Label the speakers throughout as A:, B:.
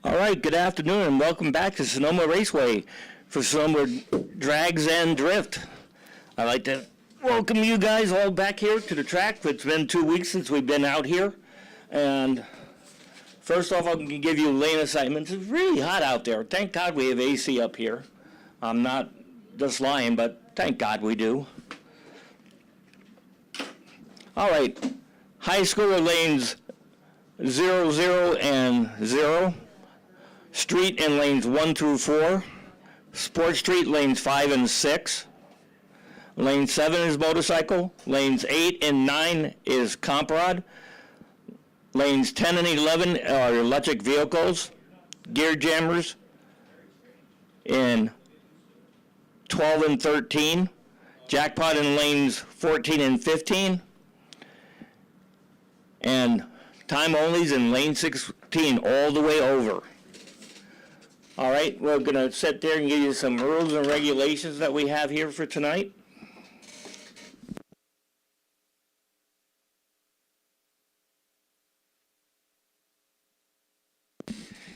A: All right, good afternoon and welcome back to Sonoma Raceway for Sonoma Drags and Drift. I'd like to welcome you guys all back here to the track. It's been 2 weeks since we've been out here. And first off, I'm going to give you lane assignments. It's really hot out there. Thank God we have AC up here. I'm not just lying, but thank God we do. All right, high schooler lanes 0, 0, and 0. Street in lanes 1 through 4. Sport Street lanes 5 and 6. Lane 7 is motorcycle. Lanes 8 and 9 is Compro. Lanes 10 and 11 are electric vehicles. Gear jammers in 12 and 13. Jackpot in lanes 14 and 15. And time onlys in lane 16 all the way over. All right, we're going to sit there and give you some rules and regulations that we have here for tonight.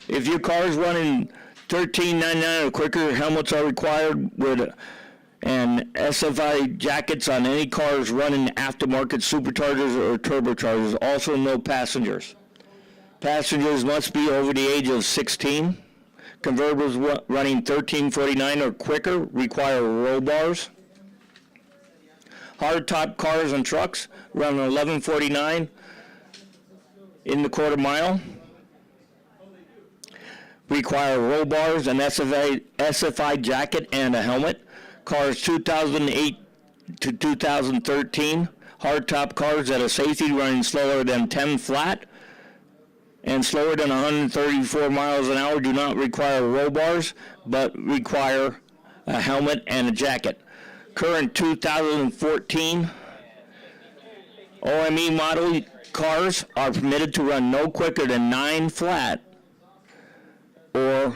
A: If your car is running 13.99 or quicker, helmets are required with and SFI jackets on any cars running aftermarket superchargers or turbochargers. Also, no passengers. Passengers must be over the age of 16. Convertibles running 1349 or quicker require roll bars. Hardtop cars and trucks running 1149 in the quarter mile require roll bars, an SFI jacket, and a helmet. Cars 2008 to 2013, hardtop cars that are safety running slower than 10 flat and slower than 134 miles an hour do not require roll bars, but require a helmet and a jacket. Current 2014 OME model cars are permitted to run no quicker than 9 flat or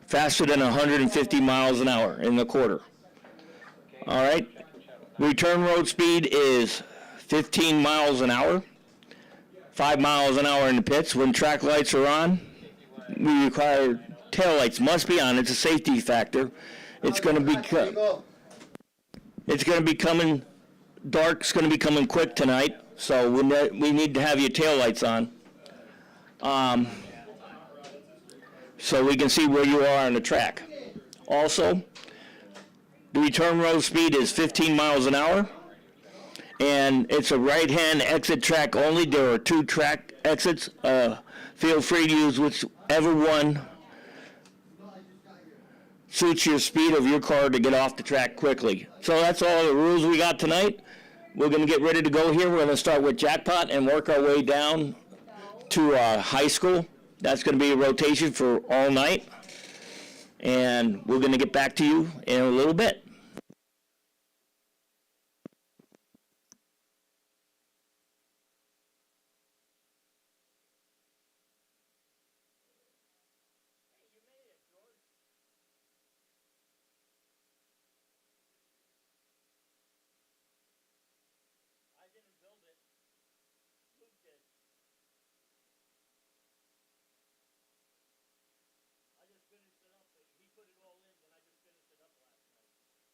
A: faster than 150 miles an hour in the quarter. All right, return road speed is 15 miles an hour. 5 miles an hour in the pits. When track lights are on, we require tail lights must be on. It's a safety factor. It's going to be coming dark. It's going to be coming quick tonight, so we need to have your tail lights on, so we can see where you are on the track. Also, the return road speed is 15 miles an hour. And it's a right-hand exit track only. There are 2 track exits. Feel free to use whichever one suits your speed of your car to get off the track quickly. So that's all the rules we got tonight. We're going to get ready to go here. We're going to start with Jackpot and work our way down to high school. That's going to be a rotation for all night. And we're going to get back to you in a little bit. Finished it up, but he put it all in, but I just finished it up last night.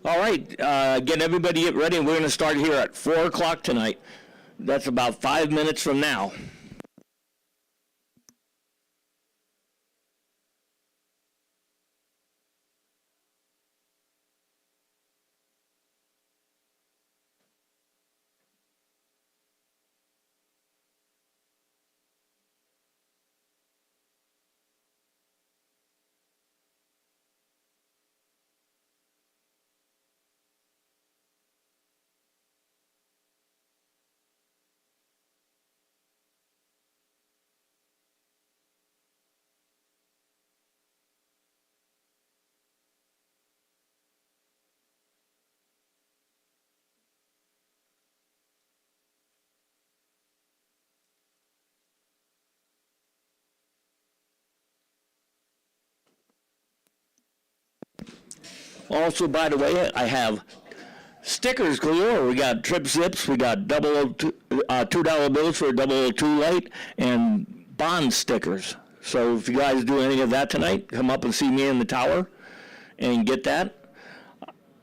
A: All right, get everybody get ready. We're going to start here at 4 o'clock tonight. That's about 5 minutes from now. Also, by the way, I have stickers galore. We got Trip Zips, we got $2 bills for a 002 light, and Bond stickers. So if you guys do any of that tonight, come up and see me in the tower and get that.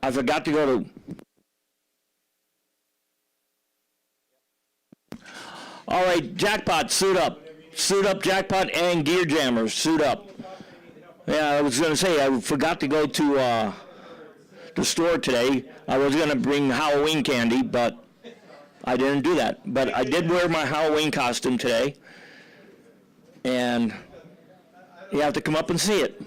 A: I forgot to go to... All right, Jackpot, suit up. Suit up, Jackpot, and Gear Jammers, suit up. Yeah, I was going to say, I forgot to go to the store today. I was going to bring Halloween candy, but I didn't do that. But I did wear my Halloween costume today, and you have to come up and see it.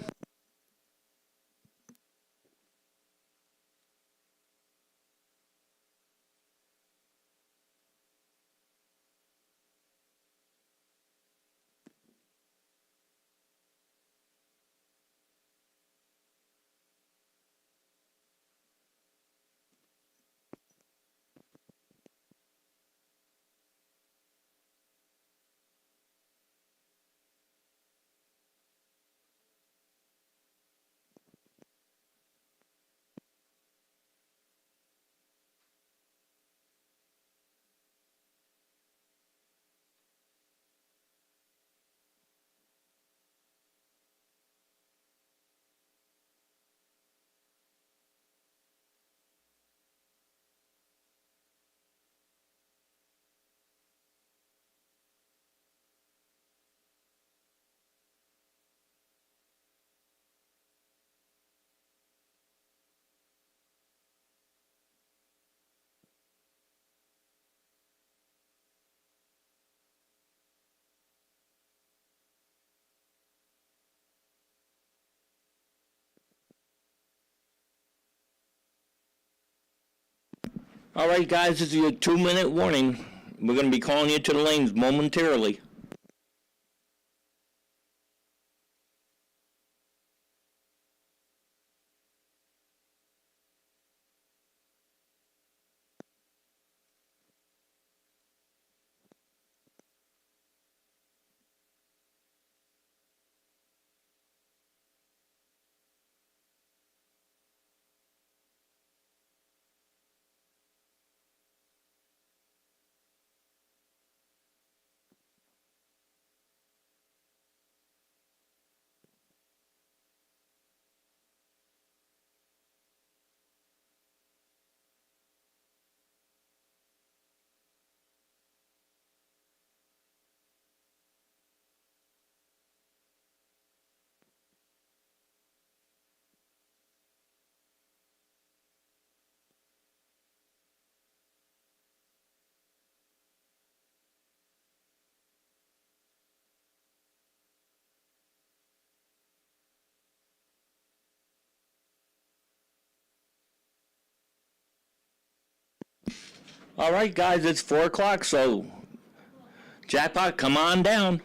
A: All right, guys, this is your 2-minute warning. We're going to be calling you to the lanes momentarily. All right, guys, it's 4 o'clock, so Jackpot, come on down.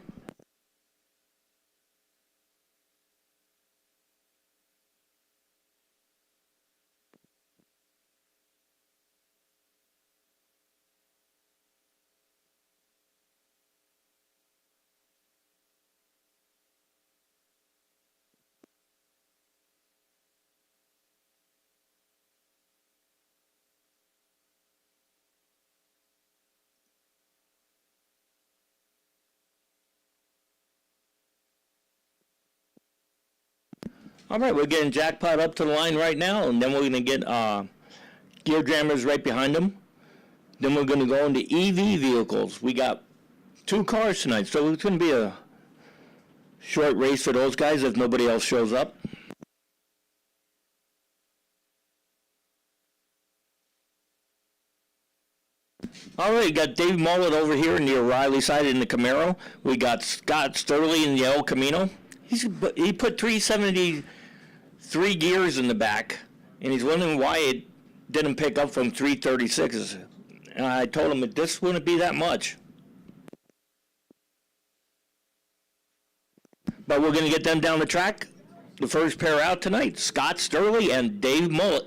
A: All right, we're getting Jackpot up to the line right now, and then we're going to get gear jammers right behind them. Then we're going to go into EV vehicles. We got 2 cars tonight, so it's going to be a short race for those guys if nobody else shows up. All right, got Dave Mullet over here in the O'Reilly side in the Camaro. We got Scott Sturley in the El Camino. He put 373 gears in the back, and he's wondering why it didn't pick up from 336s. And I told him that this wouldn't be that much. But we're going to get them down the track. The first pair out tonight, Scott Sturley and Dave Mullet.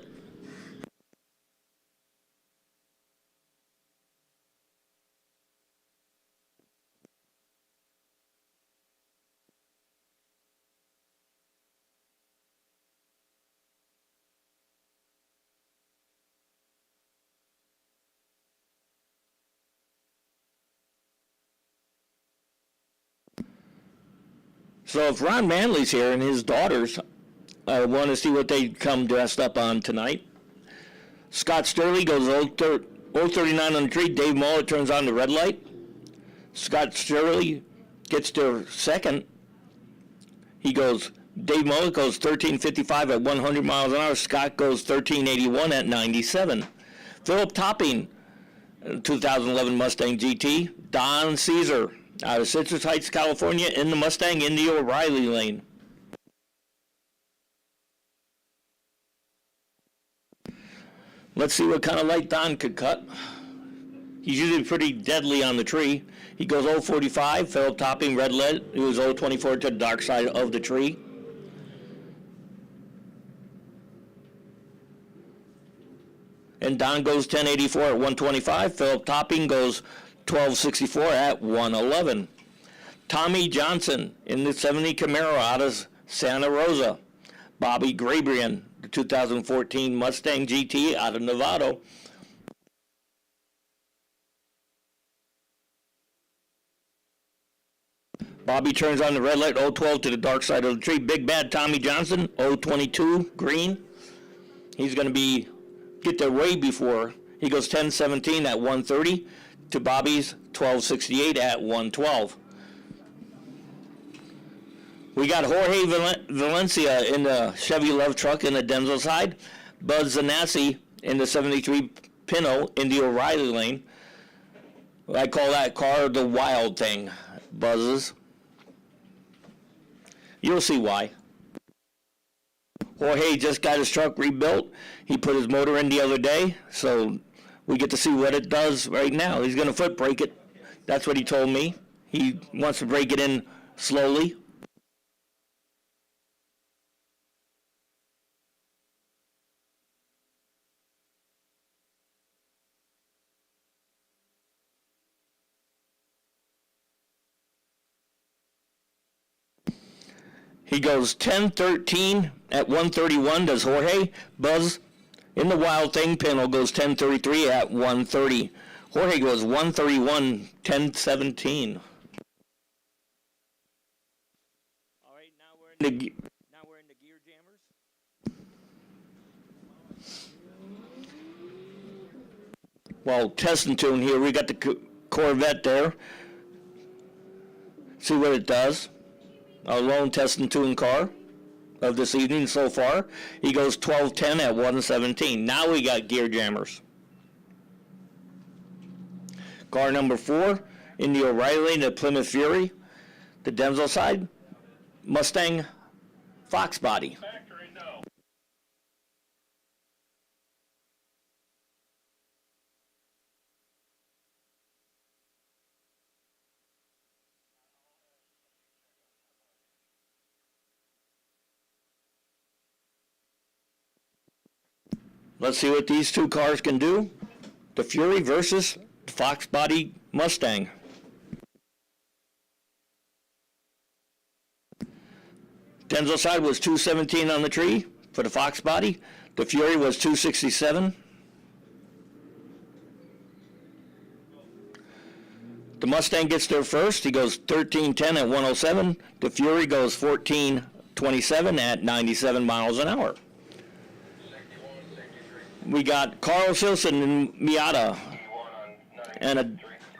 A: So if Ron Manley's here and his daughters want to see what they come dressed up on tonight, Scott Sturley goes 039 on the tree. Dave Mullet turns on the red light. Scott Sturley gets to second. Dave Mullet goes 1355 at 100 miles an hour. Scott goes 1381 at 97. Philip Topping, 2011 Mustang GT. Don Caesar, out of Citrus Heights, California, in the Mustang in the O'Reilly lane. Let's see what kind of light Don could cut. He's usually pretty deadly on the tree. He goes 045, Philip Topping, red lead. He was 024 to the dark side of the tree. And Don goes 1084 at 125. Philip Topping goes 1264 at 111. Tommy Johnson in the 70 Camaro out of Santa Rosa. Bobby Grabrian, the 2014 Mustang GT out of Novato. Bobby turns on the red light, 012 to the dark side of the tree. Big Bad Tommy Johnson, 022 green. He's going to get there way before. He goes 1017 at 130 to Bobby's 1268 at 112. We got Jorge Valencia in the Chevy Love truck in the Denzel side. Buzz Zanassi in the 73 Pinto in the O'Reilly lane. I call that car the wild thing, Buzzes. You'll see why. Jorge just got his truck rebuilt. He put his motor in the other day, so we get to see what it does right now. He's going to foot brake it. That's what he told me. He wants to break it in slowly. He goes 1013 at 131, does Jorge. Buzz in the Wild Thing Pinto goes 1033 at 130. Jorge goes 131, 1017. All right, now we're in the gear jammers. Well, test and tune here. We got the Corvette there. See what it does. Our lone test and tune car of this evening so far. He goes 1210 at 117. Now we got gear jammers. Car number 4 in the O'Reilly, the Plymouth Fury. The Denzel side, Mustang Fox body. Let's see what these two cars can do. The Fury versus the Fox body Mustang. Denzel side was 217 on the tree for the Fox body. The Fury was 267. The Mustang gets there first. He goes 1310 at 107. The Fury goes 14 27 at 97 miles an hour. We got Carl Silson and Miata, and it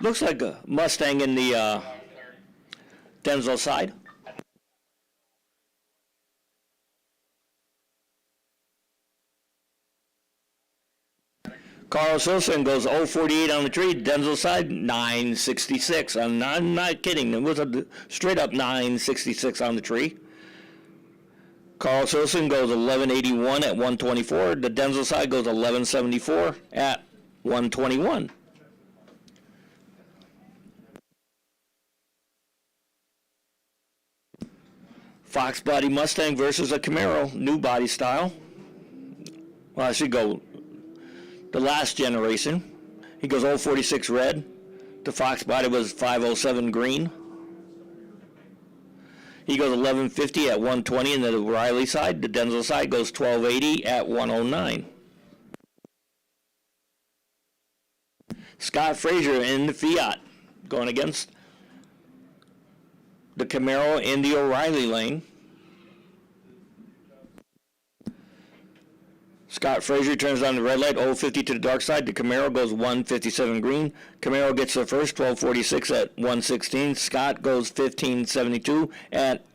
A: looks like a Mustang in the Denzel side. Carl Silson goes 048 on the tree. Denzel side 966. I'm not kidding. It was a straight up 966 on the tree. Carl Silson goes 1181 at 124. The Denzel side goes 1174 at 121. Fox body Mustang versus a Camaro, new body style. Well, I should go the last generation. He goes 046 red. The Fox body was 507 green. He goes 1150 at 120 in the Riley side. The Denzel side goes 1280 at 109. Scott Frazier in the Fiat going against the Camaro in the O'Reilly lane. Scott Frazier turns on the red light, 050 to the dark side. The Camaro goes 157 green. Camaro gets the first, 1246 at 116. Scott goes 1572 at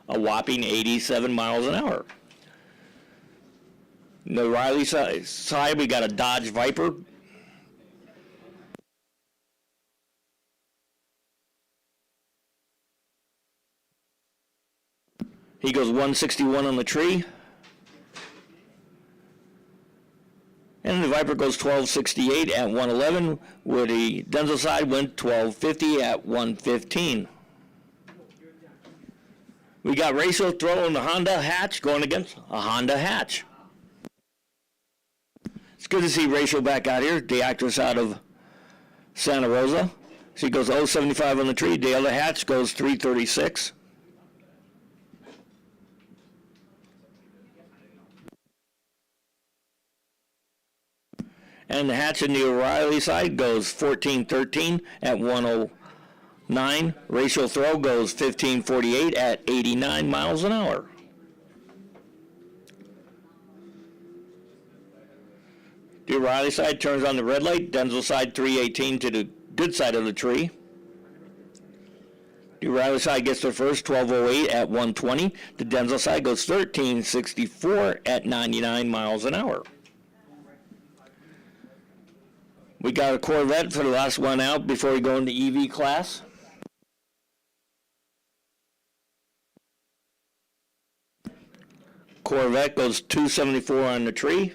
A: a whopping 87 miles an hour. The Riley side, we got a Dodge Viper. He goes 161 on the tree. And the Viper goes 1268 at 111, where the Denzel side went 1250 at 115. We got Rachel throwing the Honda hatch going against a Honda hatch. It's good to see Rachel back out here, the actress out of Santa Rosa. She goes 075 on the tree. The other hatch goes 336. And the hatch in the O'Reilly side goes 1413 at 109. Ratio throw goes 1548 at 89 miles an hour. The O'Reilly side turns on the red light. Denzel side 318 to the good side of the tree. The O'Reilly side gets the first, 1208 at 120. The Denzel side goes 1364 at 99 miles an hour. We got a Corvette for the last one out before we go into EV class. Corvette goes 274 on the tree.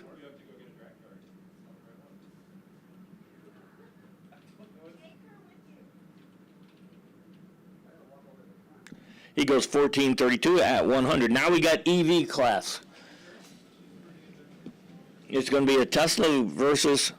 A: He goes 1432 at 100. Now we got EV class. It's going to be a Tesla versus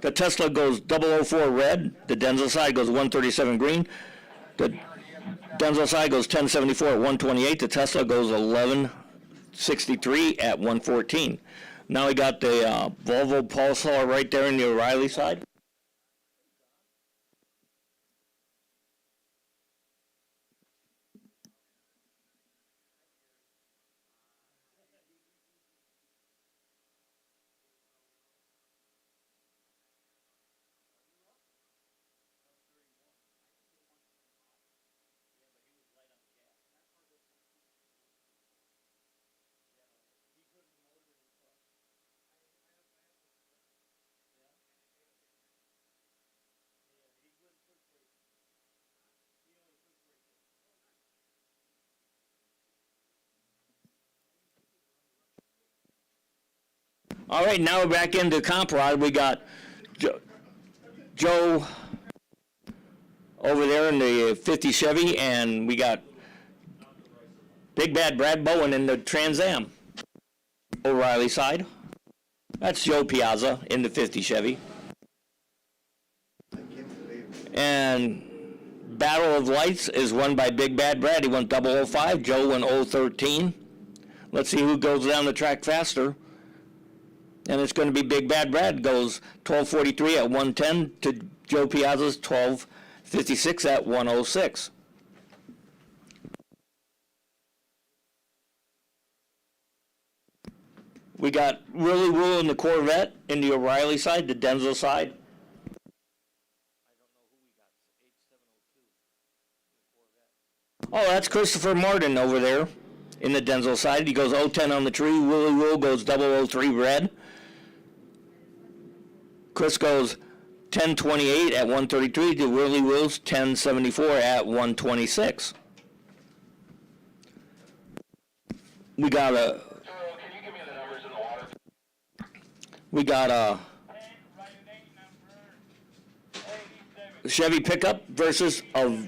A: the Tesla goes 004 red. The Denzel side goes 137 green. The Denzel side goes 1074 at 128. The Tesla goes 1163 at 114. Now we got the Volvo Pulsar right there in the O'Reilly side. All right, now we're back into Compro. We got Joe over there in the 50 Chevy, and we got Big Bad Brad Bowen in the Trans Am. O'Reilly side. That's Joe Piazza in the 50 Chevy. And Battle of Lights is won by Big Bad Brad. He went 005. Joe went 013. Let's see who goes down the track faster. And it's going to be Big Bad Brad goes 12:43 at 1:10 to Joe Piazza's 12:56 at 1:06. We got Willie Woo in the Corvette in the O'Reilly side, the Denzel side. Oh, that's Christopher Martin over there in the Denzel side. He goes 010 on the tree. Willie Woo goes 003 red. Chris goes 1028 at 133 to Willie Woo's 1074 at 126. We got a Chevy pickup versus a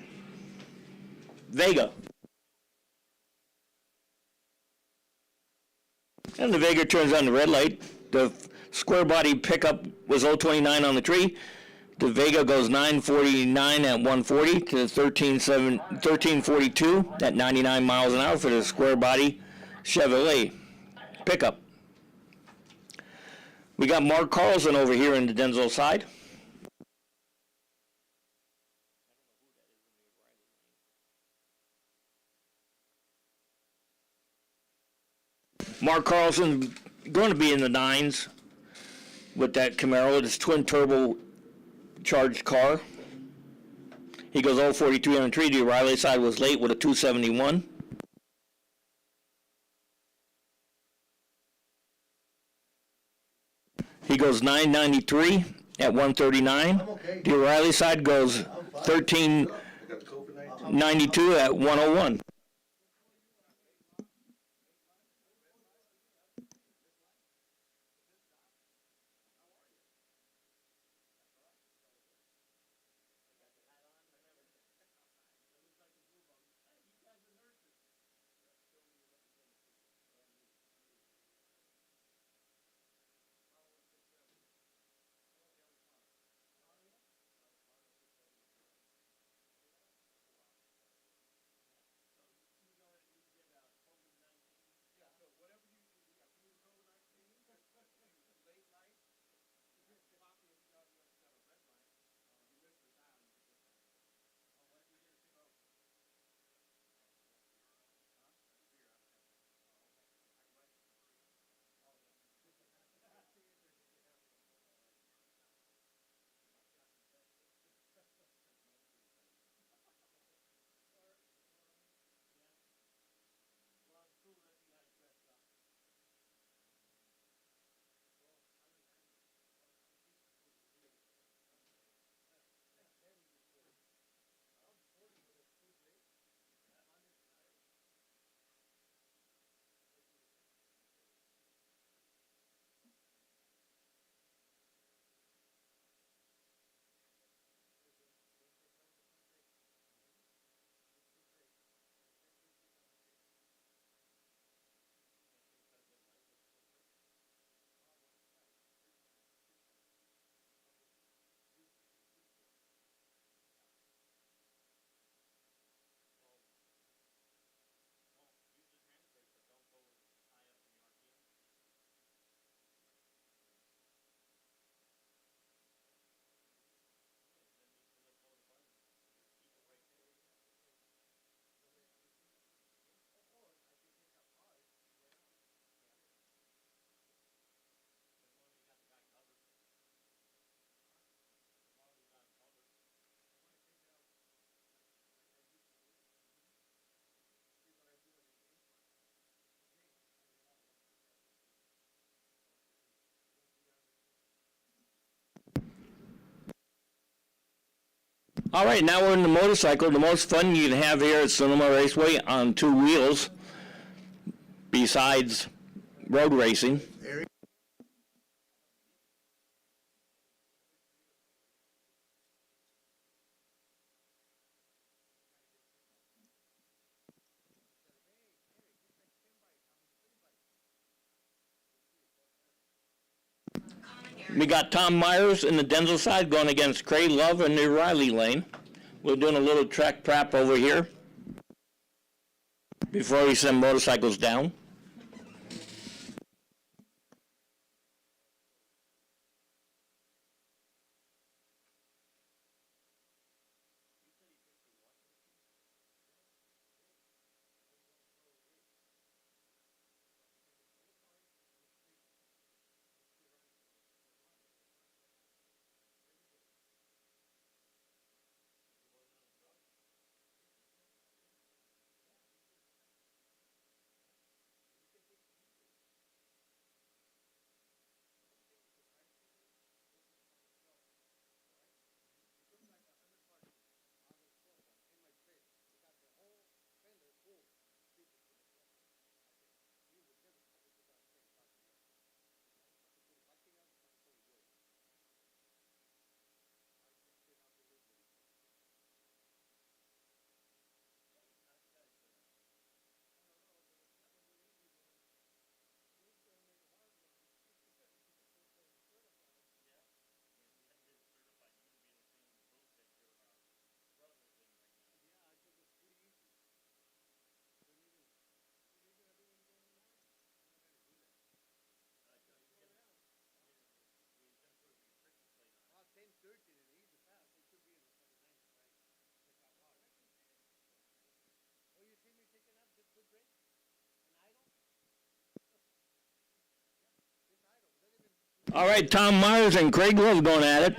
A: Vega. And the Vega turns on the red light. The square body pickup was 029 on the tree. The Vega goes 949 at 140 to 1342 at 99 miles an hour for the square body Chevrolet pickup. We got Mark Carlson over here in the Denzel side. Mark Carlson going to be in the nines with that Camaro, this twin turbo charged car. He goes 043 on the tree. The O'Reilly side was late with a 271. He goes 993 at 139. Okay. The O'Reilly side goes 1392 at 101. All right, now we're in the motorcycle. The most fun you can have here at Sonoma Raceway on two wheels, besides road racing. We got Tom Myers in the Denzel side going against Craig Love in the Riley lane. We're doing a little track prep over here before we send motorcycles down. All right, Tom Myers and Craig Love going at it.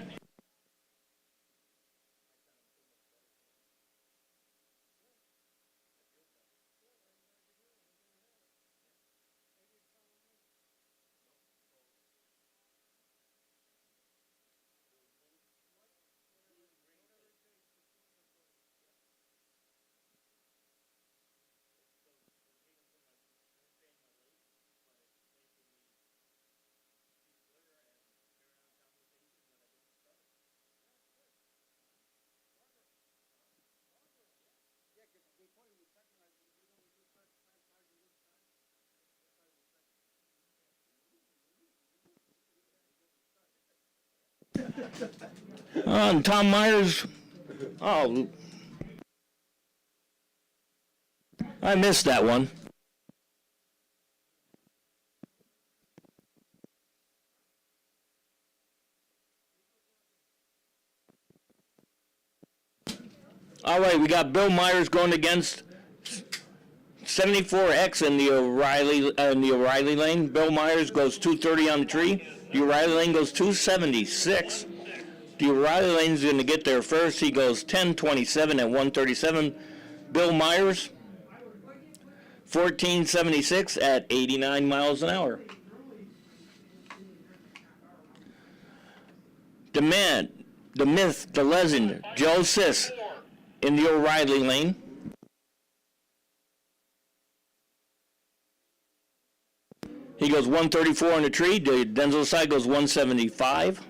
A: And Tom Myers, oh, I missed that one. All right, we got Bill Myers going against 74X in the O'Reilly lane. Bill Myers goes 230 on the tree. The O'Reilly lane goes 276. The O'Reilly lane's going to get there first. He goes 1027 at 137. Bill Myers, 1476 at 89 miles an hour. The man, the myth, the legend, Joe Sis in the O'Reilly lane. He goes 134 on the tree. The Denzel side goes 175.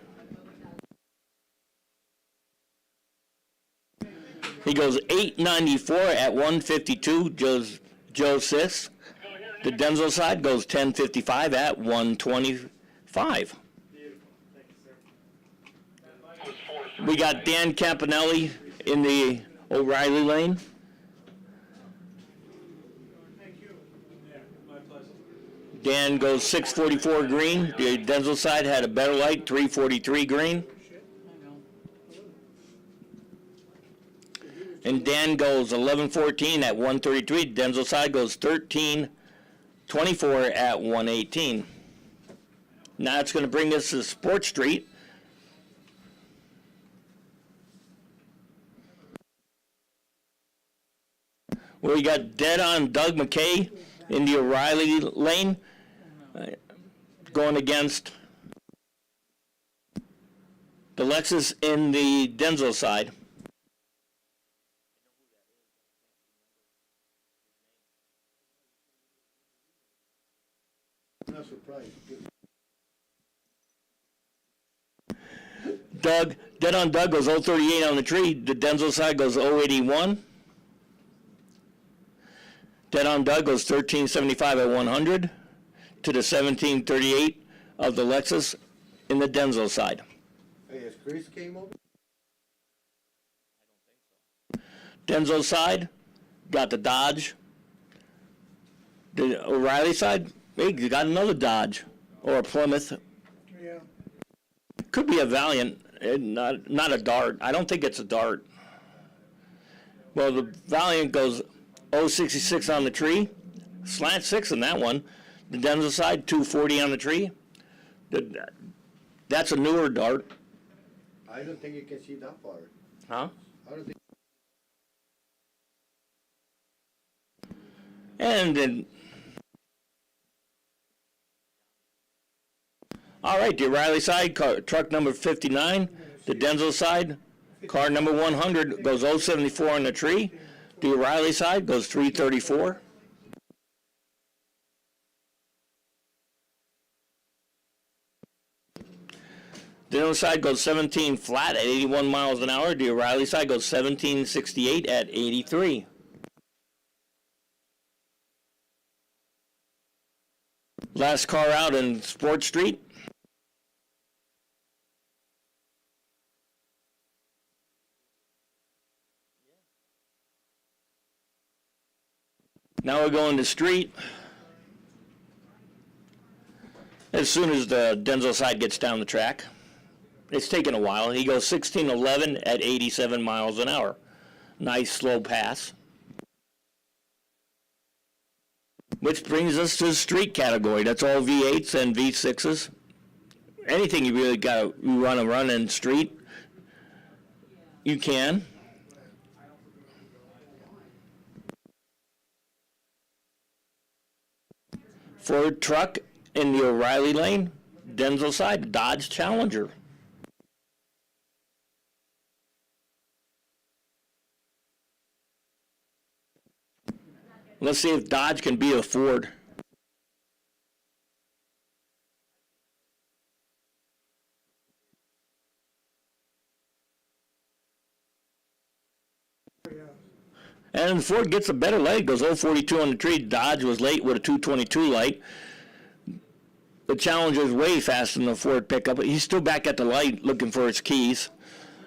A: He goes 894 at 152, Joe Sis. The Denzel side goes 1055 at 125. We got Dan Campanelli in the O'Reilly lane. Dan goes 644 green. The Denzel side had a better light, 343 green. And Dan goes 1114 at 133. Denzel side goes 1324 at 118. Now it's going to bring us to Sport Street. Where we got dead on Doug McKay in the O'Reilly lane, going against the Lexus in the Denzel side. Doug, dead on Doug goes 038 on the tree. The Denzel side goes 081. Dead on Doug goes 1375 at 100 to the 1738 of the Lexus in the Denzel side.
B: Hey, has Chris came over?
A: Denzel side, got the Dodge. The O'Reilly side, hey, you got another Dodge or a Plymouth.
C: Yeah.
A: Could be a Valiant, not a Dart. I don't think it's a Dart. Well, the Valiant goes 066 on the tree, slant 6 on that one. The Denzel side, 240 on the tree. That's a newer Dart.
B: I don't think you can see that far.
A: Huh?
B: I don't think.
A: And then, all right, the O'Reilly side, truck number 59. The Denzel side, car number 100 goes 074 on the tree. The O'Reilly side goes 334. The Denzel side goes 17 flat at 81 miles an hour. The O'Reilly side goes 1768 at 83. Last car out in Sport Street. Now we're going to street. As soon as the Denzel side gets down the track. It's taken a while. He goes 1611 at 87 miles an hour. Nice slow pass. Which brings us to the street category. That's all V8s and V6s. Anything you really got to run in street, you can. Ford truck in the O'Reilly lane, Denzel side, Dodge Challenger. Let's see if Dodge can beat a Ford. And Ford gets a better light, goes 042 on the tree. Dodge was late with a 222 light. The Challenger's way faster than the Ford pickup. He's still back at the light looking for his keys.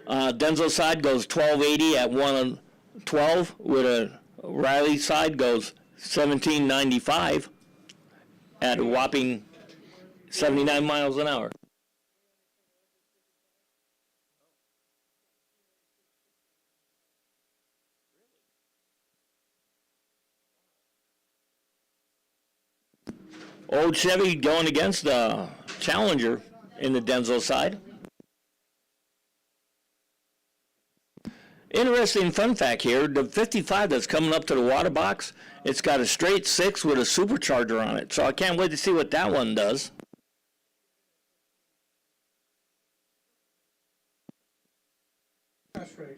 A: Denzel side goes 1280 at 112 with a Riley side goes 1795 at a whopping 79 miles an hour. Old Chevy going against the Challenger in the Denzel side. Interesting fun fact here, the 55 that's coming up to the water box, it's got a straight 6 with a supercharger on it. So I can't wait to see what that one does.
C: Crash race.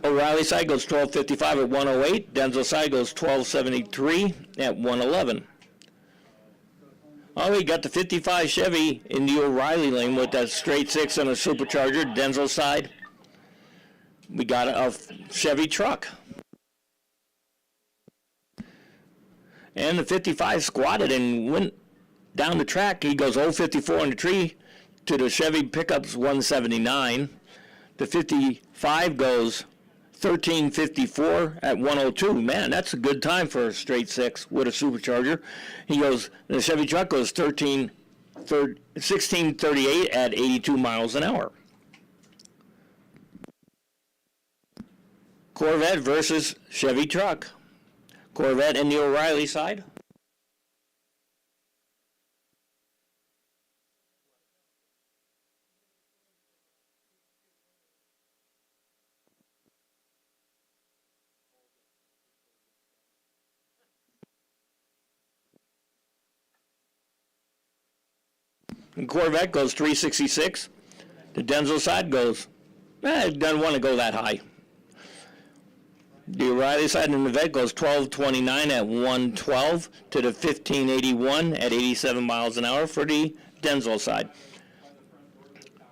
A: O'Reilly side goes 1255 at 108. Denzel side goes 1273 at 111. Oh, we got the 55 Chevy in the O'Reilly lane with that straight 6 and a supercharger. Denzel side, we got a Chevy truck. And the 55 squatted and went down the track. He goes 054 on the tree to the Chevy pickups 179. The 55 goes 1354 at 102. Man, that's a good time for a straight 6 with a supercharger. The Chevy truck goes 1638 at 82 miles an hour. Corvette versus Chevy truck. Corvette in the O'Reilly side. And Corvette goes 366. The Denzel side goes, it doesn't want to go that high. The O'Reilly side in the Vet goes 1229 at 112 to the 1581 at 87 miles an hour for the Denzel side.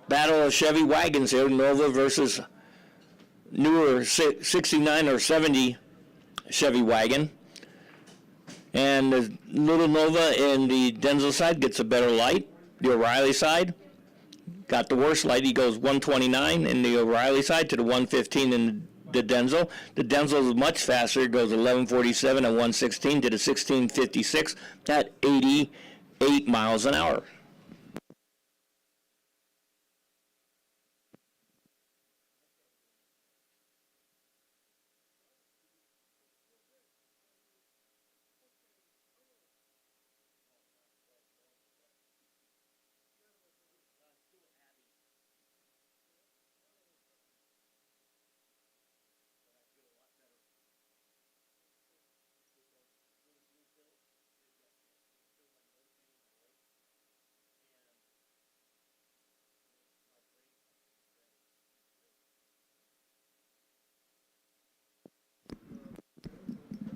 A: Battle of Chevy wagons here, Nova versus newer 69 or 70 Chevy wagon. And the little Nova in the Denzel side gets a better light. The O'Reilly side got the worst light. He goes 129 in the O'Reilly side to the 115 in the Denzel. The Denzel is much faster. It goes 1147 at 116 to the 1656 at 88 miles an hour.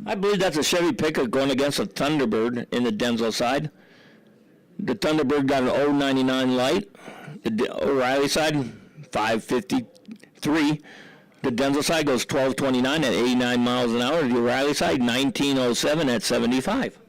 A: I believe that's a Chevy pickup going against a Thunderbird in the Denzel side. The Thunderbird got an 099 light. The O'Reilly side, 553. The Denzel side goes 1229 at 89 miles an hour. The O'Reilly side, 1907 at 75.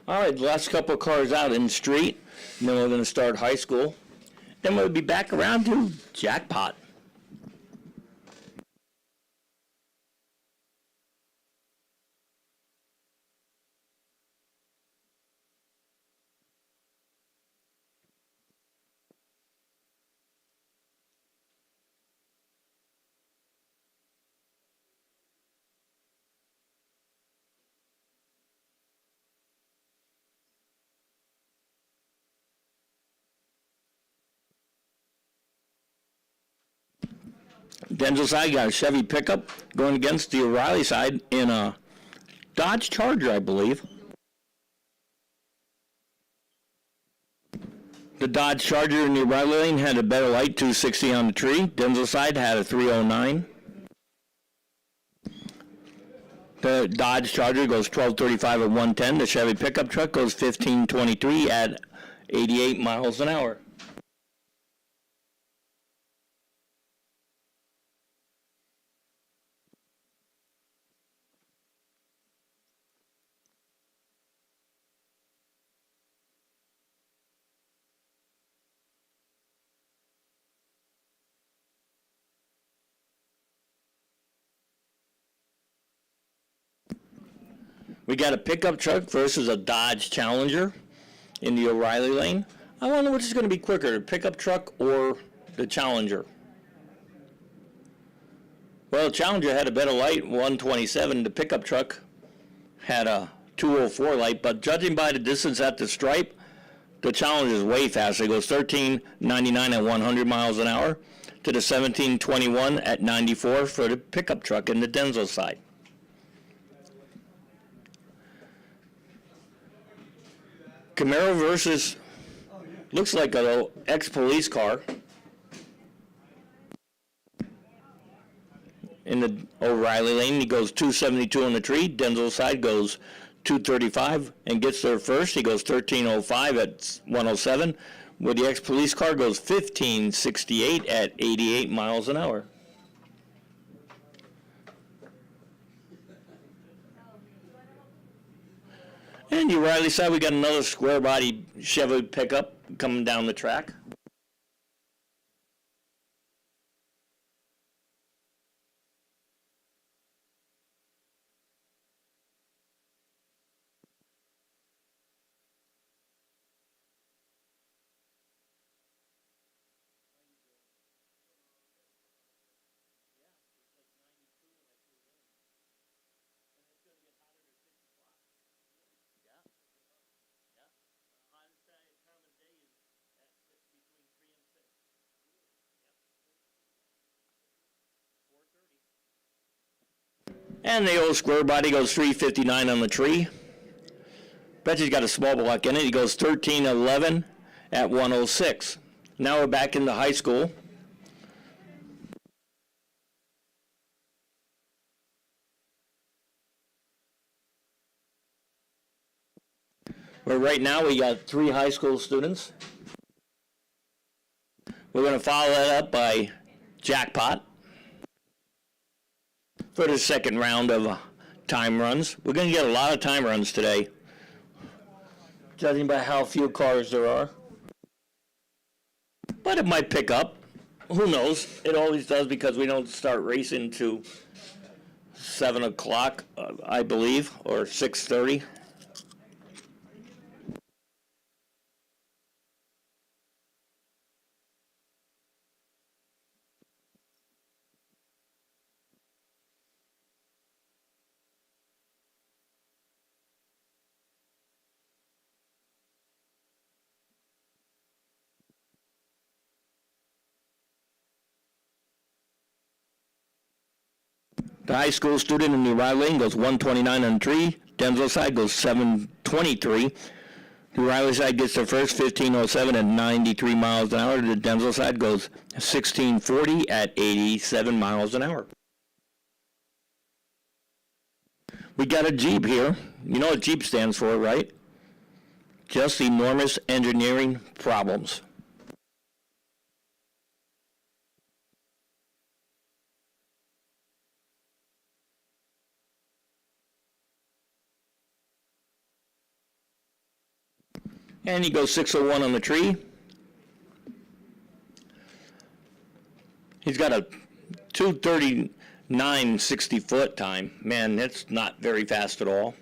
A: All right, the last couple of cars out in the street, and then we're going to start high school. Then we'll be back around to Jackpot. Denzel side got a Chevy pickup going against the O'Reilly side in a Dodge Charger, I believe. The Dodge Charger in the O'Reilly lane had a better light, 260 on the tree. Denzel side had a 309. The Dodge Charger goes 1235 at 110. The Chevy pickup truck goes 1523 at 88 miles an hour. We got a pickup truck versus a Dodge Challenger in the O'Reilly lane. I wonder which is going to be quicker, the pickup truck or the Challenger. Well, the Challenger had a better light, 127. The pickup truck had a 204 light, but judging by the distance at the stripe, The Challenge is way faster. It goes 13.99 at 100 miles an hour to the 17.21 at 94 for the pickup truck in the Denso side. Camaro versus, looks like an ex-police car. In the O'Reilly lane, he goes 272 on the tree. Denso side goes 235 and gets there first. He goes 1305 at 107. Where the ex-police car goes 1568 at 88 miles an hour. And the O'Reilly side, we got another square body Chevy pickup coming down the track. And the old square body goes 359 on the tree. Bet he's got a small block in it. He goes 1311 at 106. Now we're back into high school. Where right now we got 3 high school students. We're going to follow that up by Jackpot for the second round of time runs. We're going to get a lot of time runs today, judging by how few cars there are. But it might pick up. Who knows? It always does because we don't start racing to 7 o'clock, I believe, or 6:30. The high school student in the O'Reilly lane goes 129 on the tree. Denso side goes 723. The O'Reilly side gets there first, 1507 at 93 miles an hour. The Denso side goes 1640 at 87 miles an hour. We got a Jeep here. You know what Jeep stands for, right? Just enormous engineering problems. And he goes 601 on the tree. He's got a 239 60-foot time. Man, that's not very fast at all.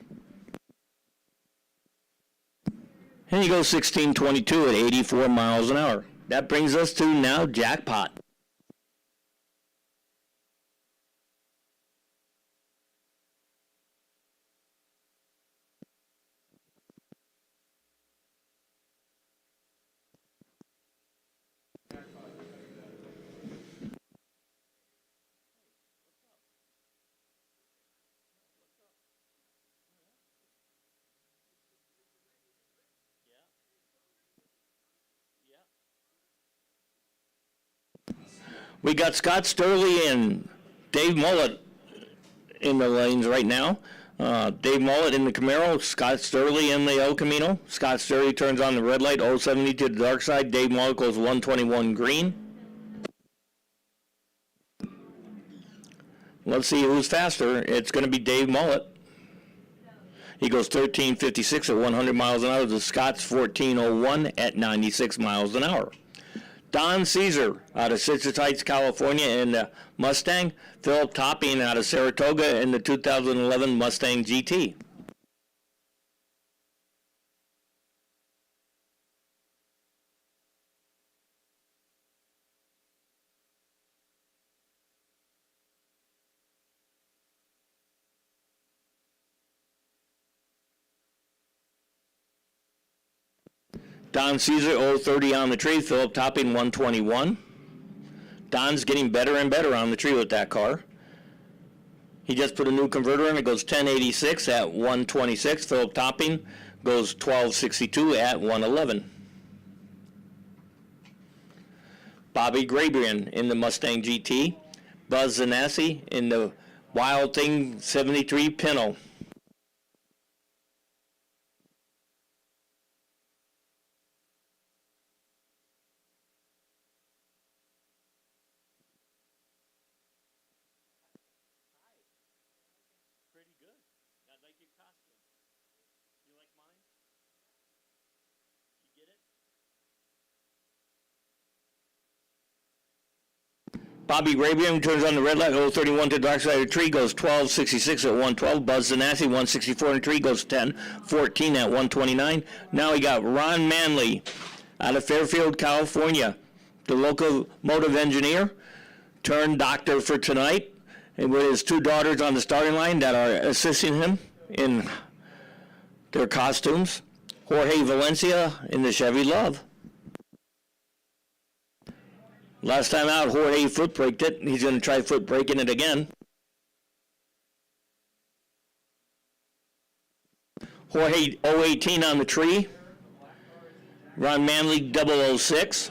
A: And he goes 1622 at 84 miles an hour. That brings us to now Jackpot. We got Scott Sturley and Dave Mullet in the lanes right now. Dave Mullet in the Camaro, Scott Sturley in the El Camino. Scott Sturley turns on the red light, 070 to the dark side. Dave Mullet goes 121 green. Let's see who's faster. It's going to be Dave Mullet. He goes 1356 at 100 miles an hour. The Scott's 1401 at 96 miles an hour. Don Caesar out of Citrus Heights, California in the Mustang. Philip Topping out of Saratoga in the 2011 Mustang GT. Don Caesar, 030 on the tree. Philip Topping, 121. Don's getting better and better on the tree with that car. He just put a new converter in. It goes 1086 at 126. Philip Topping goes 1262 at 111. Bobby Grabrian in the Mustang GT. Buzz Zanassi in the Wild Thing 73 Pinto. Pretty good. I like your costume. You like mine? You get it? Bobby Grabian turns on the red light, 031 to the dark side of the tree, goes 1266 at 112. Buzz Zanassi, 164 in the tree, goes 1014 at 129. Now we got Ron Manley out of Fairfield, California, the locomotive engineer turned doctor for tonight, and with his two daughters on the starting line that are assisting him in their costumes. Jorge Valencia in the Chevy Love. Last time out, Jorge foot braked it. He's going to try foot braking it again. Jorge 018 on the tree. Ron Manley 006.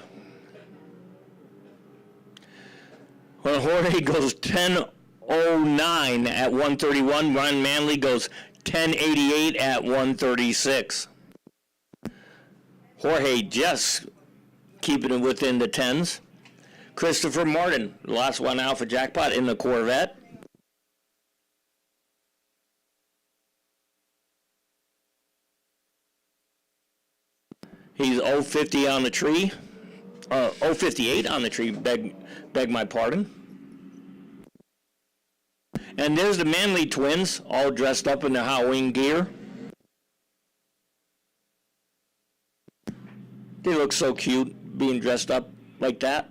A: Well, Jorge goes 1009 at 131. Ron Manley goes 1088 at 136. Jorge just keeping it within the 10s. Christopher Martin, the last one out for Jackpot in the Corvette. He's 050 on the tree. 058 on the tree, beg my pardon. And there's the Manley twins, all dressed up in their Halloween gear. They look so cute being dressed up like that.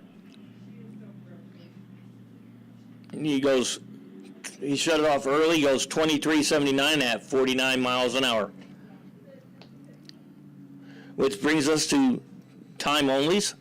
A: And he shut it off early, goes 2379 at 49 miles an hour. Which brings us to time onlys.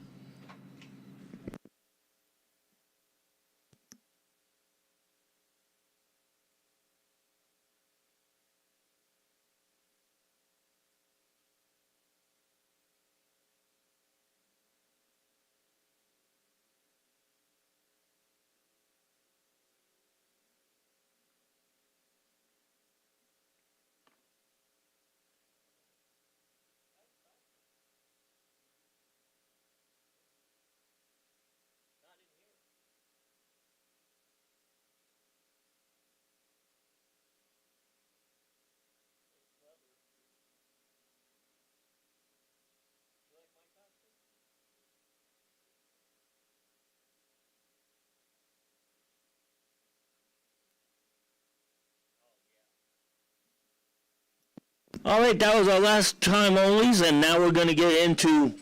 A: All right, that was our last time onlys, and now we're going to get into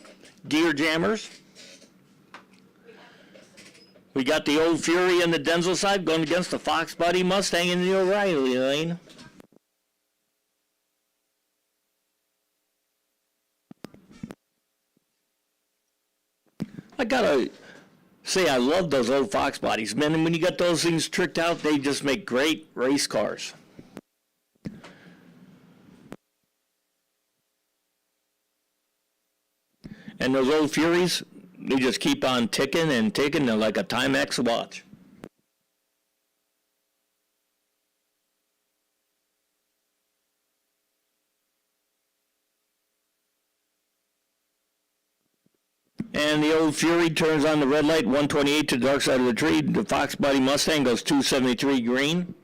A: gear jammers. We got the Old Fury in the Denzel side going against the Fox Body Mustang in the O'Reilly lane. I gotta say, I love those old Fox bodies, man. And when you got those things tricked out, they just make great race cars. And those old Furies, they just keep on ticking and ticking. They're like a Timex watch. And the Old Fury turns on the red light, 128 to the dark side of the tree. The Fox Body Mustang goes 273 green.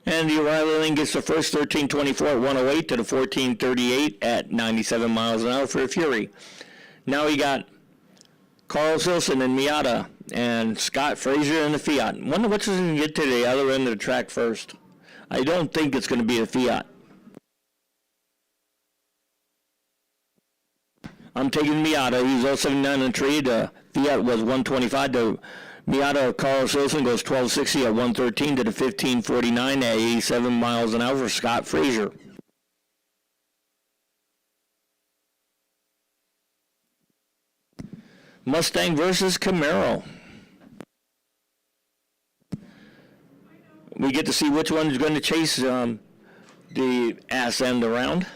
A: And the O'Reilly lane gets the first 1324 at 108 to the 1438 at 97 miles an hour for the Fury. Now we got Carl Silson in Miata and Scott Frazier in the Fiat. Wonder which is going to get to the other end of the track first. I don't think it's going to be a Fiat. I'm taking Miata. He's 079 on the tree. The Fiat was 125. The Miata Carlos Wilson goes 1260 at 113 to the 1549 at 87 miles an hour for Scott Frazier. Mustang versus Camaro. We get to see which one's going to chase the ass end around.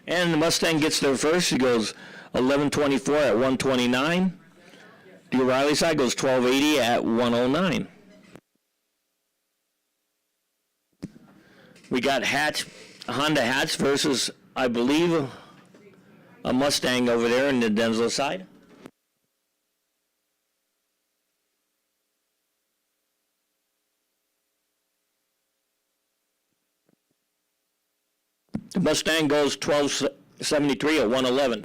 A: And the Mustang gets there first. He goes 1124 at 129. The O'Reilly side goes 1280 at 109. We got Honda Hatch versus, I believe, a Mustang over there in the Denzel side. The Mustang goes 1273 at 111.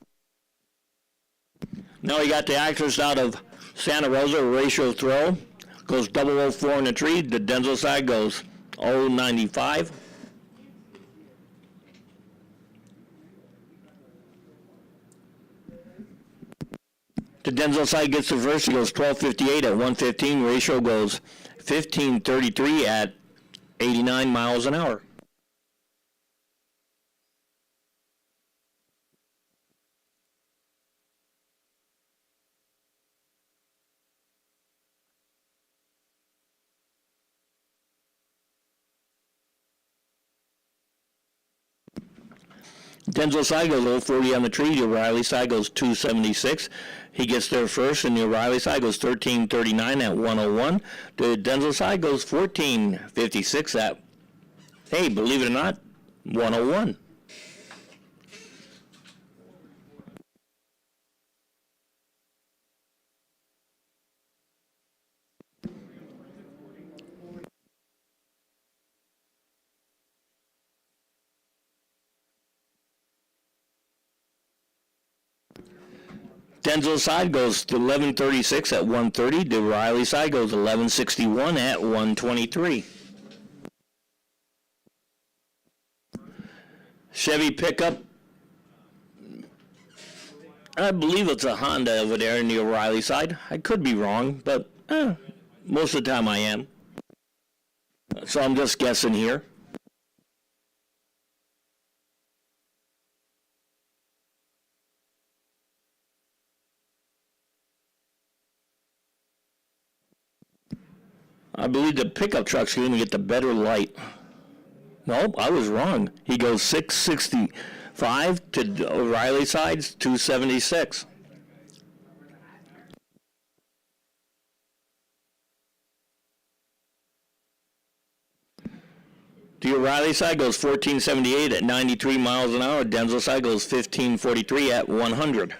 A: Now we got the actress out of Santa Rosa, Ratio Throw. Goes 004 in the tree. The Denzel side goes 095. The Denzel side gets the first. He goes 1258 at 115. Ratio goes 1533 at 89 miles an hour. Denzel side goes 040 on the tree. The O'Reilly side goes 276. He gets there first, and the O'Reilly side goes 1339 at 101. The Denzel side goes 1456 at, hey, believe it or not, 101. Denzel side goes to 1136 at 130. The Riley side goes 1161 at 123. Chevy pickup. I believe it's a Honda over there in the O'Reilly side. I could be wrong, but most of the time I am. So I'm just guessing here. I believe the pickup truck's going to get the better light. Nope, I was wrong. He goes 665 to O'Reilly sides, 276. The O'Reilly side goes 1478 at 93 miles an hour. Denzel side goes 1543 at 100.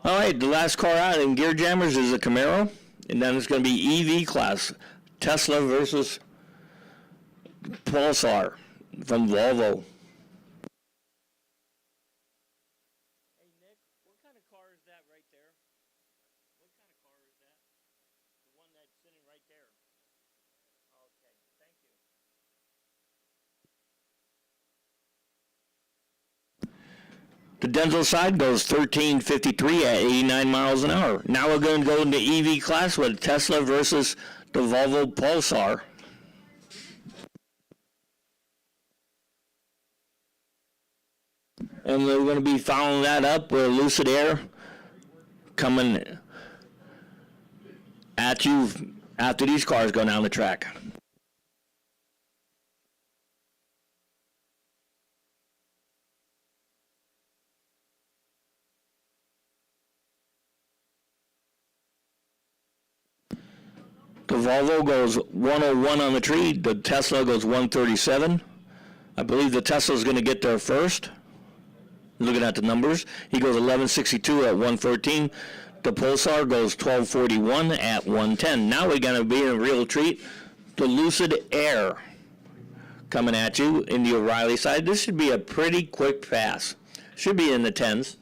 A: All right, the last car out in Gear Jammers is a Camaro, and then it's going to be EV class, Tesla versus Pulsar from Volvo. Hey, Nick, what kind of car is that right there? What kind of car is that? The one that's sitting right there. Okay, thank you. The Denzel side goes 1353 at 89 miles an hour. Now we're going to go into EV class with Tesla versus the Volvo Pulsar. And we're going to be following that up with Lucid Air coming at you after these cars go down the track. The Volvo goes 101 on the tree. The Tesla goes 137. I believe the Tesla is going to get there first. Looking at the numbers, he goes 1162 at 114. The Pulsar goes 1241 at 110. Now we're going to be in a real treat. The Lucid Air coming at you in the O'Reilly side. This should be a pretty quick pass. Should be in the 10s.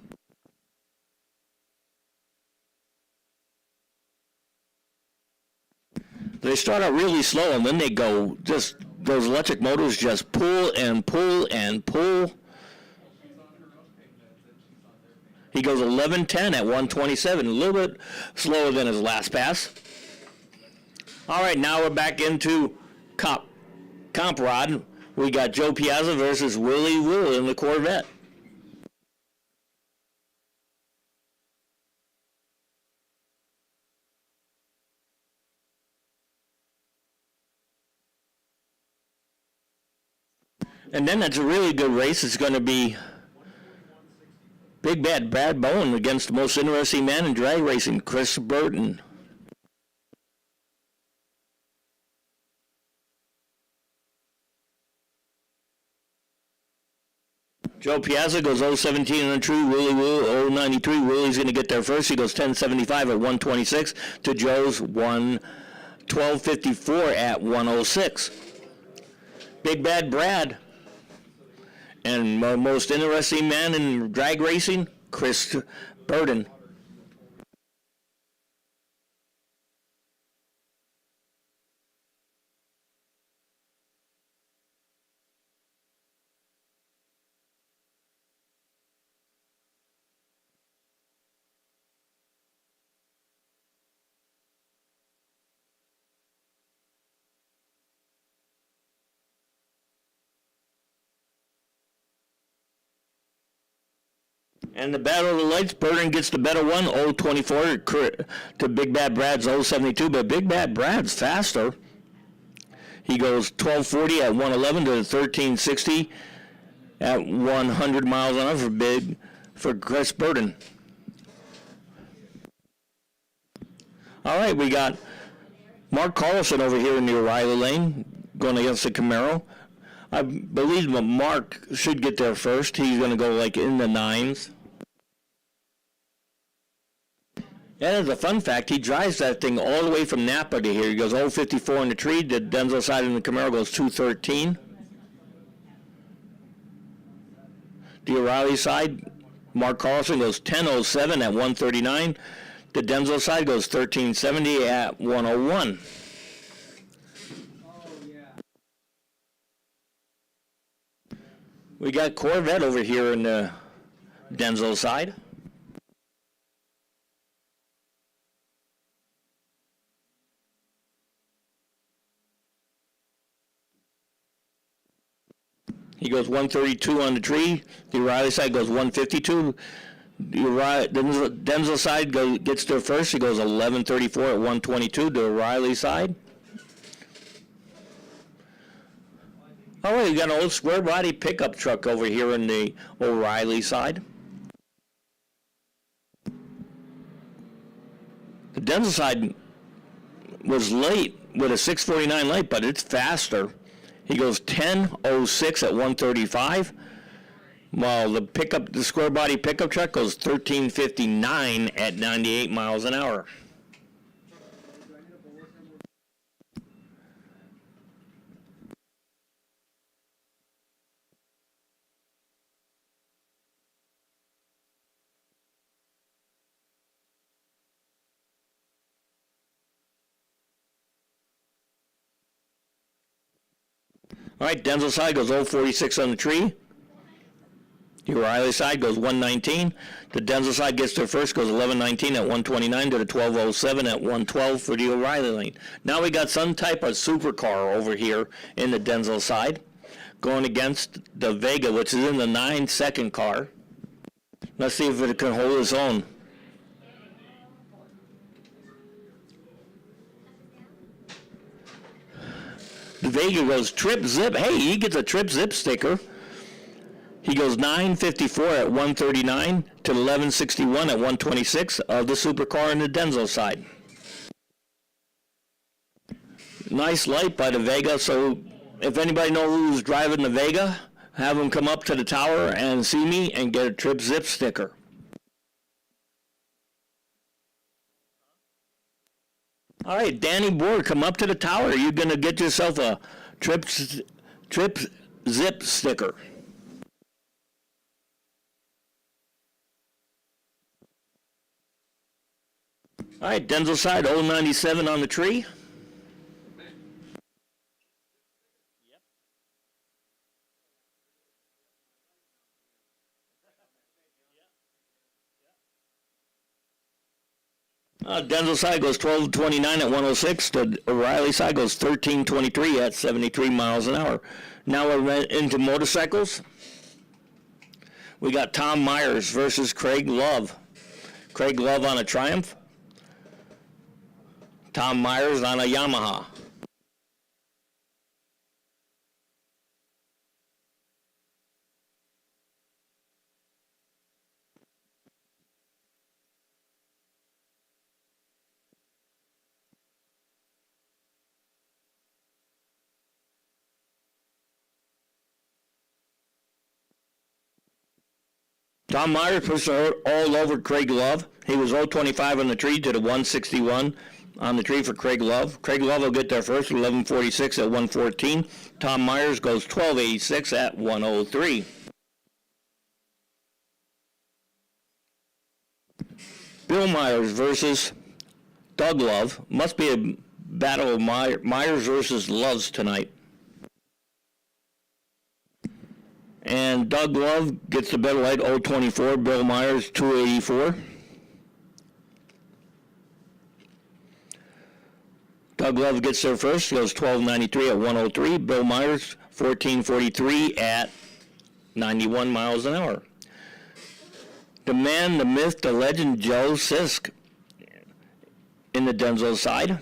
A: They start out really slow, and then they go, just those electric motors just pull and pull and pull. He goes 11:10 at 127, a little bit slower than his last pass. All right, now we're back into comp rod. We got Joe Piazza versus Willie Will in the Corvette. And then that's a really good race. It's going to be Big Bad Brad Bowen against the most interesting man in drag racing, Chris Burton. Joe Piazza goes 017 on the tree. Willie Will 093. Willie's going to get there first. He goes 1075 at 126 to Joe's 1254 at 106. Big Bad Brad and most interesting man in drag racing, Chris Burton. And the Battle of the Lights, Burton gets the better one, 024 to Big Bad Brad's 072, but Big Bad Brad's faster. He goes 1240 at 111 to 1360 at 100 miles an hour for Chris Burton. All right, we got Mark Carlson over here in the O'Reilly lane going against the Camaro. I believe Mark should get there first. He's going to go like in the nines. And as a fun fact, he drives that thing all the way from Napa to here. He goes 054 on the tree. The Denzel side in the Camaro goes 213. The O'Reilly side, Mark Carlson goes 1007 at 139. The Denzel side goes 1370 at 101. We got Corvette over here in the Denzel side. He goes 132 on the tree. The O'Reilly side goes 152. The Denzel side gets there first. He goes 1134 at 122. The O'Reilly side. Oh, wait, we got an old square body pickup truck over here in the O'Reilly side. The Denzel side was late with a 649 light, but it's faster. He goes 1006 at 135, while the square body pickup truck goes 1359 at 98 miles an hour. All right, Denzel side goes 046 on the tree. The O'Reilly side goes 119. The Denzel side gets there first, goes 1119 at 129 to the 1207 at 112 for the O'Reilly lane. Now we got some type of supercar over here in the Denzel side going against the Vega, which is in the 9-second car. Let's see if it can hold its own. The Vega goes trip zip. Hey, he gets a trip zip sticker. He goes 954 at 139 to 1161 at 126 of the supercar in the Denzel side. Nice light by the Vega. So if anybody knows who's driving the Vega, have them come up to the tower and see me and get a trip zip sticker. All right, Danny Board, come up to the tower. You're going to get yourself a trip zip sticker. All right, Denzel side, 097 on the tree. Denzel side goes 12.29 at 106. The O'Reilly side goes 13.23 at 73 miles an hour. Now we're into motorcycles. We got Tom Myers versus Craig Love. Craig Love on a Triumph. Tom Myers on a Yamaha. Tom Myers pushed all over Craig Love. He was 0.25 on the tree to the 161 on the tree for Craig Love. Craig Love will get there first at 11.46 at 114. Tom Myers goes 12.86 at 103. Bill Myers versus Doug Love. Must be a battle of Myers versus Loves tonight. And Doug Love gets the better light, 0.24. Bill Myers, 2.84. Doug Love gets there first, goes 12.93 at 103. Bill Myers, 14.43 at 91 miles an hour. The man, the myth, the legend, Joe Sisk in the Denzel side.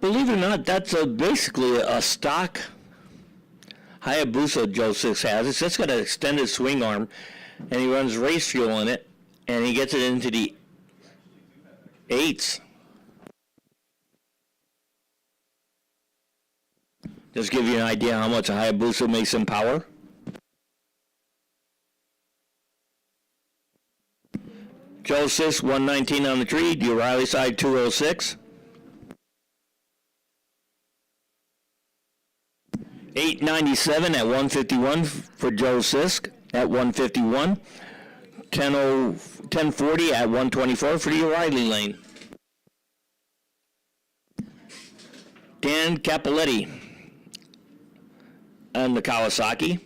A: Believe it or not, that's basically a stock Hayabusa Joe Six has. It's just got an extended swing arm, and he runs race fuel in it, and he gets it into the 8s. Just give you an idea how much a Hayabusa makes in power. Joe Six, 119 on the tree. The O'Reilly side, 206. 897 at 151 for Joe Sisk at 151. 1040 at 124 for the O'Reilly lane. Dan Capoletti on the Kawasaki.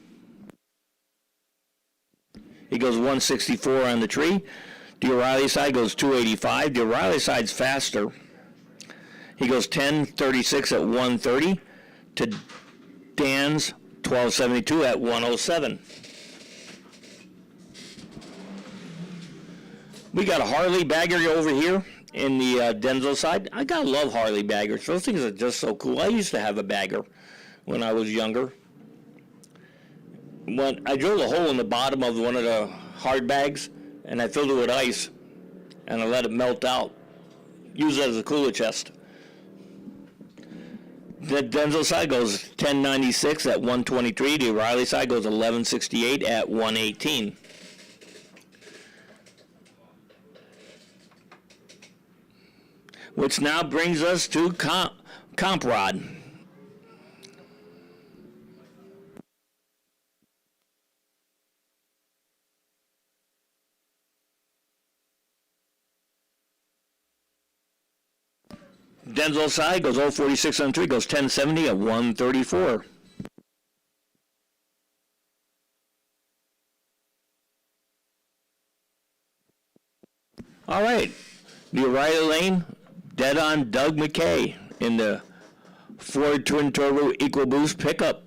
A: He goes 164 on the tree. The O'Reilly side goes 285. The O'Reilly side's faster. He goes 1036 at 130 to Dan's 1272 at 107. We got a Harley bagger over here in the Denzel side. I gotta love Harley baggers. Those things are just so cool. I used to have a bagger when I was younger. When I drilled a hole in the bottom of one of the hard bags, and I filled it with ice, and I let it melt out. Use it as a cooler chest. The Denzel side goes 1096 at 123. The O'Reilly side goes 1168 at 118. Which now brings us to Comprod. Denzel side goes 046 on 3, goes 1070 at 134. All right, the O'Reilly lane, dead on Doug McKay in the Ford Twin Turbo EcoBoost pickup.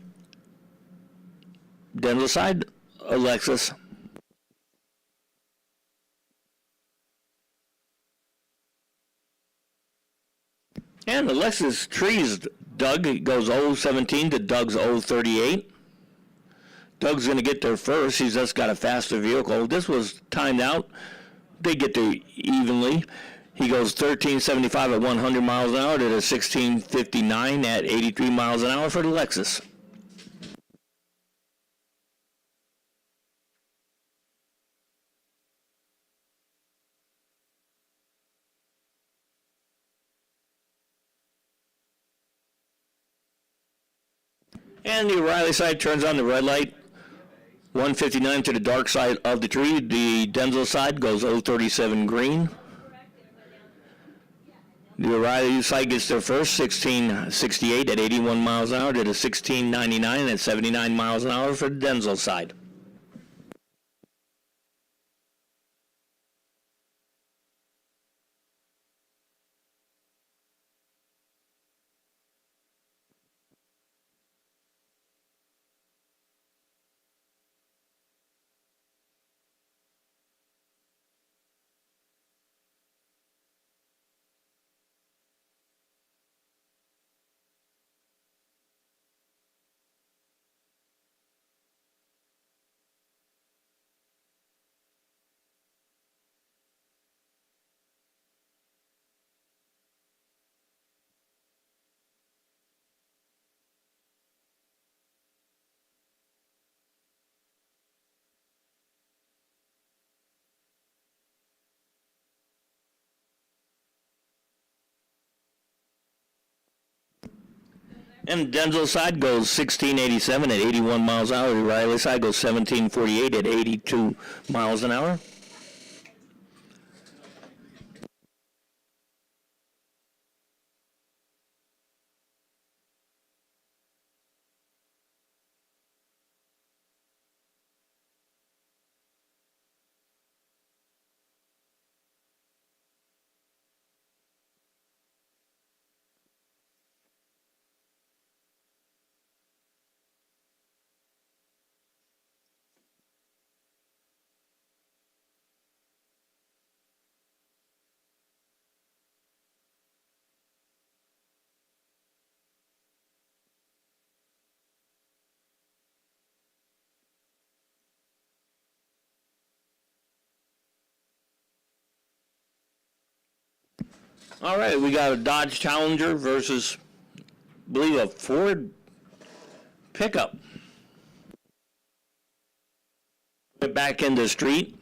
A: Denzel side, Alexis. And Alexis trees Doug. It goes 017 to Doug's 038. Doug's going to get there first. He's just got a faster vehicle. This was timed out. They get there evenly. He goes 1375 at 100 miles an hour to the 1659 at 83 miles an hour for the Lexus. And the O'Reilly side turns on the red light. 159 to the dark side of the tree. The Denzel side goes 037 green. The O'Reilly side gets there first, 1668 at 81 miles an hour to the 1699 at 79 miles an hour for the Denzel side. And Denzel side goes 1687 at 81 miles an hour. The Riley side goes 1748 at 82 miles an hour. All right, we got a Dodge Challenger versus, I believe, a Ford pickup. Get back in the street.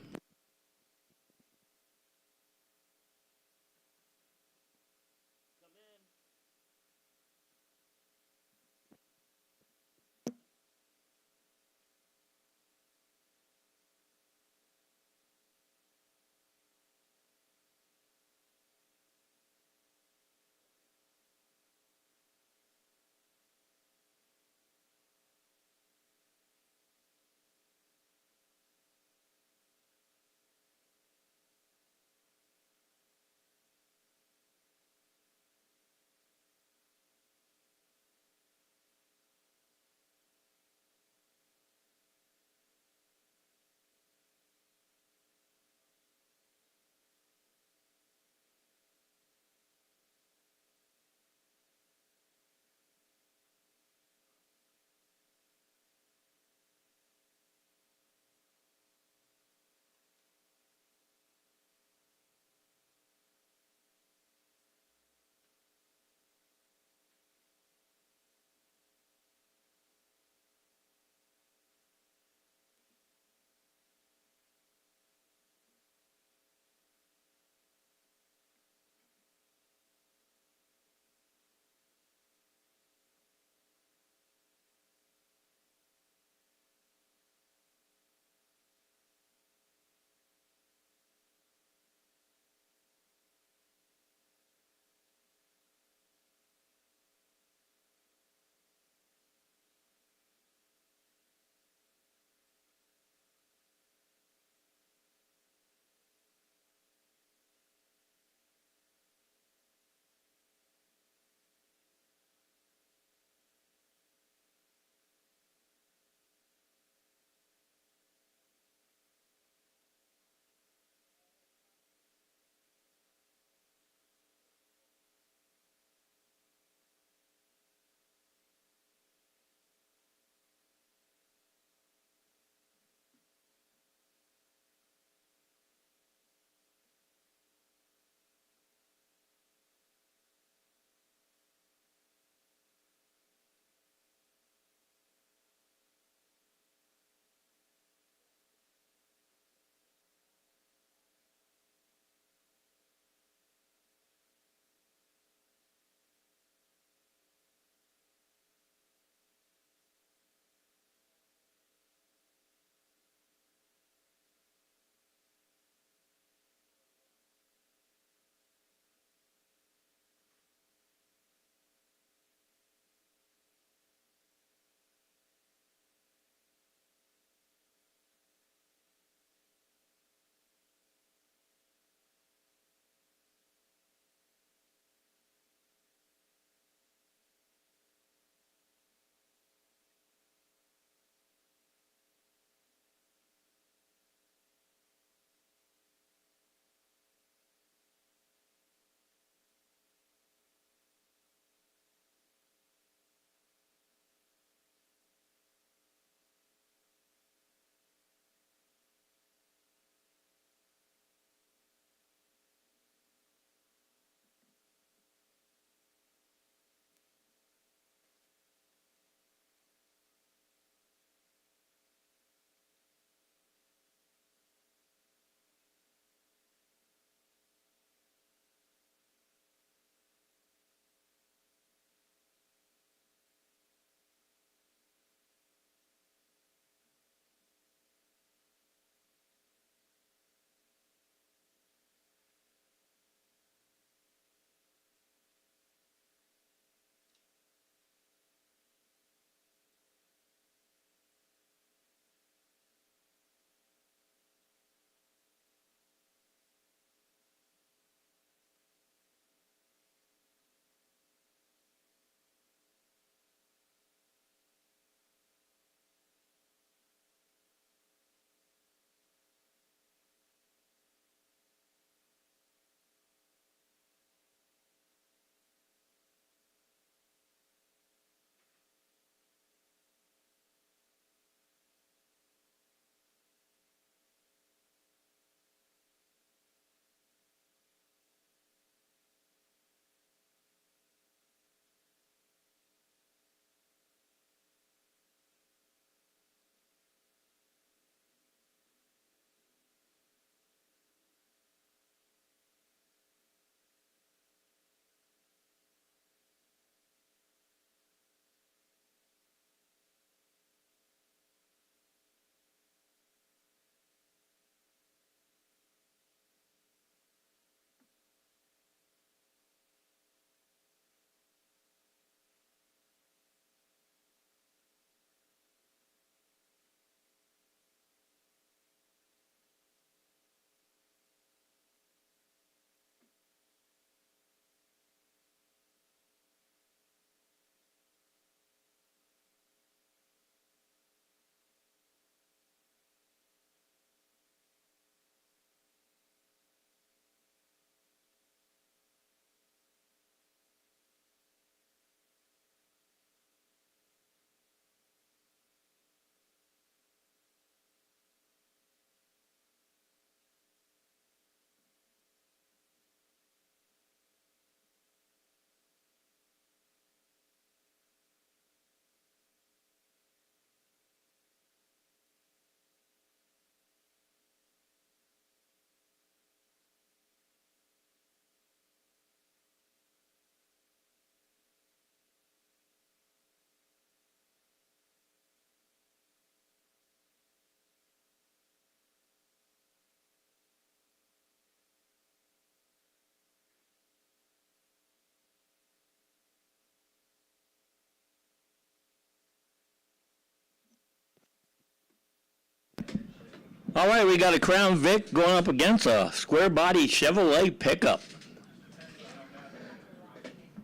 A: All right, we got a Crown Vic going up against a square body Chevrolet pickup.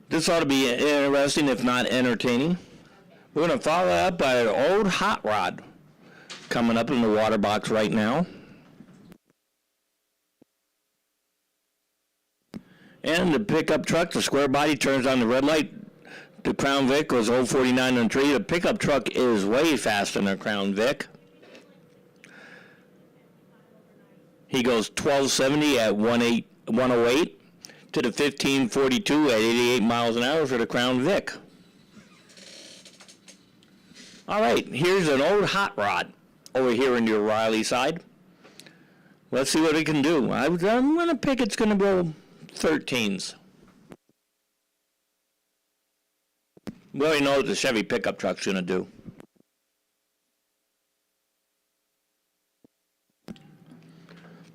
A: This ought to be interesting, if not entertaining. We're going to follow that up by an old hot rod coming up in the water box right now. And the pickup truck, the square body, turns on the red light. The Crown Vic goes 049 on the tree. The pickup truck is way faster than the Crown Vic. He goes 1270 at 108 to the 1542 at 88 miles an hour for the Crown Vic. All right, here's an old hot rod over here in the O'Reilly side. Let's see what it can do. I'm going to pick it's going to go 13s. We already know what the Chevy pickup truck's going to do.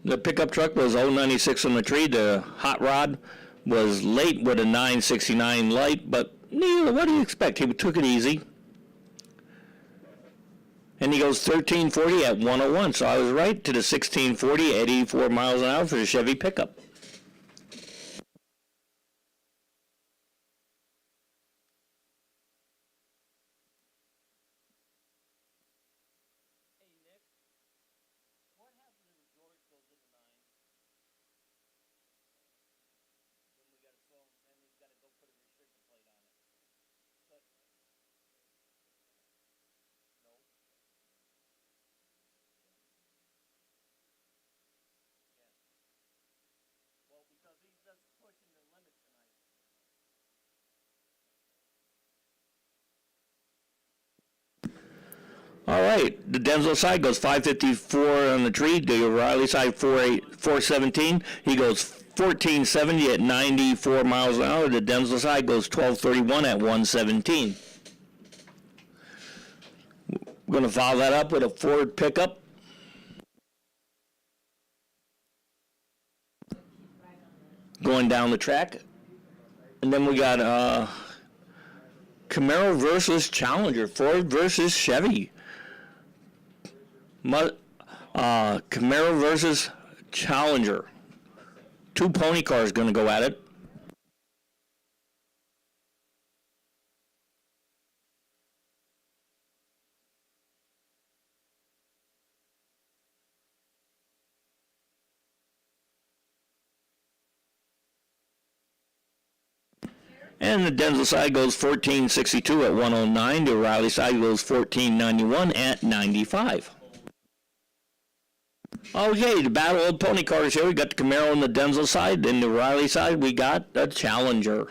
A: The pickup truck was 096 on the tree. The hot rod was late with a 969 light, but Neil, what do you expect? He took it easy. And he goes 1340 at 101, so I was right to the 1640 at 84 miles an hour for the Chevy pickup. All right, the Denzel side goes 554 on the tree. The O'Reilly side 417. He goes 1470 at 94 miles an hour. The Denzel side goes 1231 at 117. We're going to follow that up with a Ford pickup. Going down the track. And then we got Camaro versus Challenger, Ford versus Chevy. Camaro versus Challenger. Two pony cars going to go at it. And the Denzel side goes 1462 at 109. The O'Reilly side goes 1491 at 95. Okay, the battle of pony cars here. We got the Camaro on the Denzel side. And the O'Reilly side, we got the Challenger.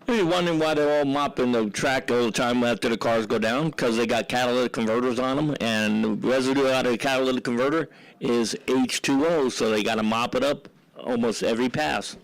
A: If you're wondering why they're all mopping the track all the time after the cars go down, because they got catalytic converters on them, and the residue out of the catalytic converter is H2O, so they got to mop it up almost every pass.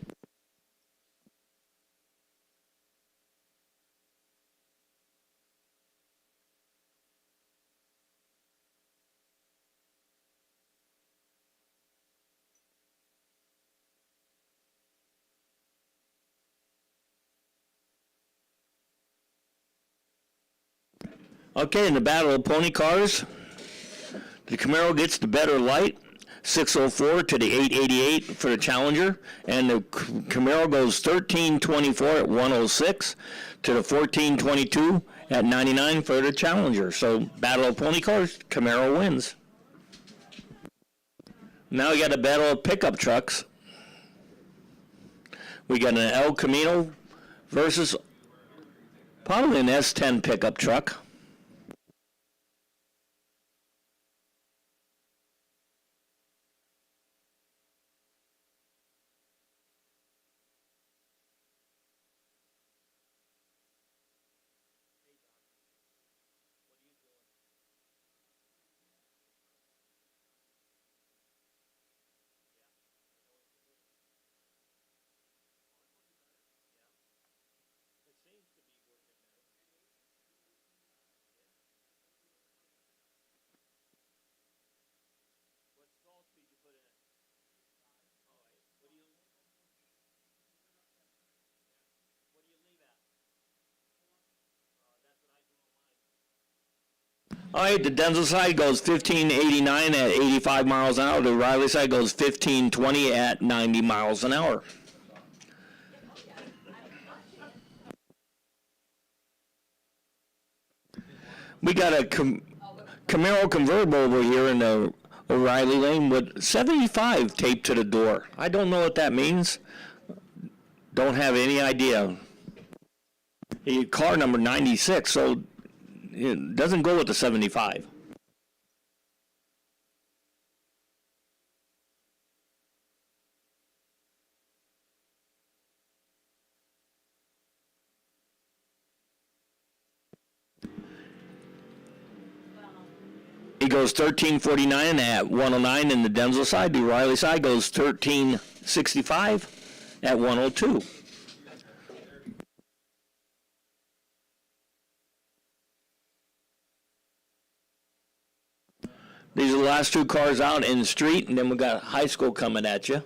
A: Okay, in the battle of pony cars, the Camaro gets the better light, 604 to the 888 for the Challenger, and the Camaro goes 1324 at 106 to the 1422 at 99 for the Challenger. So, battle of pony cars, Camaro wins. Now we got a battle of pickup trucks. We got an El Camino versus probably an S10 pickup truck. All right, the Denzel side goes 1589 at 85 miles an hour. The Riley side goes 1520 at 90 miles an hour. We got a Camaro convertible over here in the O'Reilly lane with 75 taped to the door. I don't know what that means. Don't have any idea. Car number 96, so it doesn't go with the 75. He goes 1349 at 109 in the Denzel side. The Riley side goes 1365 at 102. These are the last two cars out in the street, and then we got high school coming at you.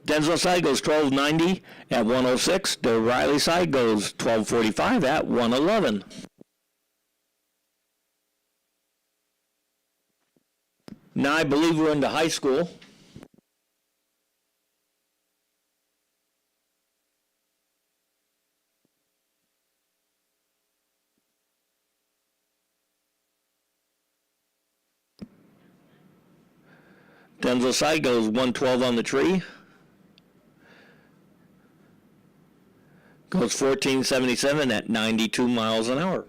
A: Denzel side goes 1290 at 106. The Riley side goes 1245 at 111. Now I believe we're into high school. Denzel side goes 112 on the tree. Goes 1477 at 92 miles an hour.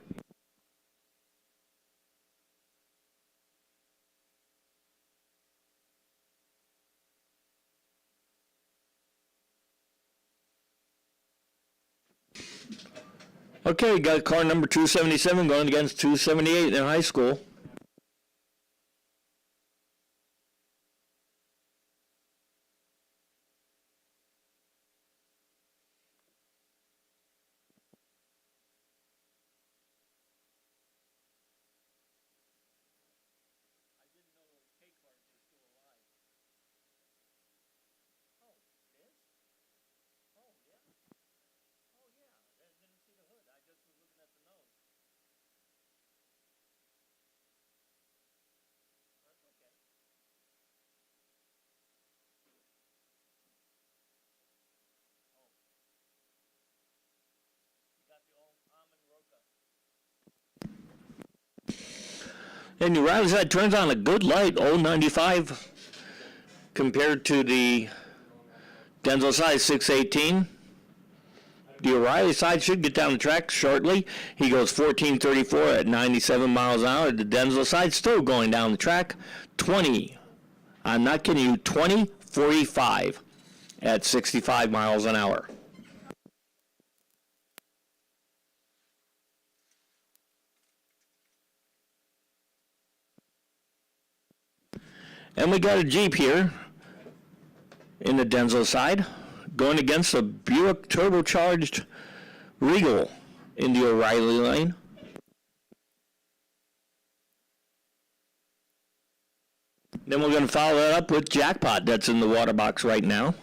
A: Okay, got car number 277 going against 278 in high school. And the Riley side turns on a good light, 095, compared to the Denzel side, 618. The O'Reilly side should get down the track shortly. He goes 1434 at 97 miles an hour. The Denzel side still going down the track, 20. I'm not kidding you, 2045 at 65 miles an hour. And we got a Jeep here in the Denzel side going against a Buick turbocharged Regal in the O'Reilly lane. Then we're going to follow that up with Jackpot that's in the water box right now.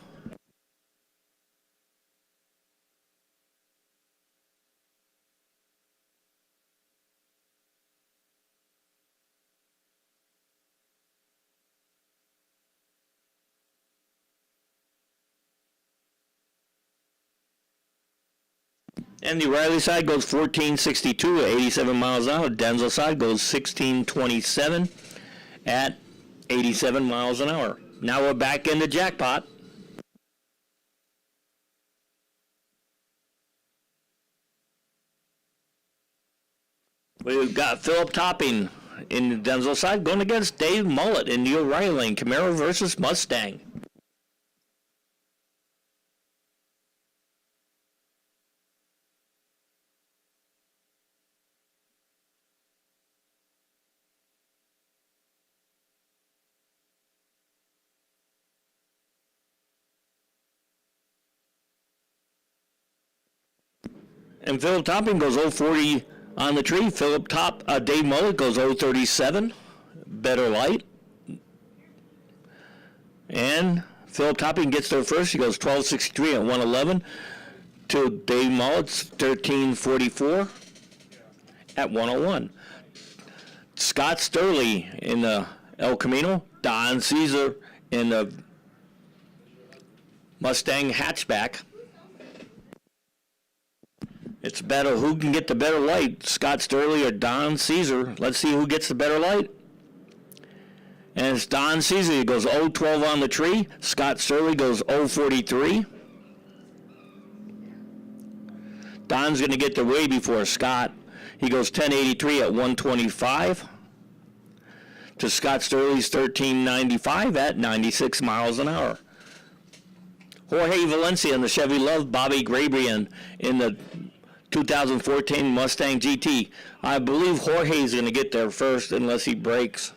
A: And the Riley side goes 1462 at 87 miles an hour. Denzel side goes 1627 at 87 miles an hour. Now we're back in the Jackpot. We've got Philip Topping in the Denzel side going against Dave Mullet in the O'Reilly lane. Camaro versus Mustang. And Philip Topping goes 040 on the tree. Dave Mullet goes 037, better light. And Philip Topping gets there first. He goes 1263 at 111 to Dave Mullet's 1344 at 101. Scott Sturley in the El Camino. Don Caesar in the Mustang hatchback. It's a battle who can get the better light, Scott Sturley or Don Caesar. Let's see who gets the better light. And it's Don Caesar. He goes 012 on the tree. Scott Sturley goes 043. Don's going to get there way before Scott. He goes 1083 at 125 to Scott Sturley's 1395 at 96 miles an hour. Jorge Valencia in the Chevy Love, Bobby Grabrian in the 2014 Mustang GT. I believe Jorge's going to get there first unless he breaks.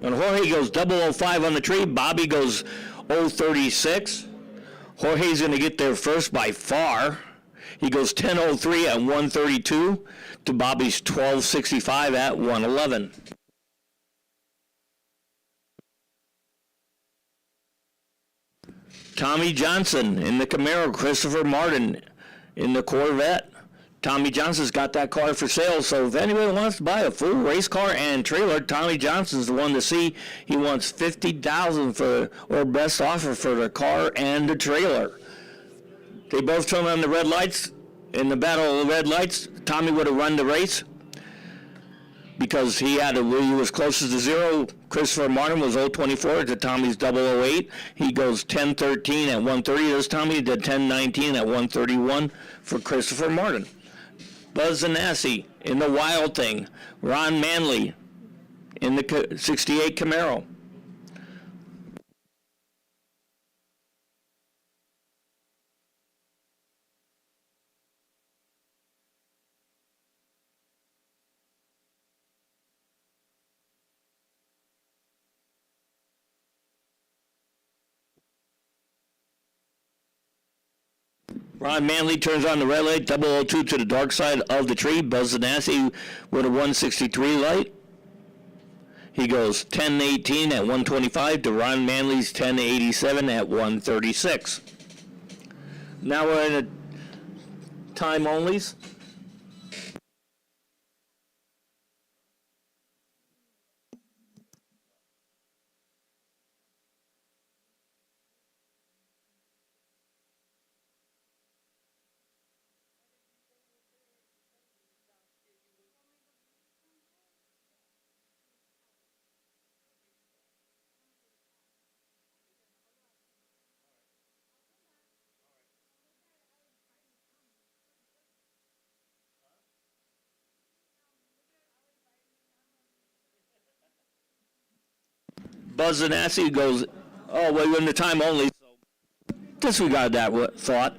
A: And Jorge goes 005 on the tree. Bobby goes 036. Jorge's going to get there first by far. He goes 1003 at 132 to Bobby's 1265 at 111. Tommy Johnson in the Camaro. Christopher Martin in the Corvette. Tommy Johnson's got that car for sale, so if anybody wants to buy a full race car and trailer, Tommy Johnson's the one to see. He wants $50,000 for, or best offer for the car and the trailer. They both turned on the red lights. In the battle of the red lights, Tommy would have run the race because he was closest to zero. Christopher Martin was 024 to Tommy's 008. He goes 1013 at 130. There's Tommy did 1019 at 131 for Christopher Martin. Buzz Zanassi in the Wild Thing. Ron Manley in the 68 Camaro. Ron Manley turns on the red light, 002 to the dark side of the tree. Buzz Zanassi with a 163 light. He goes 1018 at 125 to Ron Manley's 1087 at 136. Now we're in a time onlys. Buzz Zanassi goes, oh, well, we're in the time only, so disregard that thought.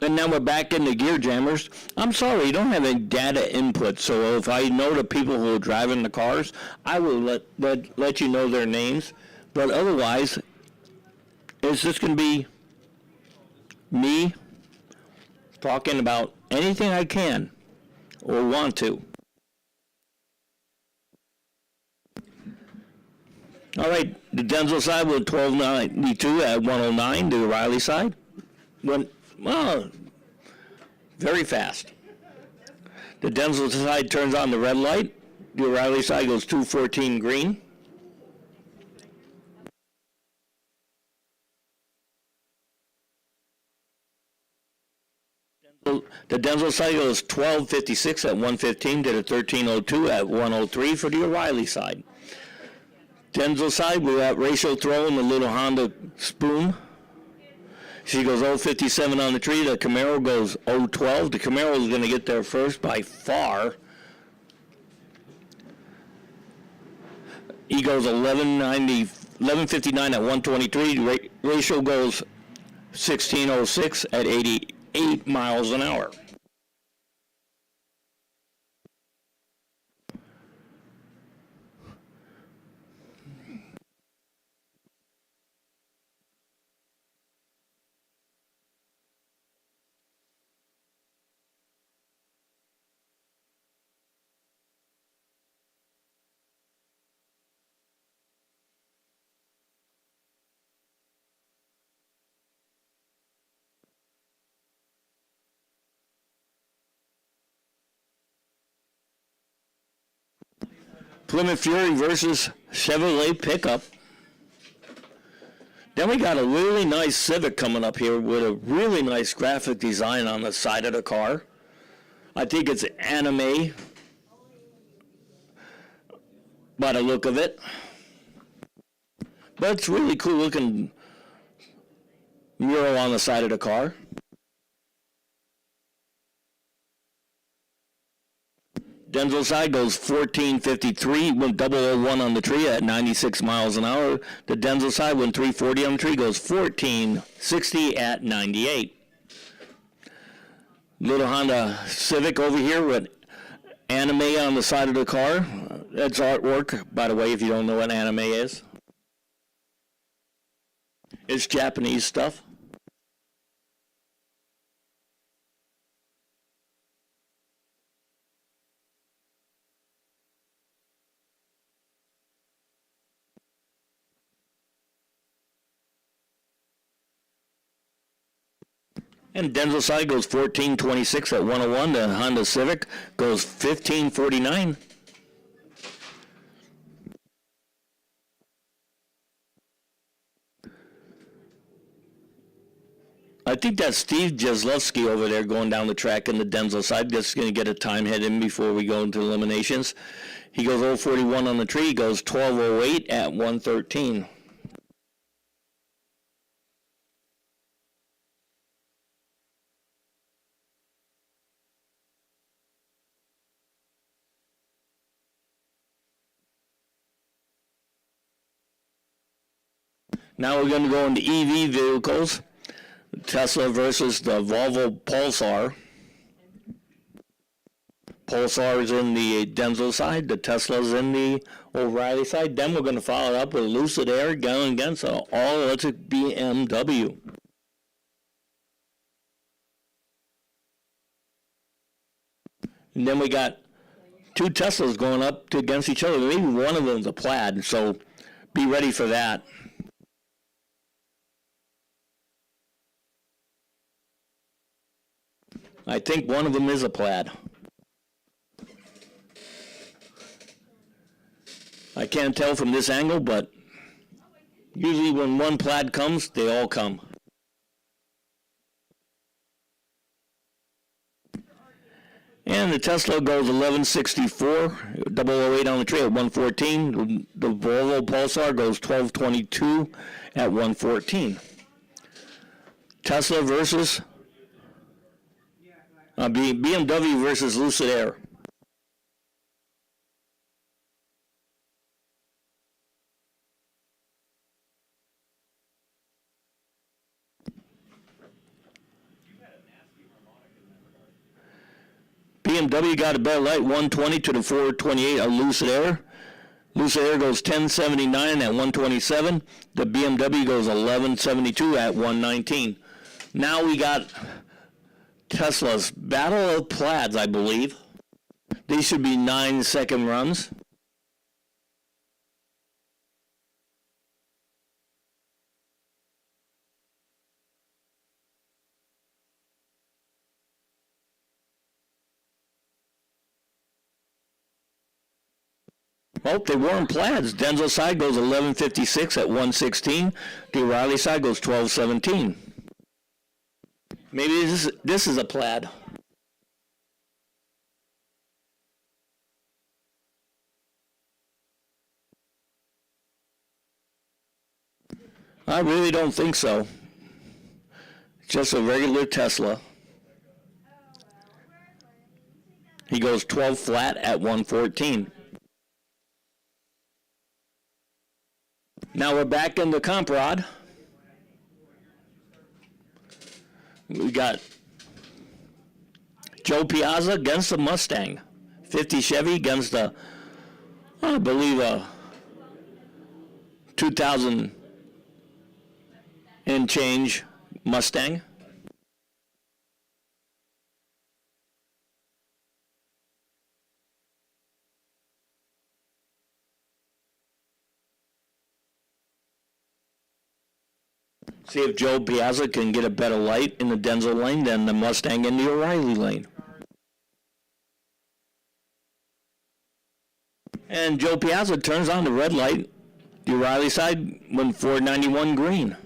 A: And now we're back in the gear jammers. I'm sorry, you don't have any data input. So if I know the people who are driving the cars, I will let you know their names. But otherwise, it's just going to be me talking about anything I can or want to. All right, the Denzel side went 1292 at 109. The O'Reilly side went, well, very fast. The Denzel side turns on the red light. The O'Reilly side goes 214 green. The Denzel side goes 1256 at 115 to the 1302 at 103 for the O'Reilly side. Denzel side, we got Rachel throwing the little Honda spoon. She goes 057 on the tree. The Camaro goes 012. The Camaro is going to get there first by far. He goes 1159 at 123. Rachel goes 1606 at 88 miles an hour. Plymouth Fury versus Chevrolet pickup. Then we got a really nice Civic coming up here with a really nice graphic design on the side of the car. I think it's anime by the look of it. But it's really cool looking mural on the side of the car. Denzel side goes 1453, went 001 on the tree at 96 miles an hour. The Denzel side went 340 on the tree, goes 1460 at 98. Little Honda Civic over here with anime on the side of the car. That's artwork, by the way, if you don't know what anime is. It's Japanese stuff. And Denzel side goes 1426 at 101. The Honda Civic goes 1549. I think that's Steve Jaslowski over there going down the track in the Denzel side. Just going to get a time head in before we go into eliminations. He goes 041 on the tree. He goes 1208 at 113. Now we're going to go into EV vehicles. Tesla versus the Volvo Pulsar. Pulsar is in the Denzel side. The Tesla's in the O'Reilly side. Then we're going to follow it up with Lucid Air going against an all-electric BMW. And then we got two Teslas going up against each other. Maybe one of them's a Plaid, so be ready for that. I think one of them is a Plaid. I can't tell from this angle, but usually when one Plaid comes, they all come. And the Tesla goes 1164, 008 on the tree at 114. The Volvo Pulsar goes 1222 at 114. Tesla versus BMW versus Lucid Air. BMW got a better light, 120 to the 428 of Lucid Air. Lucid Air goes 1079 at 127. The BMW goes 1172 at 119. Now we got Tesla's Battle of Plaids, I believe. These should be 9-second runs. Well, they were in plaids. Denzel side goes 1156 at 116. The O'Reilly side goes 1217. Maybe this is a plaid. I really don't think so. Just a regular Tesla. He goes 12 flat at 114. Now we're back in the comp rod. We got Joe Piazza against the Mustang. 50 Chevy against the, I believe, 2000 and change Mustang. See if Joe Piazza can get a better light in the Denzel lane than the Mustang in the O'Reilly lane. And Joe Piazza turns on the red light. The O'Reilly side went 491 green.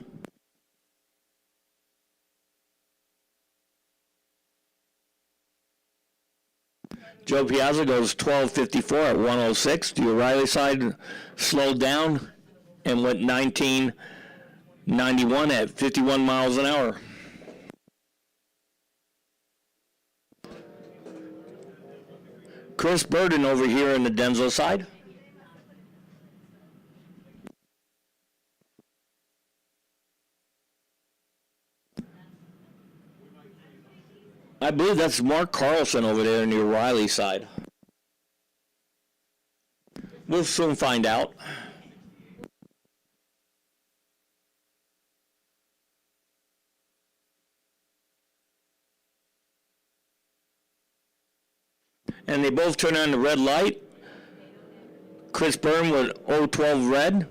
A: Joe Piazza goes 1254 at 106. The O'Reilly side slowed down and went 1991 at 51 miles an hour. Chris Burden over here in the Denzel side. I believe that's Mark Carlson over there in the O'Reilly side. We'll soon find out. And they both turn on the red light. Chris Byrne with 012 red.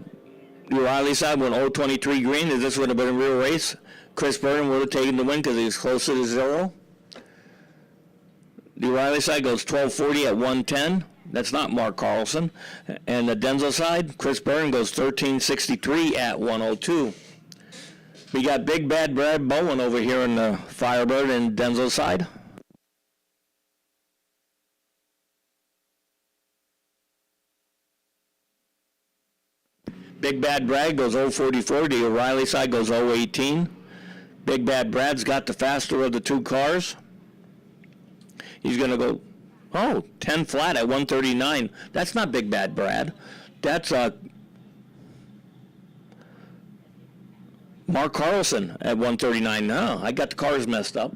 A: The O'Reilly side went 023 green. If this would have been a real race, Chris Byrne would have taken the win because he was closer to zero. The O'Reilly side goes 1240 at 110. That's not Mark Carlson. And the Denzel side, Chris Byrne goes 1363 at 102. We got Big Bad Brad Bowen over here in the Firebird and Denzel side. Big Bad Brad goes 044. The O'Reilly side goes 018. Big Bad Brad's got the faster of the two cars. He's going to go, 10 flat at 139. That's not Big Bad Brad. That's Mark Carlson at 139. No, I got the cars messed up.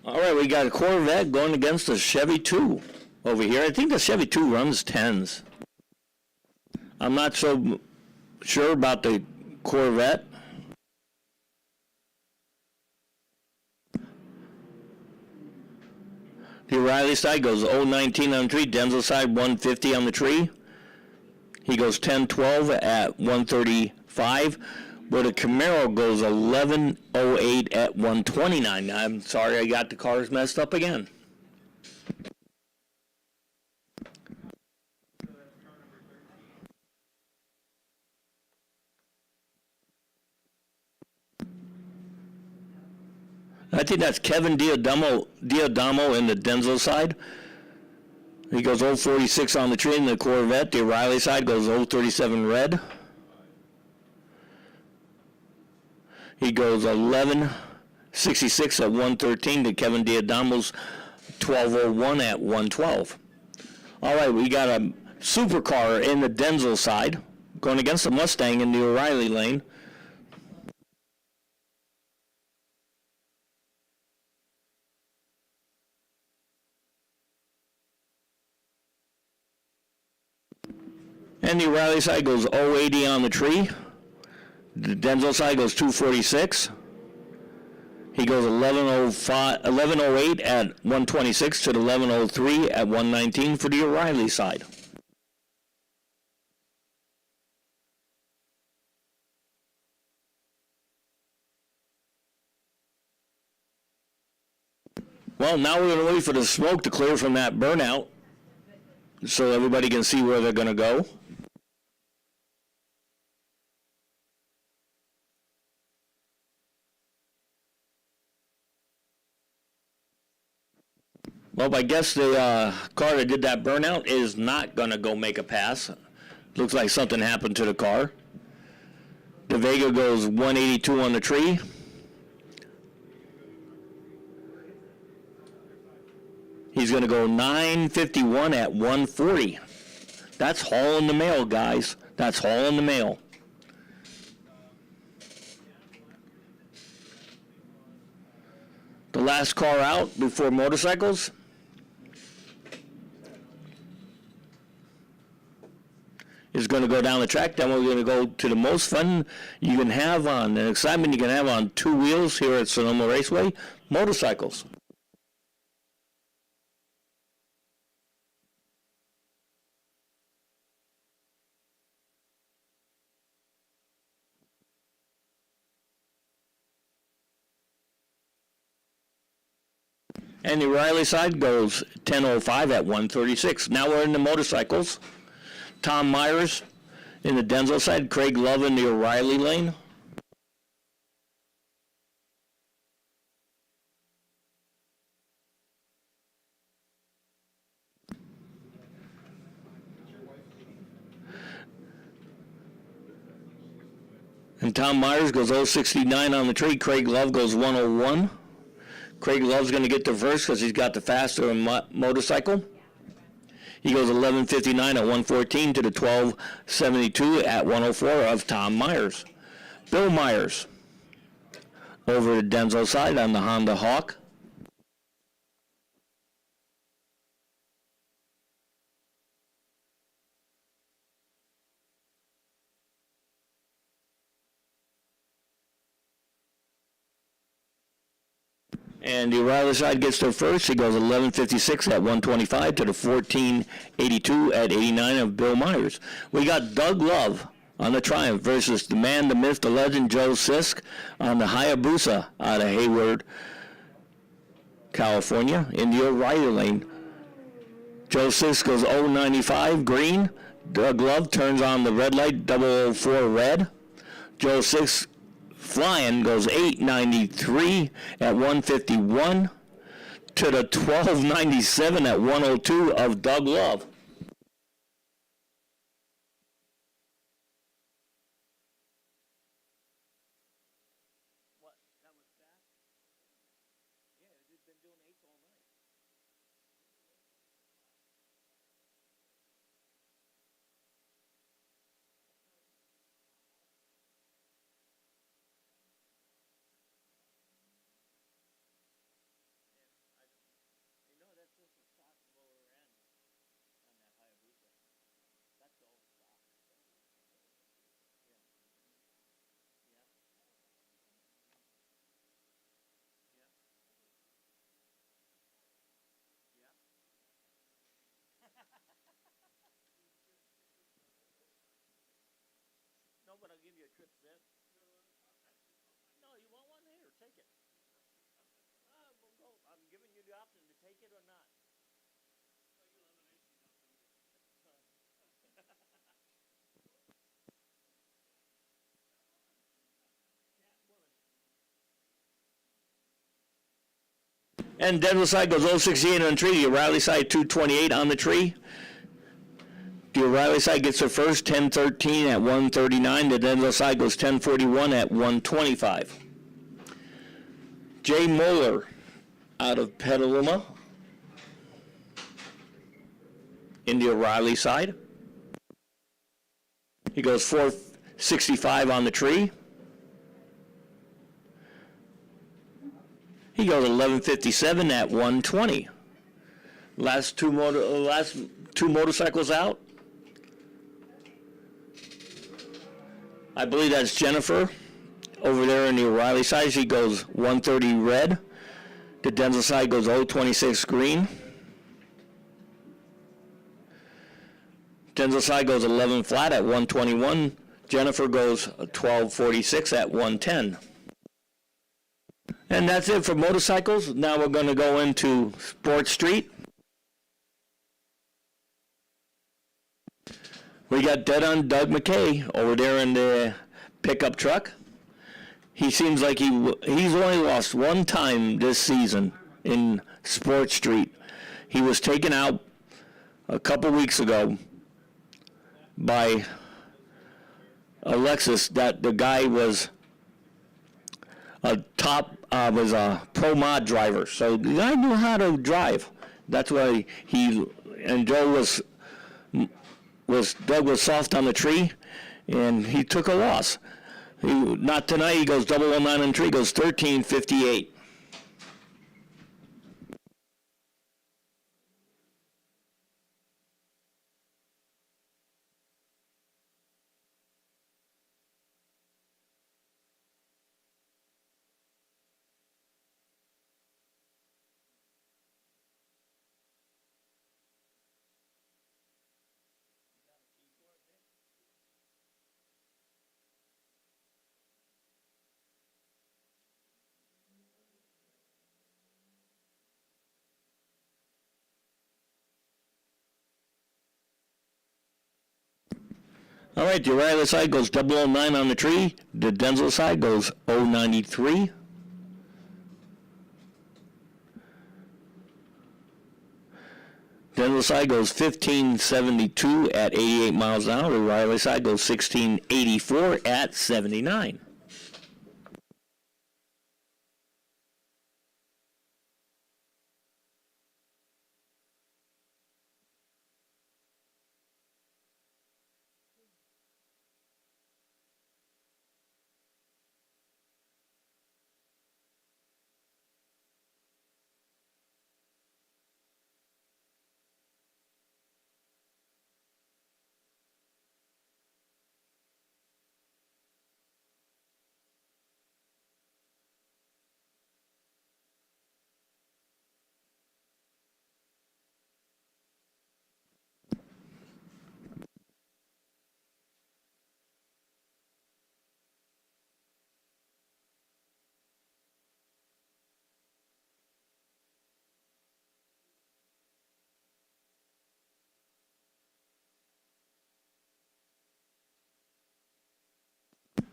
A: All right, we got a Corvette going against a Chevy 2 over here. I think the Chevy 2 runs 10s. I'm not so sure about the Corvette. The O'Reilly side goes 019 on the tree. Denzel side 150 on the tree. He goes 10-12 at 135, where the Camaro goes 11-08 at 129. I'm sorry I got the cars messed up again. I think that's Kevin Diadamo in the Denzel side. He goes 046 on the tree in the Corvette. The O'Reilly side goes 037 red. He goes 1166 at 113 to Kevin Diadamo's 1201 at 112. All right, we got a supercar in the Denzel side going against the Mustang in the O'Reilly lane. And the O'Reilly side goes 080 on the tree. The Denzel side goes 246. He goes 1108 at 126 to the 1103 at 119 for the O'Reilly side. Well, now we're going to wait for the smoke to clear from that burnout so everybody can see where they're going to go. Well, I guess the car that did that burnout is not going to go make a pass. Looks like something happened to the car. The Vega goes 182 on the tree. He's going to go 951 at 140. That's hauling the mail, guys. That's hauling the mail. The last car out before motorcycles is going to go down the track. Then we're going to go to the most fun you can have on, and excitement you can have on two wheels here at Sonoma Raceway, motorcycles. And the O'Reilly side goes 10:05 at 136. Now we're in the motorcycles. Tom Myers in the Denzel side, Craig Love in the O'Reilly lane. And Tom Myers goes 069 on the tree. Craig Love goes 101. Craig Love's going to get the first because he's got the faster motorcycle. He goes 1159 at 114 to the 1272 at 104 of Tom Myers. Bill Myers over the Denzel side on the Honda Hawk. And the O'Reilly side gets there first. He goes 1156 at 125 to the 1482 at 89 of Bill Myers. We got Doug Love on the Triumph versus the man, the myth, the legend, Joe Sisk on the Hayabusa out of Hayward, California in the O'Reilly lane. Joe Sisk goes 095 green. Doug Love turns on the red light, 004 red. Joe Sisk flying goes 893 at 151 to the 1297 at 102 of Doug Love. What? That was fast? Yeah, it's been doing 8 all night. You know, that's just a stock lower end. trips in. No, you want one? Here, take it. We'll go. I'm giving you the option to take it or not. And Denver side goes 068 on the tree. The O'Reilly side 228 on the tree. The O'Reilly side gets there first, 1013 at 139. The Denver side goes 1041 at 125. Jay Moeller out of Petaluma in the O'Reilly side. He goes 465 on the tree. He goes 1157 at 120. Last two motorcycles out. I believe that's Jennifer over there in the O'Reilly side. She goes 130 red. The Denzel side goes 026 green. Denzel side goes 11 flat at 121. Jennifer goes 1246 at 110. And that's it for motorcycles. Now we're going to go into Sport Street. We got dead on Doug McKay over there in the pickup truck. He seems like he's only lost one time this season in Sport Street. He was taken out a couple weeks ago by a Lexus that the guy was a pro mod driver. So the guy knew how to drive. That's why Doug was soft on the tree, and he took a loss. Not tonight. He goes 009 on the tree. Goes 1358. All right, the O'Reilly side goes 009 on the tree. The Denzel side goes 093. Denzel side goes 1572 at 88 miles an hour. The O'Reilly side goes 1684 at 79.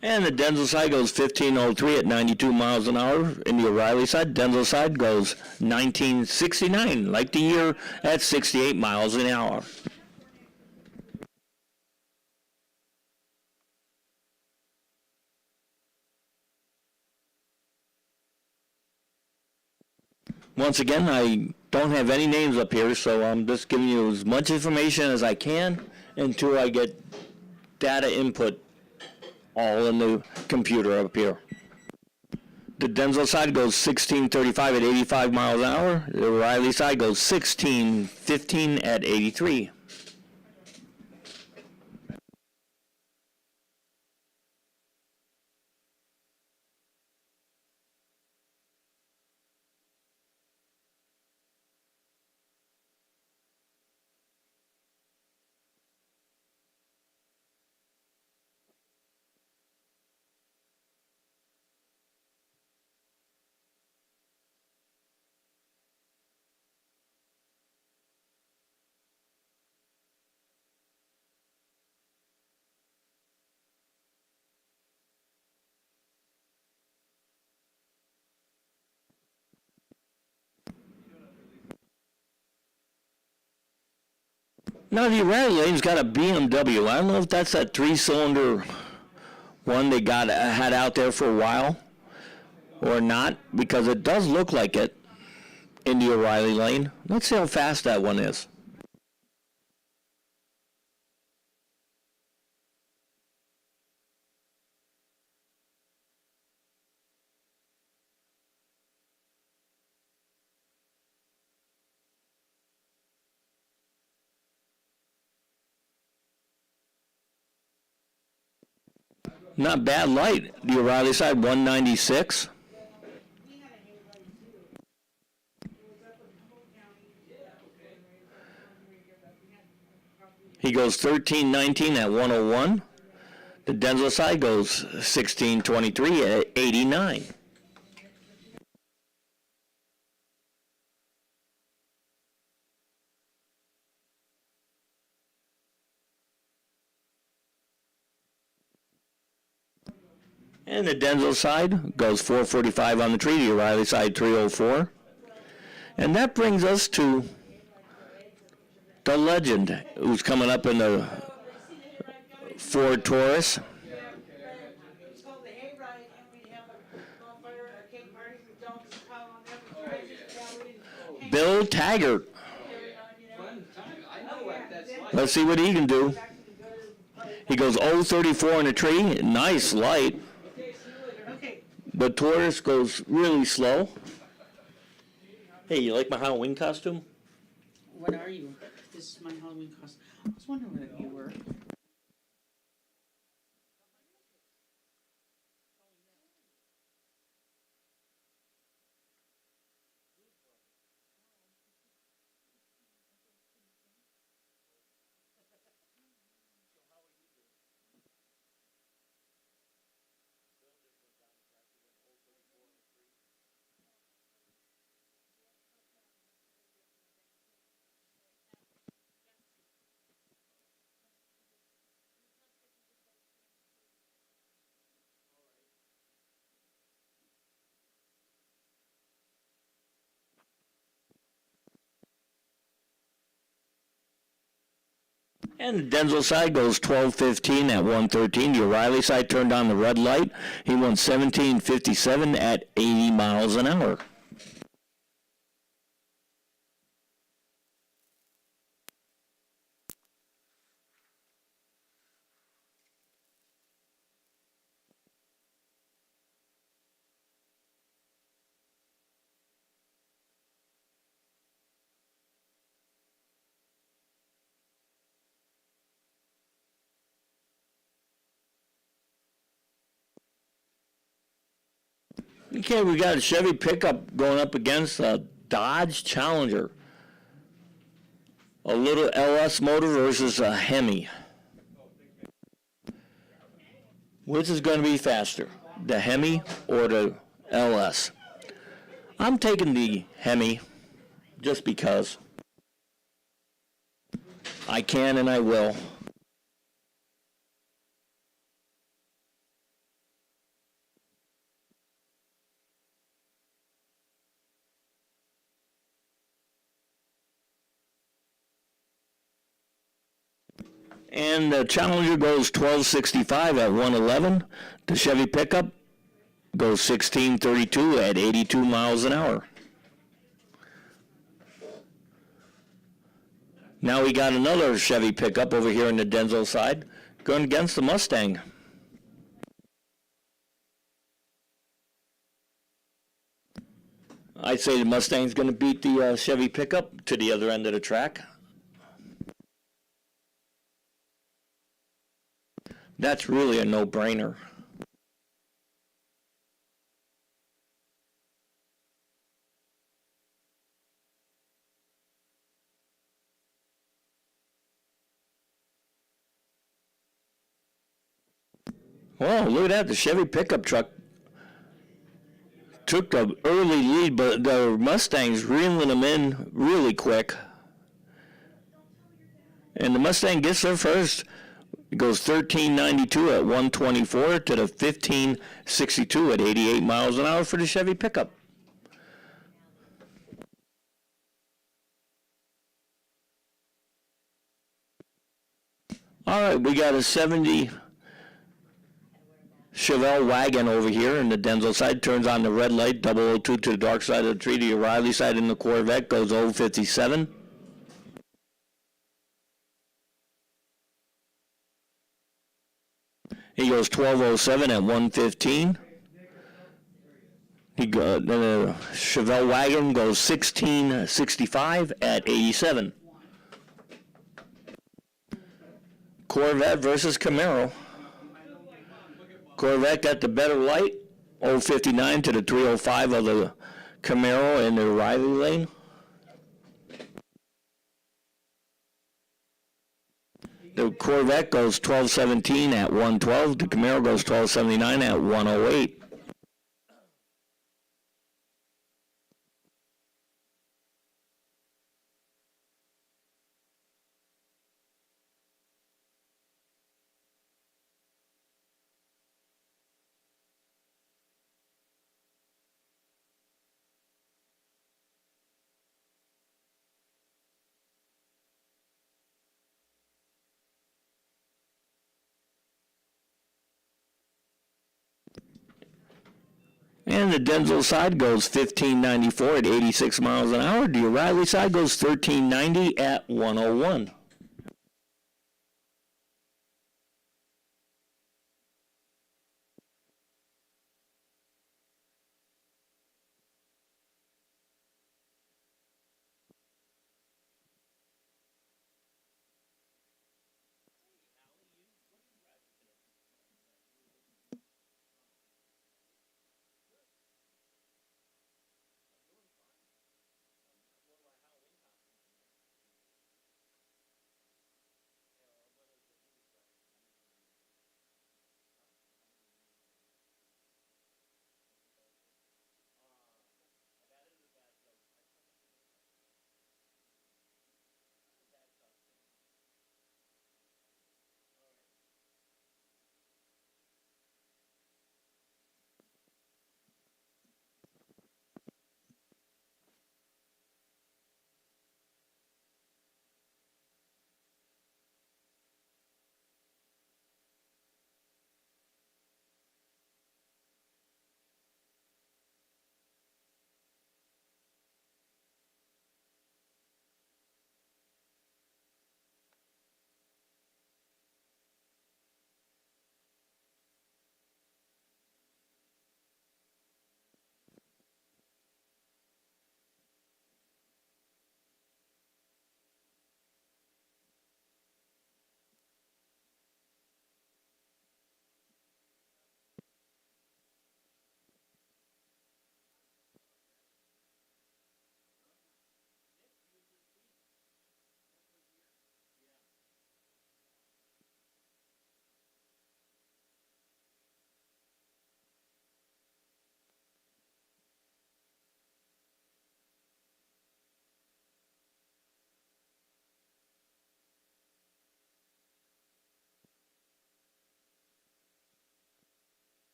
A: And the Denzel side goes 1503 at 92 miles an hour. In the O'Reilly side, Denzel side goes 1969, like the year, at 68 miles an hour. Once again, I don't have any names up here, so I'm just giving you as much information as I can until I get data input all in the computer up here. The Denzel side goes 1635 at 85 miles an hour. The O'Reilly side goes 1615 at 83. Now, the O'Reilly lane's got a BMW. I don't know if that's that three-cylinder one they had out there for a while or not, because it does look like it in the O'Reilly lane. Let's see how fast that one is. Not bad light. The O'Reilly side, 196. He goes 1319 at 101. The Denzel side goes 1623 at 89. And the Denzel side goes 445 on the tree, the O'Reilly side 304. And that brings us to the legend who's coming up in the Ford Taurus. Bill Taggart. Let's see what he can do. He goes 034 on the tree, nice light. The Taurus goes really slow. Hey, you like my Halloween costume?
D: What are you? This is my Halloween costume. I was wondering what you were.
A: And the Denzel side goes 12:15 at 113. The O'Reilly side turned on the red light. He won 17:57 at 80 miles an hour. Okay, we got a Chevy pickup going up against a Dodge Challenger. A little LS motor versus a Hemi. Which is going to be faster, the Hemi or the LS? I'm taking the Hemi just because. I can and I will. And the Challenger goes 1265 at 111. The Chevy pickup goes 1632 at 82 miles an hour. Now we got another Chevy pickup over here on the Denzel side going against the Mustang. I'd say the Mustang's going to beat the Chevy pickup to the other end of the track. That's really a no-brainer. Well, look at that. The Chevy pickup truck took the early lead, but the Mustang's reeling them in really quick. And the Mustang gets there first. It goes 1392 at 124 to the 1562 at 88 miles an hour for the Chevy pickup. All right, we got a 70 Chevelle wagon over here in the Denzel side, turns on the red light, 002 to the dark side of the tree. To your Riley side in the Corvette goes 057. He goes 1207 at 115. Then the Chevelle wagon goes 1665 at 87. Corvette versus Camaro. Corvette got the better light, 059 to the 305 of the Camaro in the Riley lane. The Corvette goes 1217 at 112. The Camaro goes 1279 at 108. And the Denzel side goes 1594 at 86 miles an hour. The O'Reilly side goes 1390 at 101.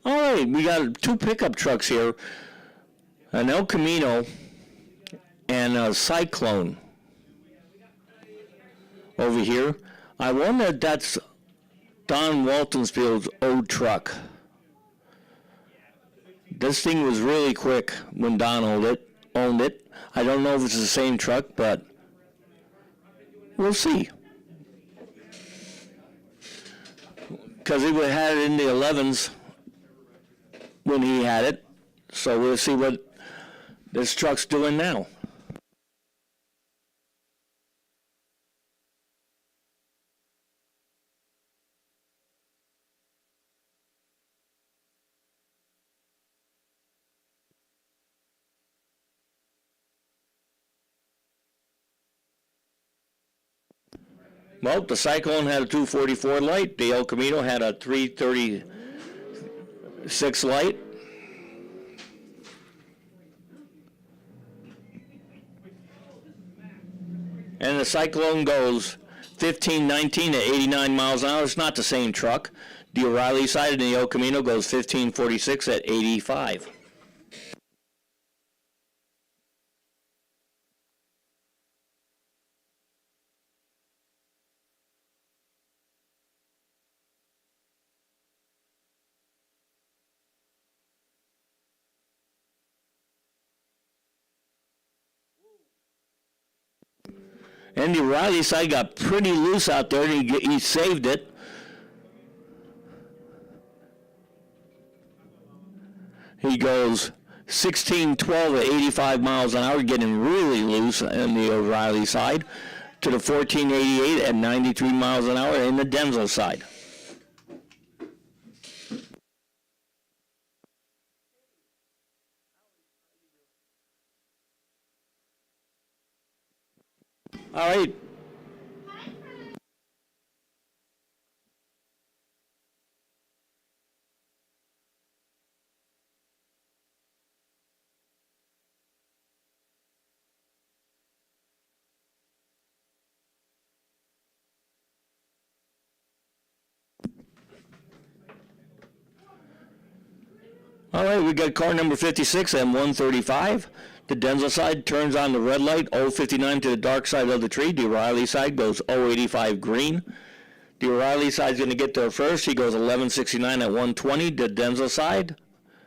A: All right, we got two pickup trucks here, an El Camino and a Cyclone over here. I wonder if that's Don Waltonsfield's old truck. This thing was really quick when Don owned it. I don't know if it's the same truck, but we'll see. Because he had it in the 11s when he had it. So we'll see what this truck's doing now. Well, the Cyclone had a 244 light. The El Camino had a 336 light. And the Cyclone goes 1519 at 89 miles an hour. It's not the same truck. The O'Reilly side and the El Camino goes 1546 at 85. And the O'Reilly side got pretty loose out there, and he saved it. He goes 1612 at 85 miles an hour, getting really loose on the O'Reilly side, to the 1488 at 93 miles an hour in the Denzel side. All right. All right, we got car number 56 and 135. The Denzel side turns on the red light, 059 to the dark side of the tree. The O'Reilly side goes 085 green. The O'Reilly side is going to get there first. He goes 1169 at 120. The Denzel side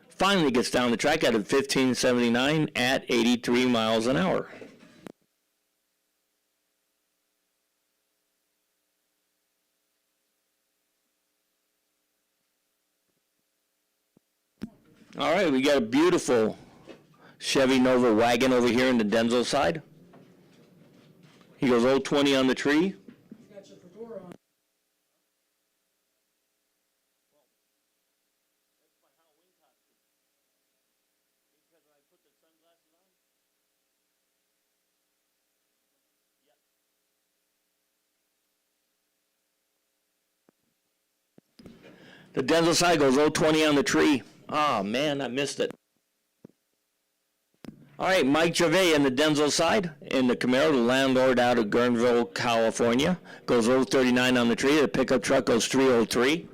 A: finally gets down the track at 1579 at 83 miles an hour. All right, we got a beautiful Chevy Nova wagon over here in the Denzel side. He goes 020 on the tree.
C: Got your fedora on.
A: The Denzel side goes 020 on the tree. Oh, man, I missed it. All right, Mike Gervais in the Denzel side. In the Camaro, the landlord out of Guerneville, California, goes 039 on the tree. The pickup truck goes 303.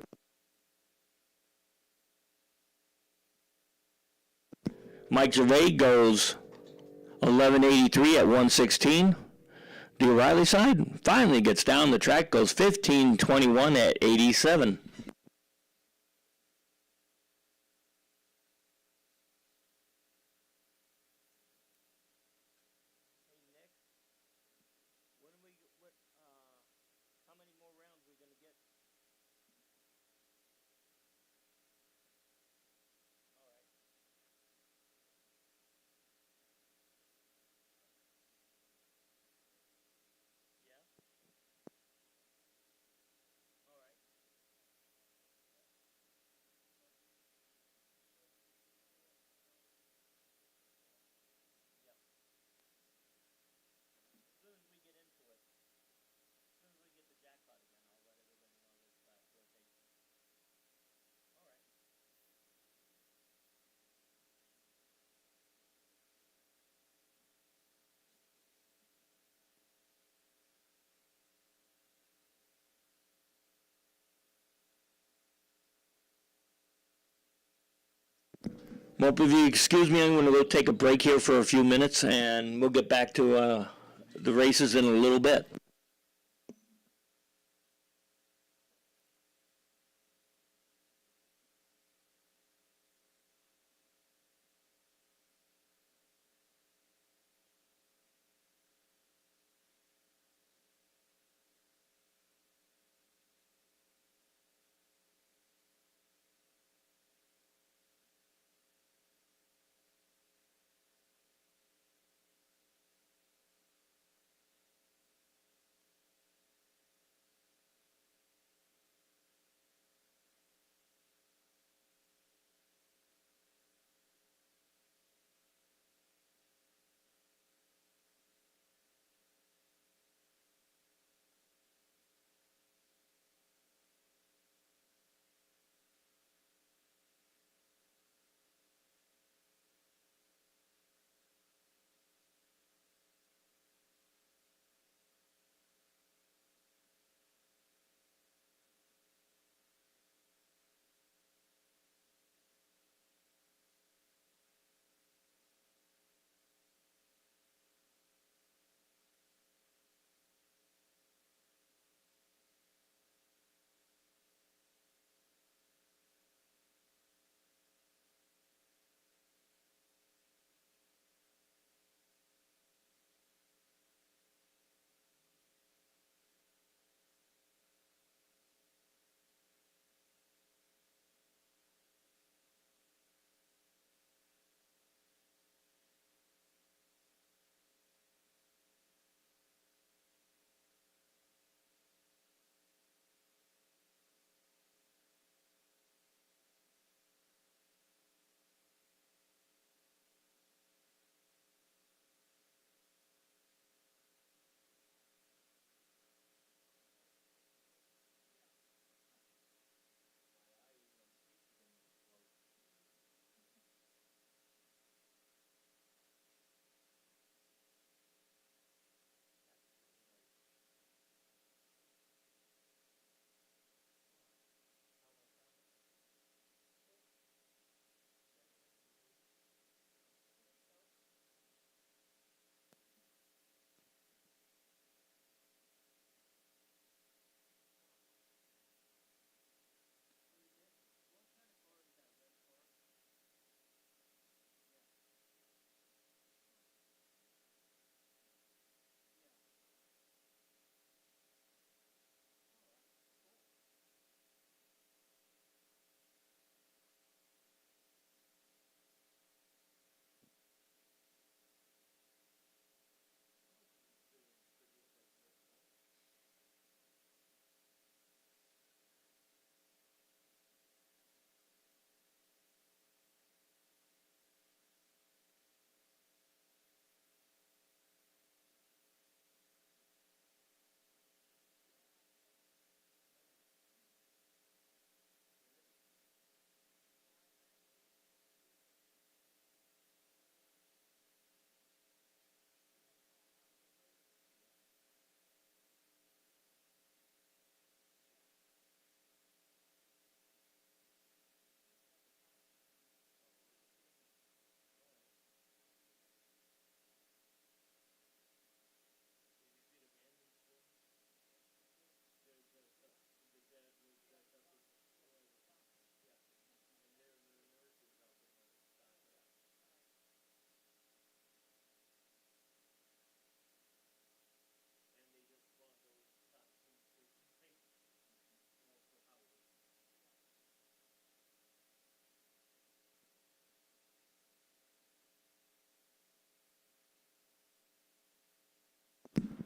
A: Mike Gervais goes 1183 at 116. The O'Reilly side finally gets down the track, goes 1521 at 87. Well, if you excuse me, I'm going to go take a break here for a few minutes, and we'll get back to the races in a little bit.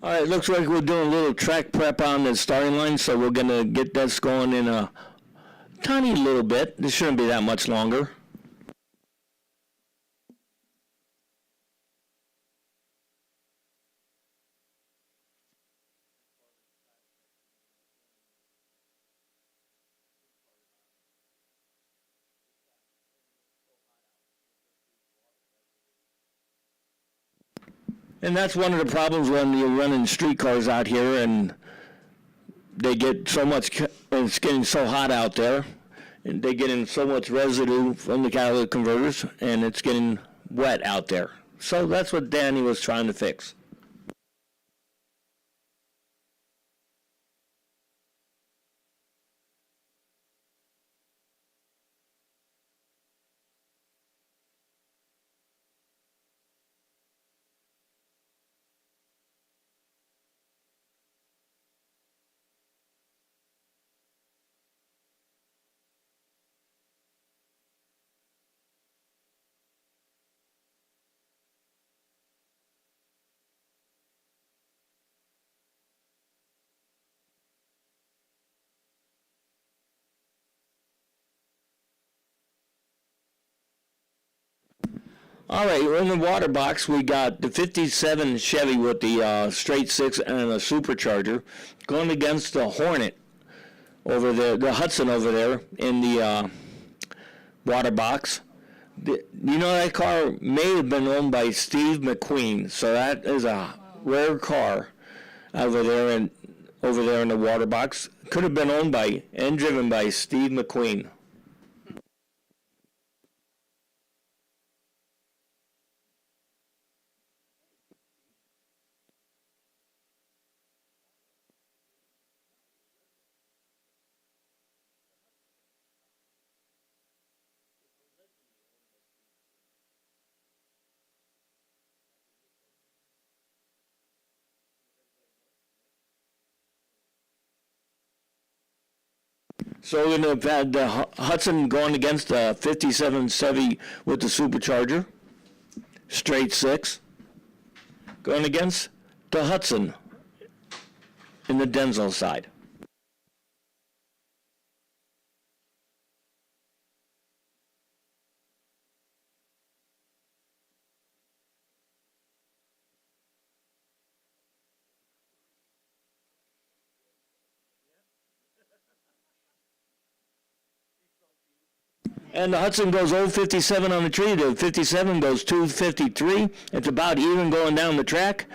A: All right, looks like we're doing a little track prep on the starting line, so we're going to get this going in a tiny little bit. This shouldn't be that much longer. And that's one of the problems when you're running streetcars out here and they get so much, it's getting so hot out there, and they get in so much residue from the catalytic converters, and it's getting wet out there. So that's what Danny was trying to fix. All right, in the water box, we got the 57 Chevy with the straight six and a supercharger going against the Hornet over there, the Hudson over there in the water box. You know, that car may have been owned by Steve McQueen, so that is a rare car over there in the water box. Could have been owned by and driven by Steve McQueen. So we're going to have the Hudson going against the 57 Chevy with the supercharger, straight six, going against the Hudson in the Denzel side. And the Hudson goes 057 on the tree. The 57 goes 253. It's about even going down the track.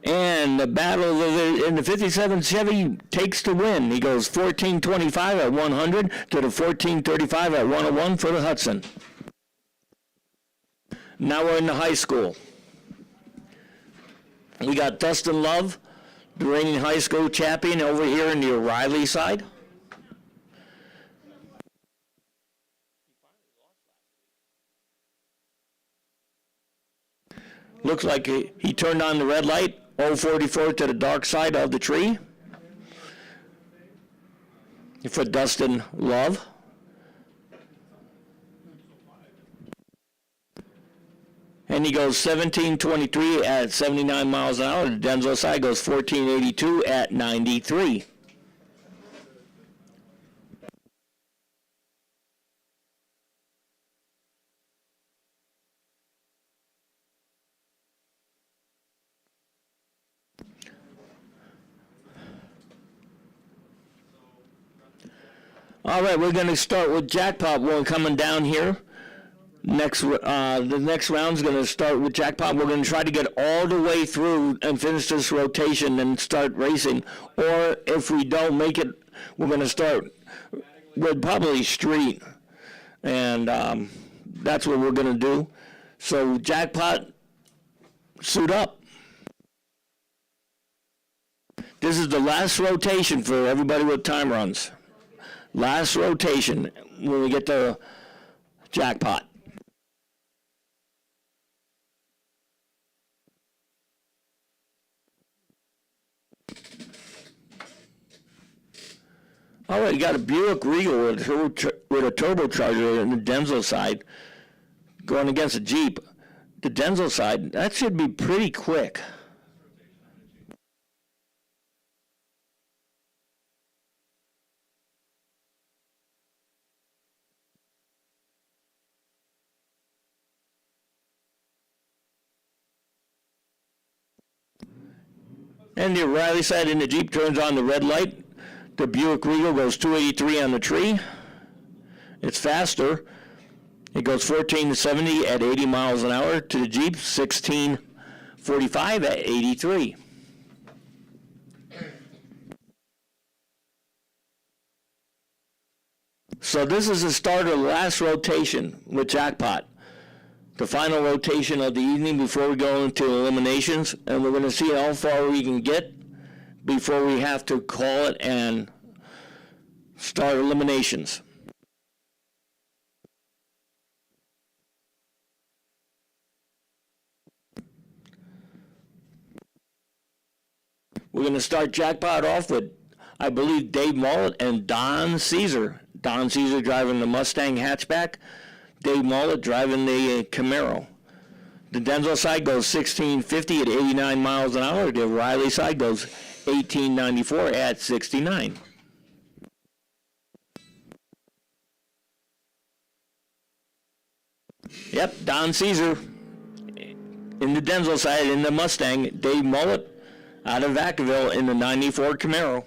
A: And the battle in the 57 Chevy takes the win. He goes 1425 at 100 to the 1435 at 101 for the Hudson. Now we're in the high school. We got Dustin Love, the reigning high school champion, over here in the O'Reilly side. Looks like he turned on the red light, 044 to the dark side of the tree for Dustin Love. And he goes 1723 at 79 miles an hour. The Denzel side goes 1482 at 93. All right, we're going to start with Jackpot. We're coming down here. The next round is going to start with Jackpot. We're going to try to get all the way through and finish this rotation and start racing. Or if we don't make it, we're going to start with probably street. And that's what we're going to do. So Jackpot, suit up. This is the last rotation for everybody with time runs. Last rotation when we get to Jackpot. All right, you got a Buick Regal with a turbocharger in the Denzel side going against a Jeep. the Denzel side, that should be pretty quick. And the O'Reilly side in the Jeep turns on the red light. The Buick Regal goes 283 on the tree. It's faster. It goes 14 to 70 at 80 miles an hour. To the Jeep, 1645 at 83. So this is the start of the last rotation with Jackpot. The final rotation of the evening before we go into eliminations, and we're going to see how far we can get before we have to call it and start eliminations. We're going to start Jackpot off with, I believe, Dave Mullet and Don Caesar. Don Caesar driving the Mustang hatchback. Dave Mullet driving the Camaro. The Denzel side goes 1650 at 89 miles an hour. The O'Reilly side goes 1894 at 69. Yep, Don Caesar in the Denzel side in the Mustang. Dave Mullet out of Vacaville in the 94 Camaro.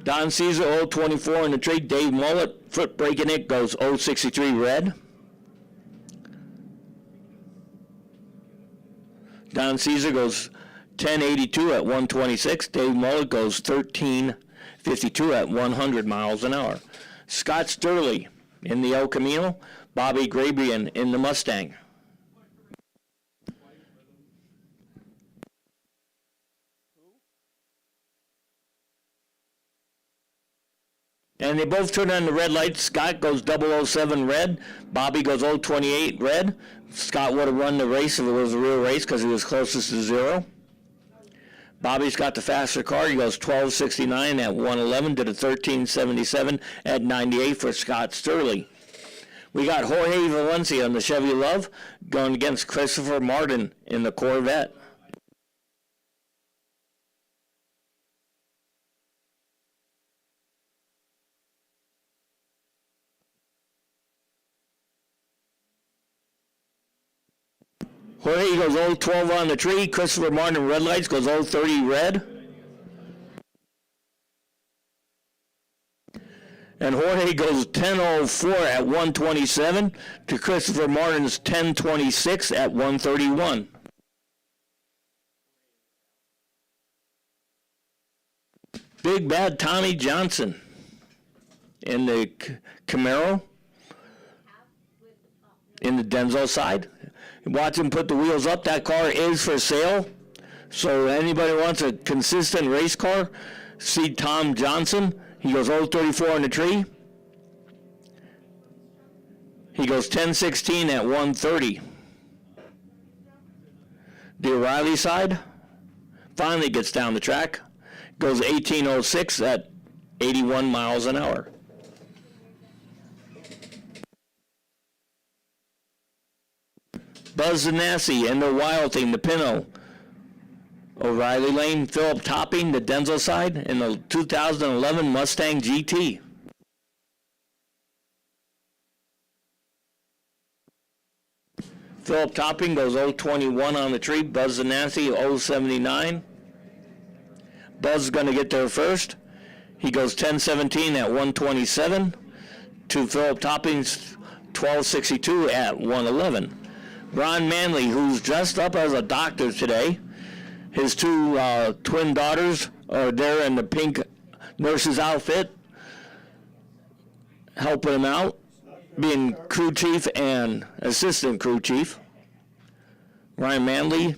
A: Don Caesar 024 in the tree. Dave Mullet foot braking it goes 063 red. Don Caesar goes 1082 at 126. Dave Mullet goes 1352 at 100 miles an hour. Scott Sturley in the El Camino. Bobby Grabrian in the Mustang. And they both turn on the red light. Scott goes 007 red. Bobby goes 028 red. Scott would have run the race if it was a real race because he was closest to zero. Bobby's got the faster car. He goes 1269 at 111 to the 1377 at 98 for Scott Sturley. We got Jorge Valencia on the Chevy Love going against Christopher Martin in the Corvette. Jorge goes 012 on the tree. Christopher Martin red lights goes 030 red. And Jorge goes 1004 at 127 to Christopher Martin's 1026 at 131. Big Bad Tommy Johnson in the Camaro in the Denzel side. Watch him put the wheels up. That car is for sale. So anybody wants a consistent race car, see Tom Johnson. He goes 034 on the tree. He goes 1016 at 130. The O'Reilly side finally gets down the track. Goes 1806 at 81 miles an hour. Buzz Zanassi and the Wild Thing, the Pinto. O'Reilly Lane, Philip Topping, the Denzel side, in the 2011 Mustang GT. Philip Topping goes 021 on the tree. Buzz Zanassi 079. Buzz is going to get there first. He goes 1017 at 127 to Philip Topping's 1262 at 111. Ron Manley, who's dressed up as a doctor today. His two twin daughters are there in the pink nurse's outfit, helping him out, being crew chief and assistant crew chief. Ryan Manley,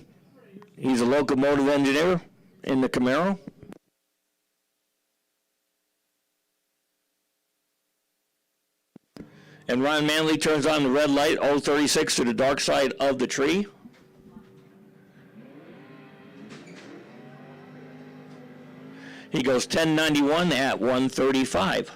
A: he's a locomotive engineer in the Camaro. And Ryan Manley turns on the red light, 036 to the dark side of the tree. He goes 1091 at 135.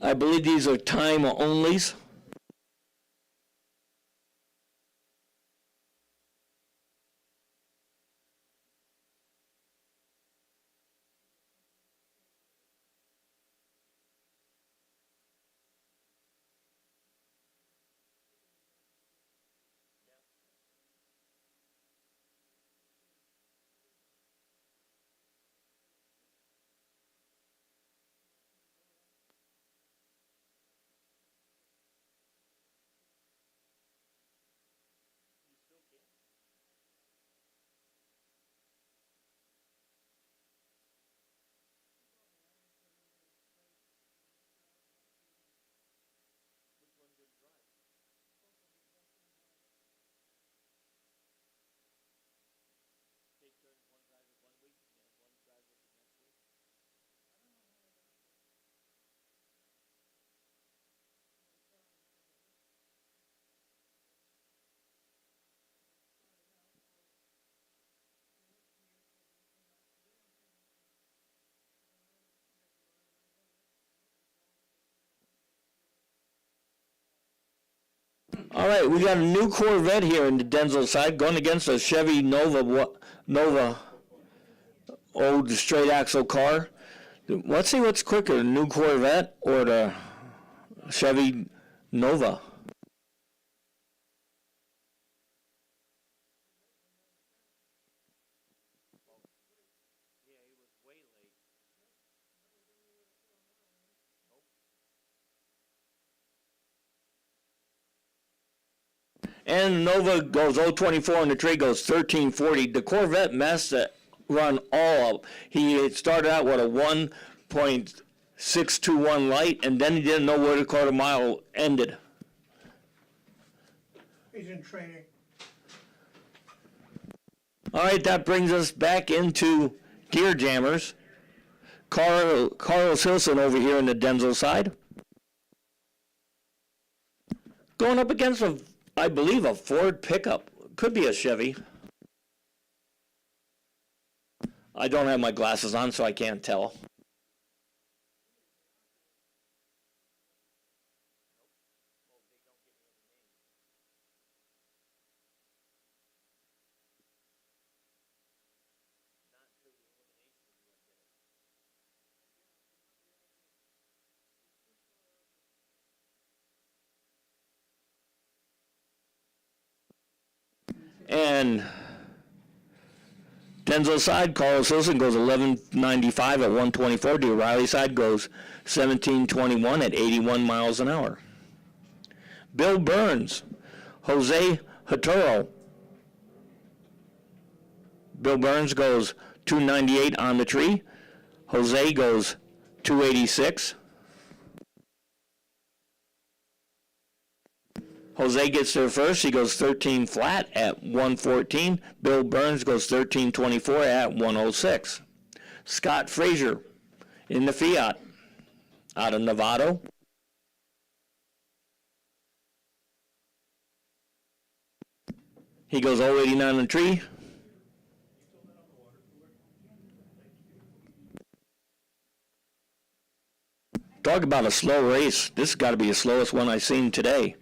A: I believe these are time onlys. All right, we got a new Corvette here in the Denzel side going against a Chevy Nova old straight axle car. Let's see what's quicker, the new Corvette or the Chevy Nova. And Nova goes 024 and the tree goes 1340. The Corvette messed that run all up. He started out with a 1.621 light, and then he didn't know where the quarter mile ended.
C: He's in training.
A: All right, that brings us back into Gear Jammers. Carlos Hilson over here on the Denzel side. Going up against I believe a Ford pickup. Could be a Chevy. I don't have my glasses on, so I can't tell. And Denzel side, Carlos Hilson goes 1195 at 124. The O'Reilly side goes 1721 at 81 miles an hour. Bill Burns, Jose Haturo. Bill Burns goes 298 on the tree. Jose goes 286. Jose gets there first. He goes 13 flat at 114. Bill Burns goes 1324 at 106. Scott Frazier in the Fiat out of Novato. He goes 089 on the tree. Talk about a slow race. This has got to be the slowest one I've seen today.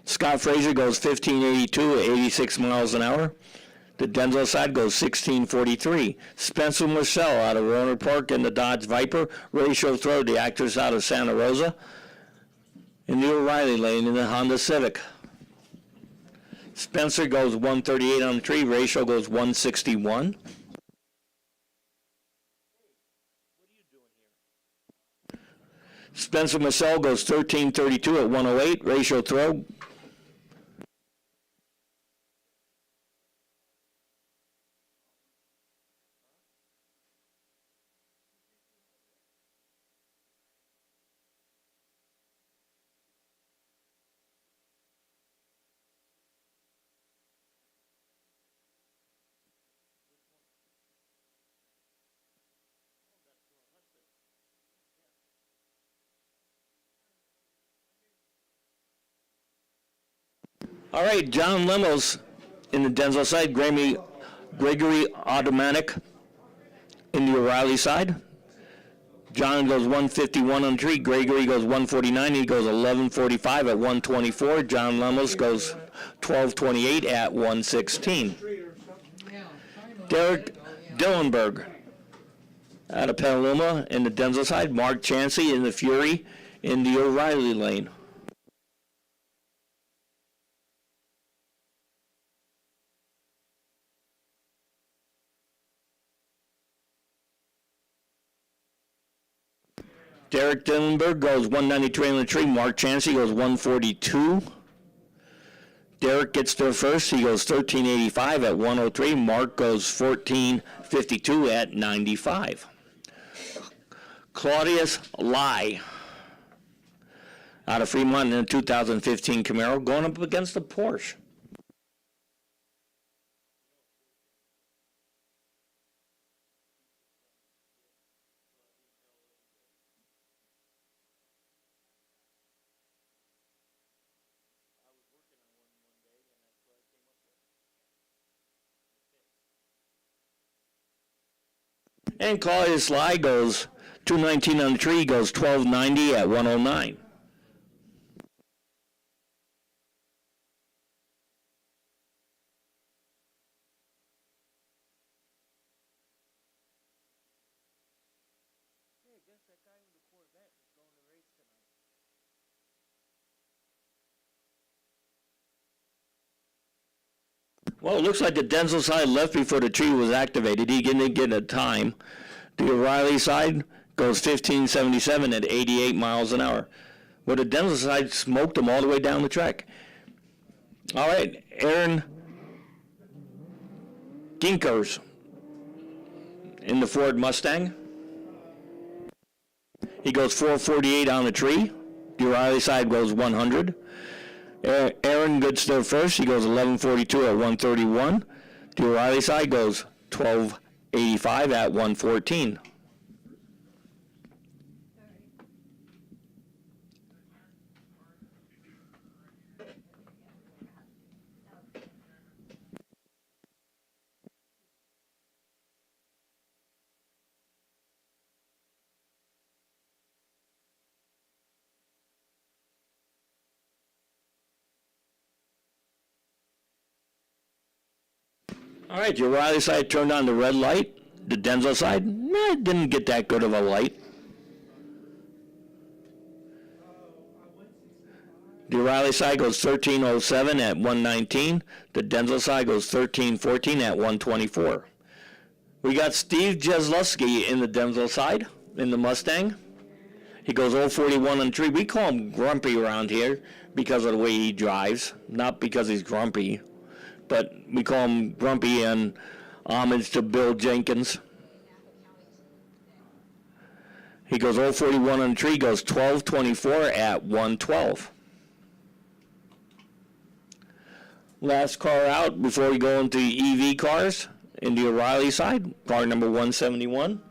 A: Scott Frazier goes 1582 at 86 miles an hour. The Denzel side goes 1643. Spencer Marcel out of Roanoke Park in the Dodge Viper. Ray Chauffeur, the actress out of Santa Rosa. In the O'Reilly lane in the Honda Civic. Spencer goes 138 on the tree. Ratio goes 161. Spencer Marcel goes 1332 at 108. Ratio throw. All right, John Lemos in the Denzel side, Gregory Automatic in the O'Reilly side. John goes 151 on the tree. Gregory goes 149. He goes 1145 at 124. John Lemos goes 1228 at 116.
C: Street or something.
A: Derek Dillenberg out of Petaluma in the Denzel side. Mark Chansey in the Fury in the O'Reilly lane. Derek Dillenberg goes 193 on the tree. Mark Chansey goes 142. Derek gets there first. He goes 1385 at 103. Mark goes 1452 at 95. Claudius Lai out of Fremont in a 2015 Camaro going up against the Porsche. And Claudius Lai goes 219 on the tree, goes 1290 at 109. Well, it looks like the Denzel side left before the tree was activated. He didn't get a time. The O'Reilly side goes 1577 at 88 miles an hour. Well, the Denzel side smoked them all the way down the track. All right, Aaron Ginkers in the Ford Mustang. He goes 448 on the tree. The O'Reilly side goes 100. Aaron gets there first. He goes 1142 at 131. The O'Reilly side goes 1285 at 114. All right, the O'Reilly side turned on the red light. The Denzel side, didn't get that good of a light. The O'Reilly side goes 1307 at 119. The Denzel side goes 1314 at 124. We got Steve Jesluski in the Denzel side, in the Mustang. He goes 041 on the tree. We call him Grumpy around here because of the way he drives, not because he's grumpy. But we call him Grumpy in homage to Bill Jenkins. He goes 041 on the tree, goes 1224 at 112. Last car out before we go into EV cars in the O'Reilly side, car number 171.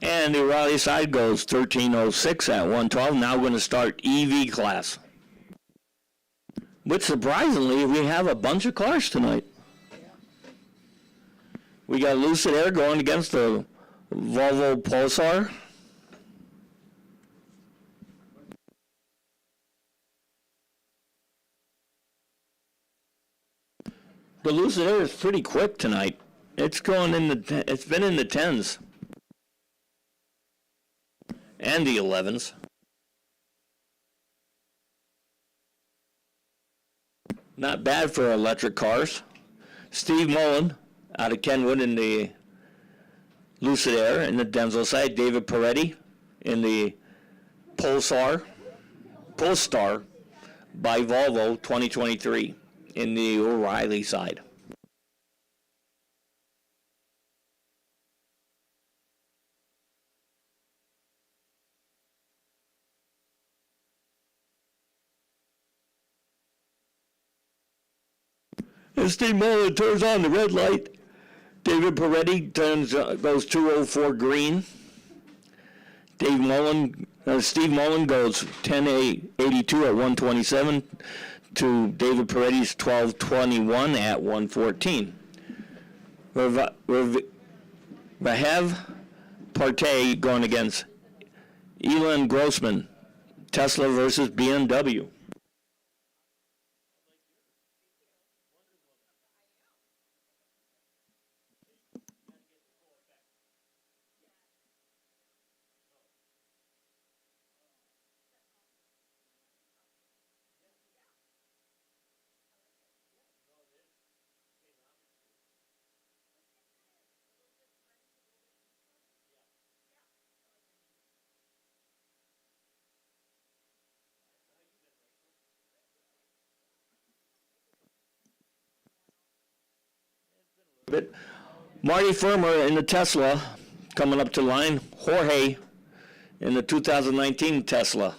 A: And the O'Reilly side goes 1306 at 112. Now we're going to start EV class. Which surprisingly, we have a bunch of cars tonight. We got Lucid Air going against the Volvo Pulsar. The Lucid Air is pretty quick tonight. It's going in the. It's been in the 10s. And the 11s. Not bad for electric cars. Steve Mullen out of Kenwood in the Lucid Air in the Denzel side. David Peretti in the Polestar by Volvo 2023 in the O'Reilly side. As Steve Mullen turns on the red light, David Peretti goes 204 green. Steve Mullen goes 1082 at 127 to David Peretti's 1221 at 114. Vahev Partey going against Elon Grossman, Tesla versus BMW. But Marty Firmer in the Tesla coming up to line. Jorge in the 2019 Tesla.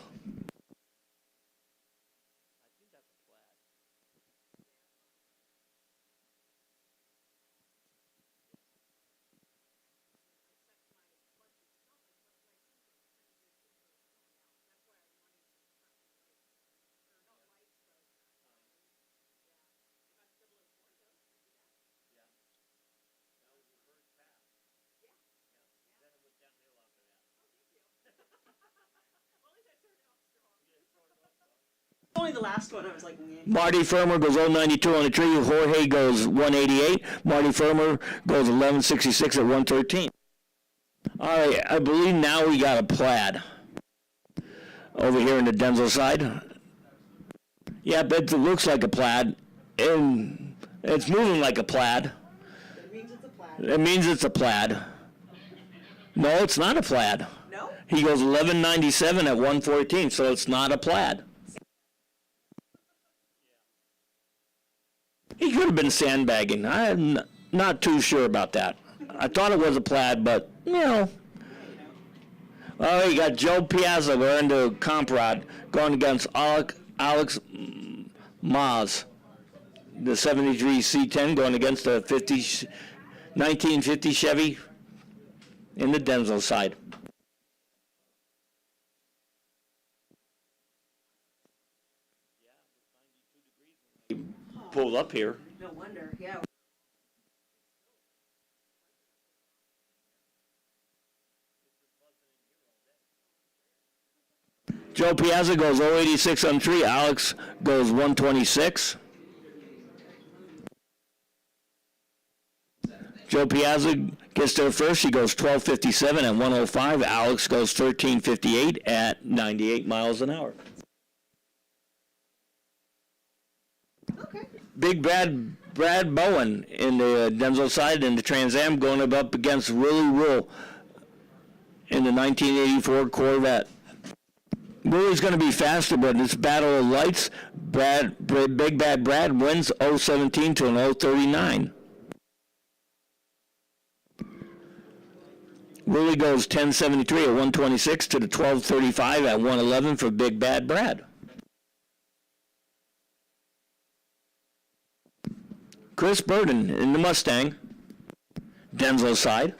D: Only the last one, I was like, meh.
A: Marty Firmer goes 092 on the tree. Jorge goes 188. Marty Firmer goes 1166 at 113. All right, I believe now we got a plaid over here in the Denzel side. Yeah, but it looks like a plaid, and it's moving like a plaid.
D: It means it's a plaid.
A: It means it's a plaid. No, it's not a plaid.
D: No?
A: He goes 1197 at 114, so it's not a plaid. He could have been sandbagging. I'm not too sure about that. I thought it was a plaid, but, you know. Oh, you got Joe Piazza wearing the Compro going against Alex Maz, the 73 C10 going against the 1950 Chevy in the Denzel side. Pulled up here.
D: No wonder, yeah.
A: Joe Piazza goes 086 on 3. Alex goes 126. Joe Piazza gets there first. He goes 1257 at 105. Alex goes 1358 at 98 miles an hour.
D: Okay.
A: Big Brad Bowen in the Denzel side, and the Trans Am going up against Willie Will in the 1984 Corvette. Willie's going to be faster, but it's battle of lights. Big Bad Brad wins 017 to an 039. Willie goes 1073 at 126 to the 1235 at 111 for Big Bad Brad. Chris Burden in the Mustang, Denzel's side.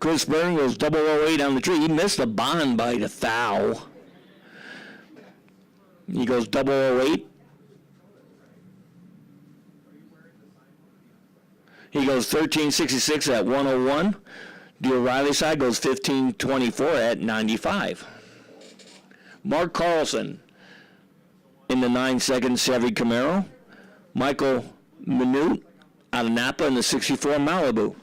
A: Chris Burden goes 008 on the tree. He missed a bond by the thou. He goes 008. He goes 1366 at 101. The O'Reilly side goes 1524 at 95. Mark Carlson in the 9-second Chevy Camaro. Michael Minute out of Napa in the 64 Malibu.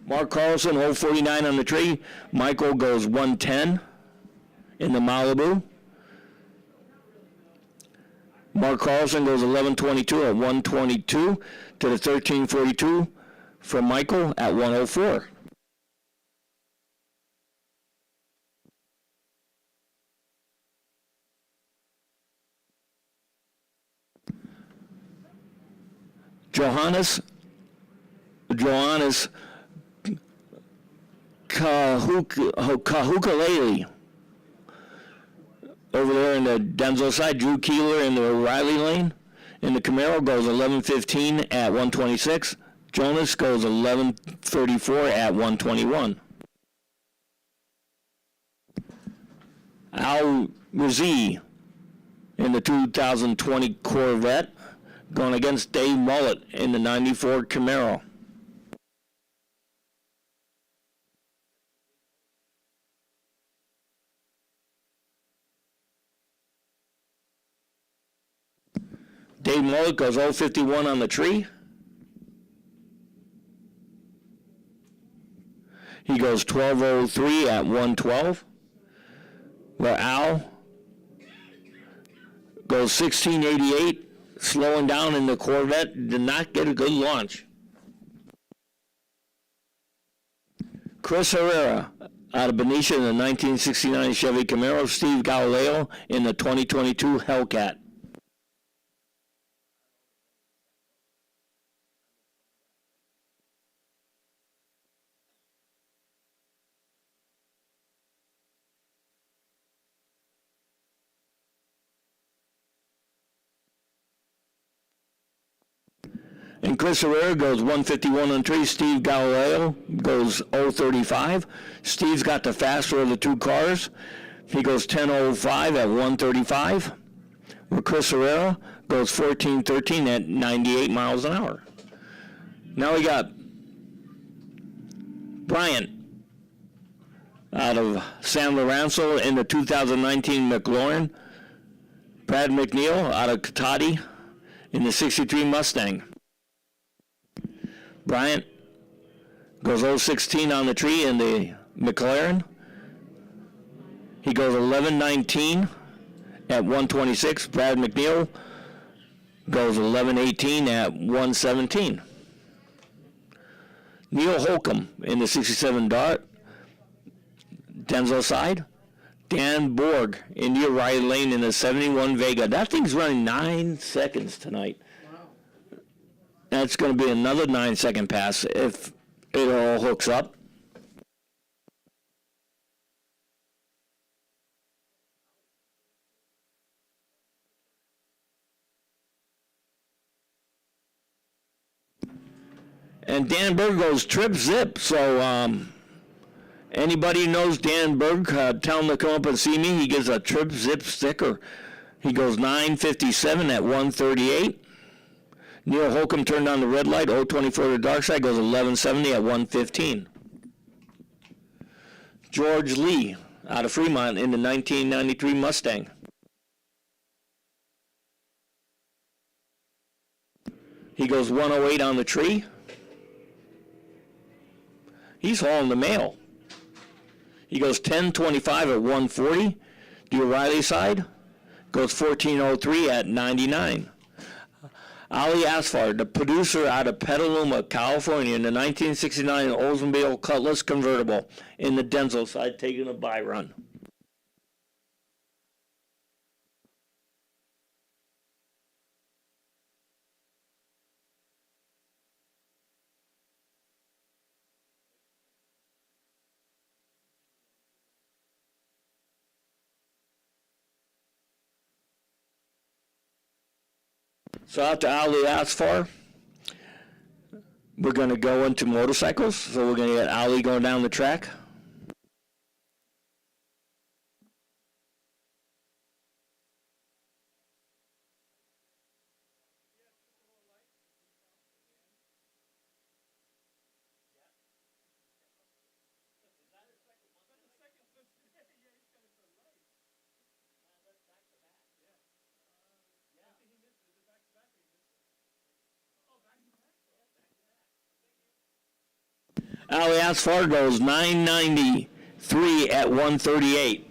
A: Mark Carlson, 049 on the tree. Michael goes 110 in the Malibu. Mark Carlson goes 1122 at 122 to the 1342 from Michael at 104. Johannes Kahukalele over there in the Denzel side. Drew Keeler in the O'Reilly lane. In the Camaro goes 11:15 at 126. Jonas goes 11:34 at 121. Al Razi in the 2020 Corvette going against Dave Mullet in the 94 Camaro. Dave Mullet goes 051 on the tree. He goes 1203 at 112. Where Al goes 1688, slowing down in the Corvette, did not get a good launch. Chris Herrera out of Benicia in the 1969 Chevy Camaro. Steve Galileo in the 2022 Hellcat. And Chris Herrera goes 151 on tree. Steve Galileo goes 035. Steve's got the faster of the two cars. He goes 10:05 at 135. Where Chris Herrera goes 14:13 at 98 miles an hour. Now we got Bryant out of San Lorenzo in the 2019 McLaurin. Brad McNeil out of Katati in the 63 Mustang. Bryant goes 016 on the tree in the McLaren. He goes 11:19 at 126. Brad McNeil goes 11:18 at 117. Neil Holcomb in the 67 Dart. Denzel side. Dan Borg in the O'Reilly lane in the 71 Vega. That thing's running 9 seconds tonight. That's going to be another 9-second pass if it all hooks up. And Dan Berg goes trip zip. So anybody who knows Dan Berg, tell him to come up and see me. He gives a trip zip sticker. He goes 9:57 at 138. Neil Holcomb turned on the red light, 024 to the dark side, goes 11:70 at 115. George Lee out of Fremont in the 1993 Mustang. He goes 108 on the tree. He's hauling the mail. He goes 10:25 at 140. The O'Reilly side goes 14:03 at 99. Ali Asfar, the producer out of Petaluma, California, in the 1969 Oldsmobile Cutlass convertible in the Denzel side, taking a bye run. So out to Ali Asfar, we're going to go into motorcycles. So we're going to get Ali going down the track. Ali Asfar goes 993 at 138.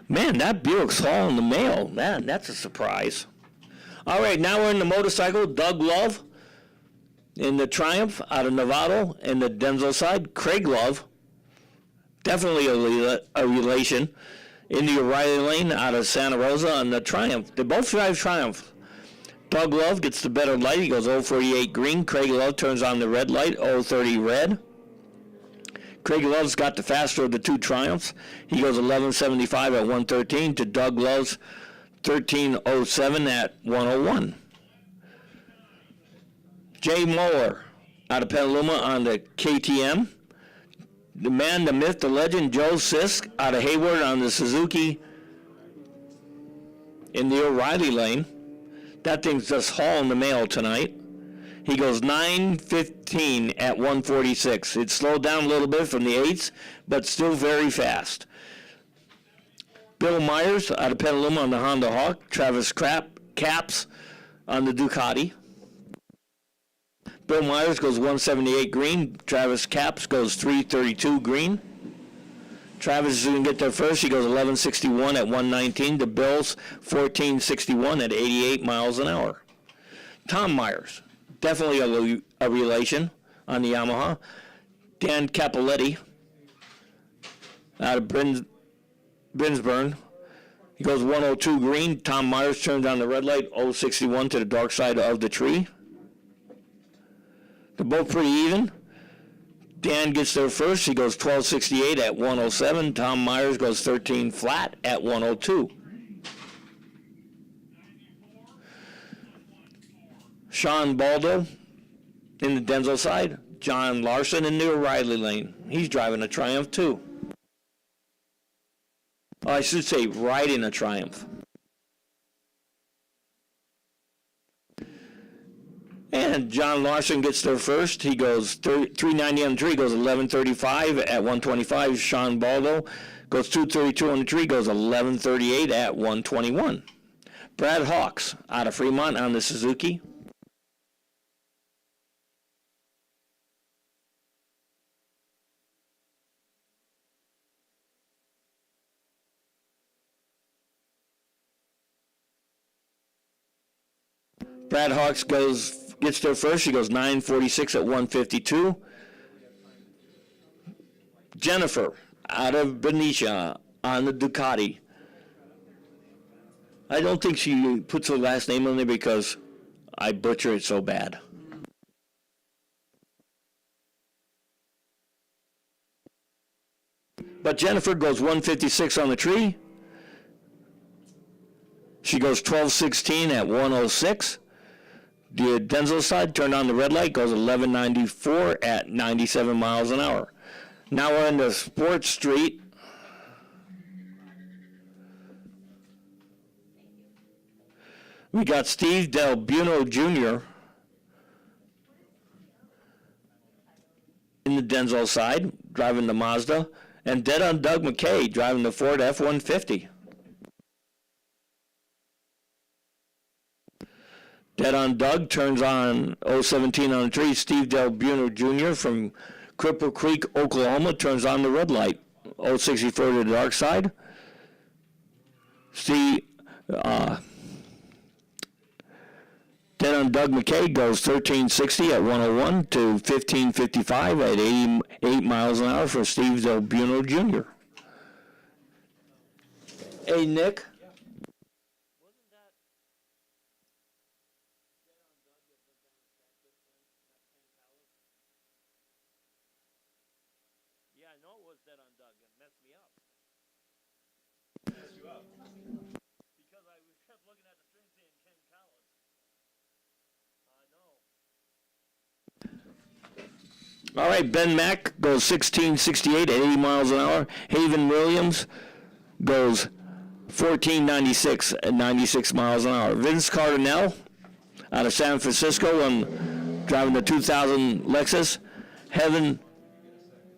A: Man, that Buick's hauling the mail. Man, that's a surprise. All right, now we're in the motorcycle. Doug Love In the Triumph out of Novato, in the Denzel side, Craig Love, definitely a relation. In the O'Reilly Lane out of Santa Rosa on the Triumph. They both drive Triumph. Doug Love gets the better light. He goes 048 green. Craig Love turns on the red light, 030 red. Craig Love's got the faster of the two Triumphs. He goes 1175 at 113 to Doug Love's 1307 at 101. Jay Moeller out of Petaluma on the KTM. The man, the myth, the legend, Joe Sisk out of Hayward on the Suzuki in the O'Reilly Lane. That thing's just hauling the mail tonight. He goes 9:15 at 146. It slowed down a little bit from the 8s, but still very fast. Bill Myers out of Petaluma on the Honda Hawk. Travis Caps on the Ducati. Bill Myers goes 178 green. Travis Caps goes 332 green. Travis is going to get there first. He goes 1161 at 119. The Bills 1461 at 88 miles an hour. Tom Myers, definitely a relation on the Yamaha. Dan Capoletti out of Brinsburn. He goes 102 green. Tom Myers turns on the red light, 061 to the dark side of the tree. They're both pretty even. Dan gets there first. He goes 1268 at 107. Tom Myers goes 13 flat at 102. Sean Baldo in the Denzel side. John Larson in the O'Reilly Lane. He's driving a Triumph too. I should say riding a Triumph. And John Larson gets there first. He goes 390 on the tree, goes 1135 at 125. Sean Baldo goes 232 on the tree, goes 1138 at 121. Brad Hawks out of Fremont on the Suzuki. Brad Hawks gets there first. He goes 946 at 152. Jennifer out of Benicia on the Ducati. I don't think she puts her last name on there because I butcher it so bad. But Jennifer goes 156 on the tree. She goes 1216 at 106. The Denzel side turned on the red light, goes 1194 at 97 miles an hour. Now we're into Sports Street. We got Steve Del Buono Jr. in the Denzel side, driving the Mazda, and dead on Doug McKay, driving the Ford F-150. Dead on Doug turns on 017 on the tree. Steve Del Buono Jr. from Cripple Creek, Oklahoma, turns on the red light. 064 to the dark side. Dead on Doug McKay goes 1360 at 101 to 1555 at 88 miles an hour for Steve Del Buono Jr. Hey, Nick. All right, Ben Mack goes 1668 at 80 miles an hour. Haven Williams goes 1496 at 96 miles an hour. Vince Cardinale out of San Francisco driving the 2000 Lexus. Heaven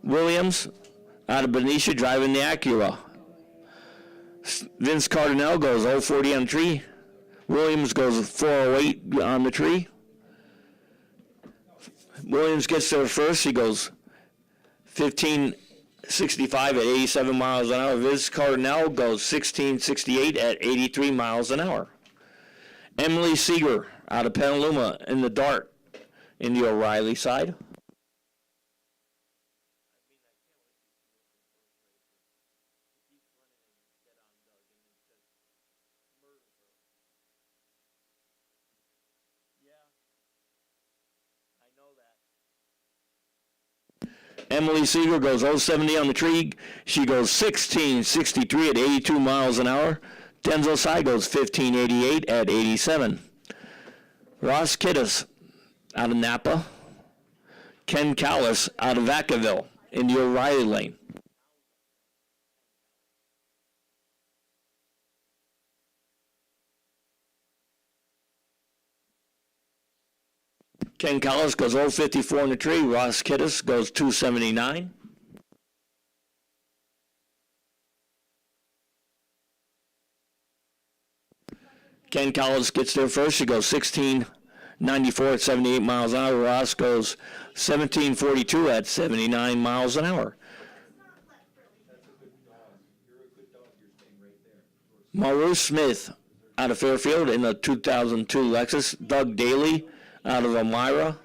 A: Williams out of Benicia driving the Acura. Vince Cardinale goes 040 on the tree. Williams goes 408 on the tree. Williams gets there first. He goes 1565 at 87 miles an hour. Vince Cardinale goes 1668 at 83 miles an hour. Emily Seeger out of Petaluma in the Dart. in the O'Reilly side. Emily Seeger goes 070 on the tree. She goes 1663 at 82 miles an hour. Denzel Sy goes 1588 at 87. Ross Kittis out of Napa. Ken Callis out of Vacaville in the O'Reilly lane. Ken Callis goes 054 in the tree. Ross Kittis goes 279. Ken Callis gets there first. He goes 1694 at 78 miles an hour. Ross goes 1742 at 79 miles an hour. Maru Smith out of Fairfield in the 2002 Lexus. Doug Daly out of Elmira.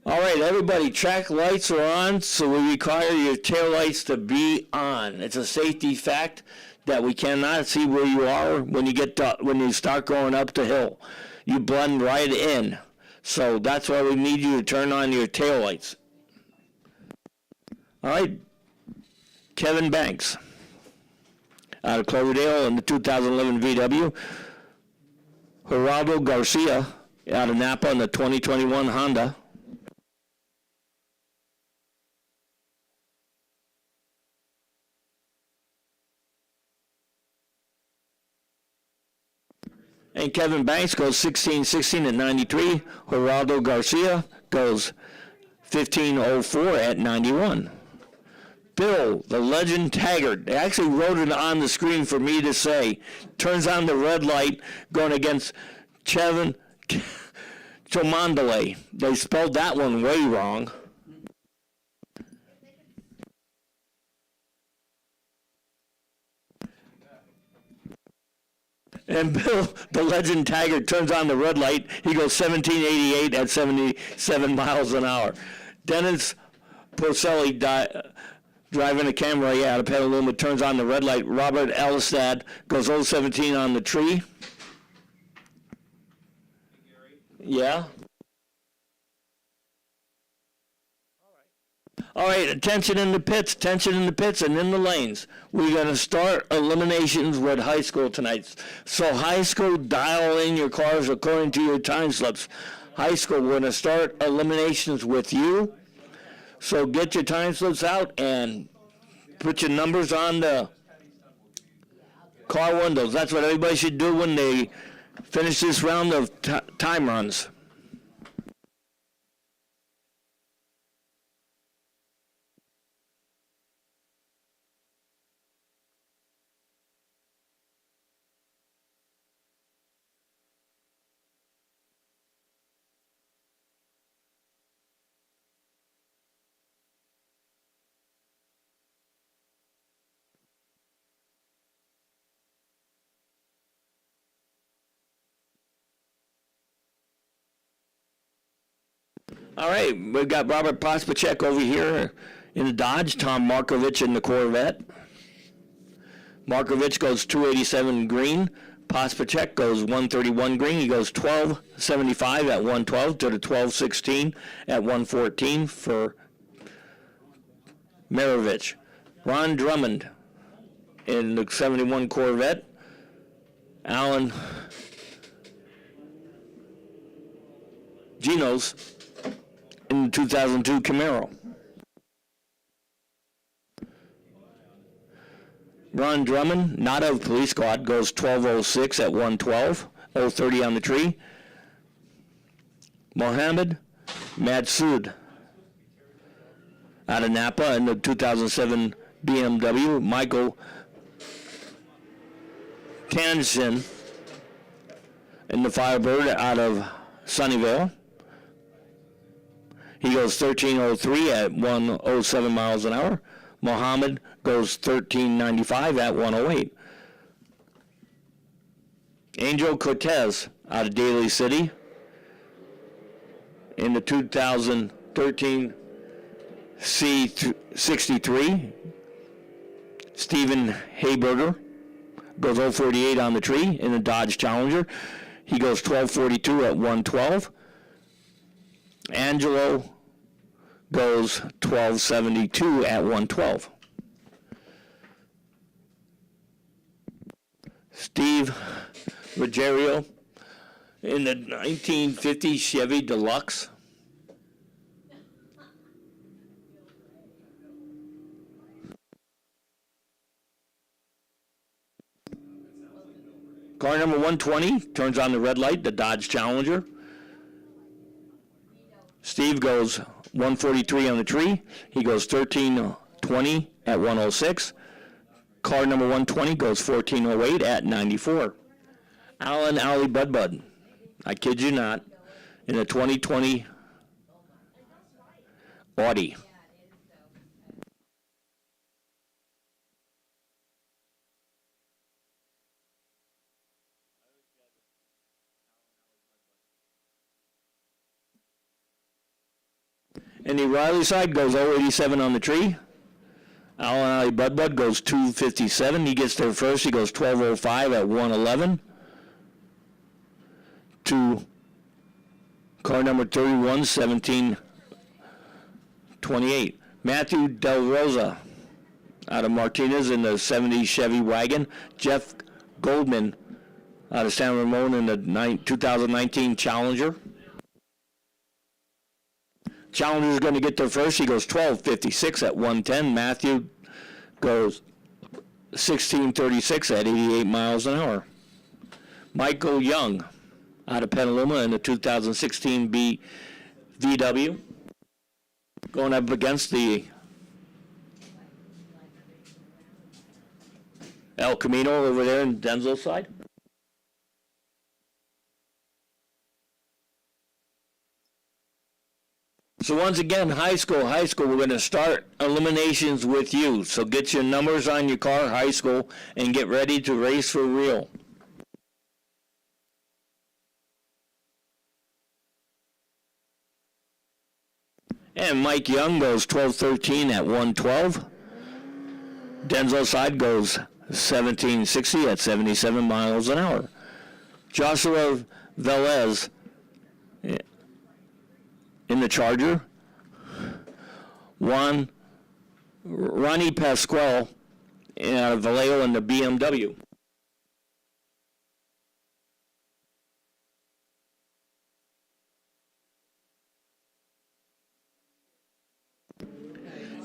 A: All right, everybody, track lights are on, so we require your tail lights to be on. It's a safety fact that we cannot see where you are when you start going up the hill. You blend right in. So that's why we need you to turn on your tail lights. All right, Kevin Banks out of Cloverdale in the 2011 VW. Geraldo Garcia out of Napa in the 2021 Honda. And Kevin Banks goes 1616 at 93. Geraldo Garcia goes 1504 at 91. Bill, the legend Taggart, they actually wrote it on the screen for me to say, turns on the red light going against Chevin Chomandale. They spelled that one way wrong. And Bill, the legend Taggart, turns on the red light. He goes 1788 at 77 miles an hour. Dennis Porcelli driving a camera out of Petaluma, turns on the red light. Robert Elstad goes 017 on the tree. Yeah. All right, attention in the pits, and in the lanes. We're going to start eliminations with high school tonight. So high school, dial in your cars according to your time slips. High school, we're going to start eliminations with you. So get your time slips out and put your numbers on the car windows. That's what everybody should do when they finish this round of time runs. All right, we've got Robert Pospacek over here in the Dodge, Tom Markovich in the Corvette. Markovich goes 287 green. Pospacek goes 131 green. He goes 1275 at 112 to the 1216 at 114 for Marovich. Ron Drummond in the 71 Corvette. Alan Genos in the 2002 Camaro. Ron Drummond, not of Police Squad, goes 1206 at 112, 030 on the tree. Mohammed Madsoud out of Napa in the 2007 BMW. Michael Tansin in the Firebird out of Sunnyvale. He goes 1303 at 107 miles an hour. Mohammed goes 1395 at 108. Angel Cortez out of Daly City. in the 2013 C63, Stephen Hayberger goes 048 on the tree in the Dodge Challenger. He goes 1242 at 112. Angelo goes 1272 at 112. Steve Ruggiero in the 1950 Chevy Deluxe. Car number 120 turns on the red light, the Dodge Challenger. Steve goes 143 on the tree. He goes 1320 at 106. Car number 120 goes 1408 at 94. Alan Alley Bud, I kid you not, in a 2020 Audi. And the Riley side goes 087 on the tree. Alan Alley Bud goes 257. He gets there first. He goes 1205 at 111. To car number 31, 1728. Matthew Del Rosa out of Martinez in the 70 Chevy wagon. Jeff Goldman out of San Ramon in the 2019 Challenger. Challenger's going to get there first. He goes 12:56 at 110. Matthew goes 16:36 at 88 miles an hour. Michael Young out of Petaluma in the 2016 VW, going up against the El Camino over there in Denzel's side. So once again, high school, we're going to start eliminations with you. So get your numbers on your car, high school, and get ready to race for real. And Mike Young goes 12:13 at 112. Denzel's side goes 17:60 at 77 miles an hour. Joshua Velez in the Charger. Ronnie Pasquale out of Vallejo in the BMW.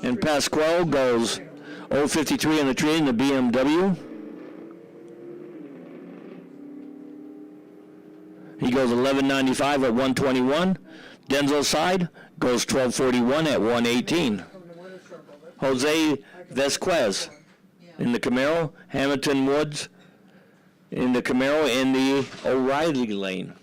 A: And Pasquale goes 053 on the tree in the BMW. He goes 1195 at 121. Denzel's side goes 1241 at 118. Jose Vesquez in the Camaro. Hamilton Woods in the Camaro in the O'Reilly lane.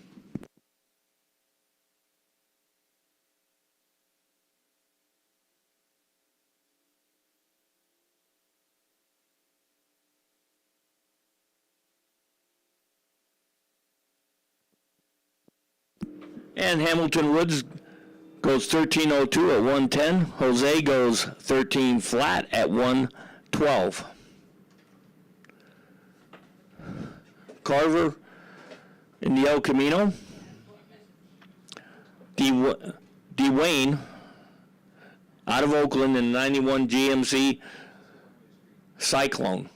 A: And Hamilton Woods goes 1302 at 110. Jose goes 13 flat at 112. Carver in the El Camino. Dwayne out of Oakland in the 91 GMC Cyclone.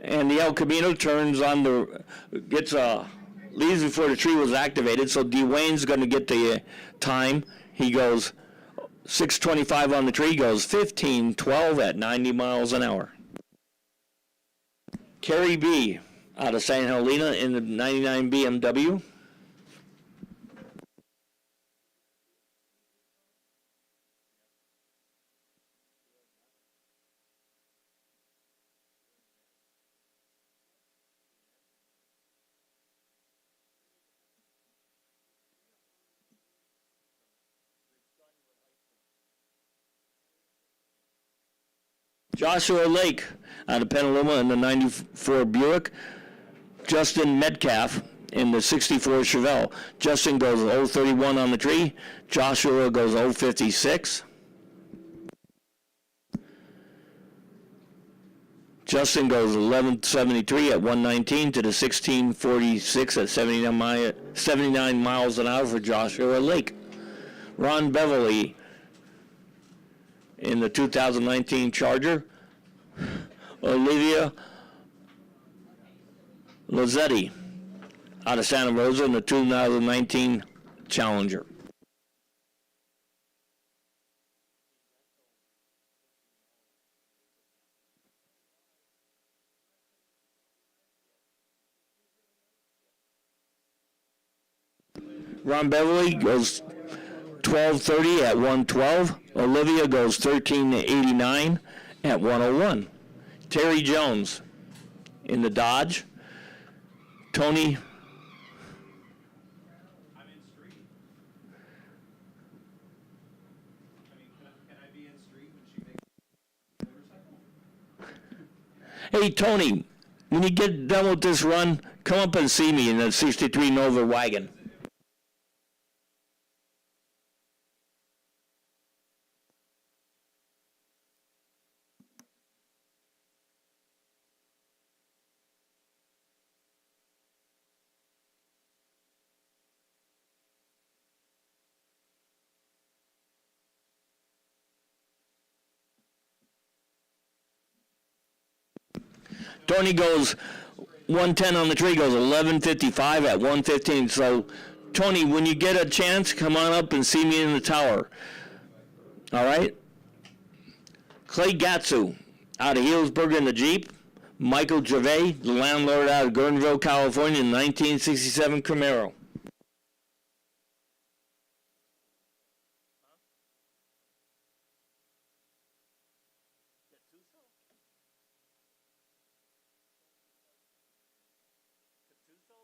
A: And the El Camino turns on leaves before the tree was activated, so Dwayne's going to get the time. He goes 6:25 on the tree, goes 15:12 at 90 miles an hour. Kerry B out of St. Helena in the 99 BMW. Joshua Lake out of Petaluma in the 94 Buick. Justin Metcalf in the 64 Chevelle. Justin goes 031 on the tree. Joshua goes 056. Justin goes 1173 at 119 to the 1646 at 79 miles an hour for Joshua Lake. Ron Beverly in the 2019 Charger. Olivia Lazzetti out of Santa Rosa in the 2019 Challenger. Ron Beverly goes 1230 at 112. Olivia goes 1389 at 101. Terry Jones in the Dodge. Tony
E: I'm in street. I mean, can I be in street when she makes a motorcycle?
A: Hey, Tony, when you get done with this run, come up and see me in the 63 Nova wagon. Tony goes 110 on the tree, goes 1155 at 115. So, Tony, when you get a chance, come on up and see me in the tower. All right? Clay Gatsu out of Healdsburg in the Jeep. Michael Gervais, the landlord out of Guerneville, California in 1967 Camaro.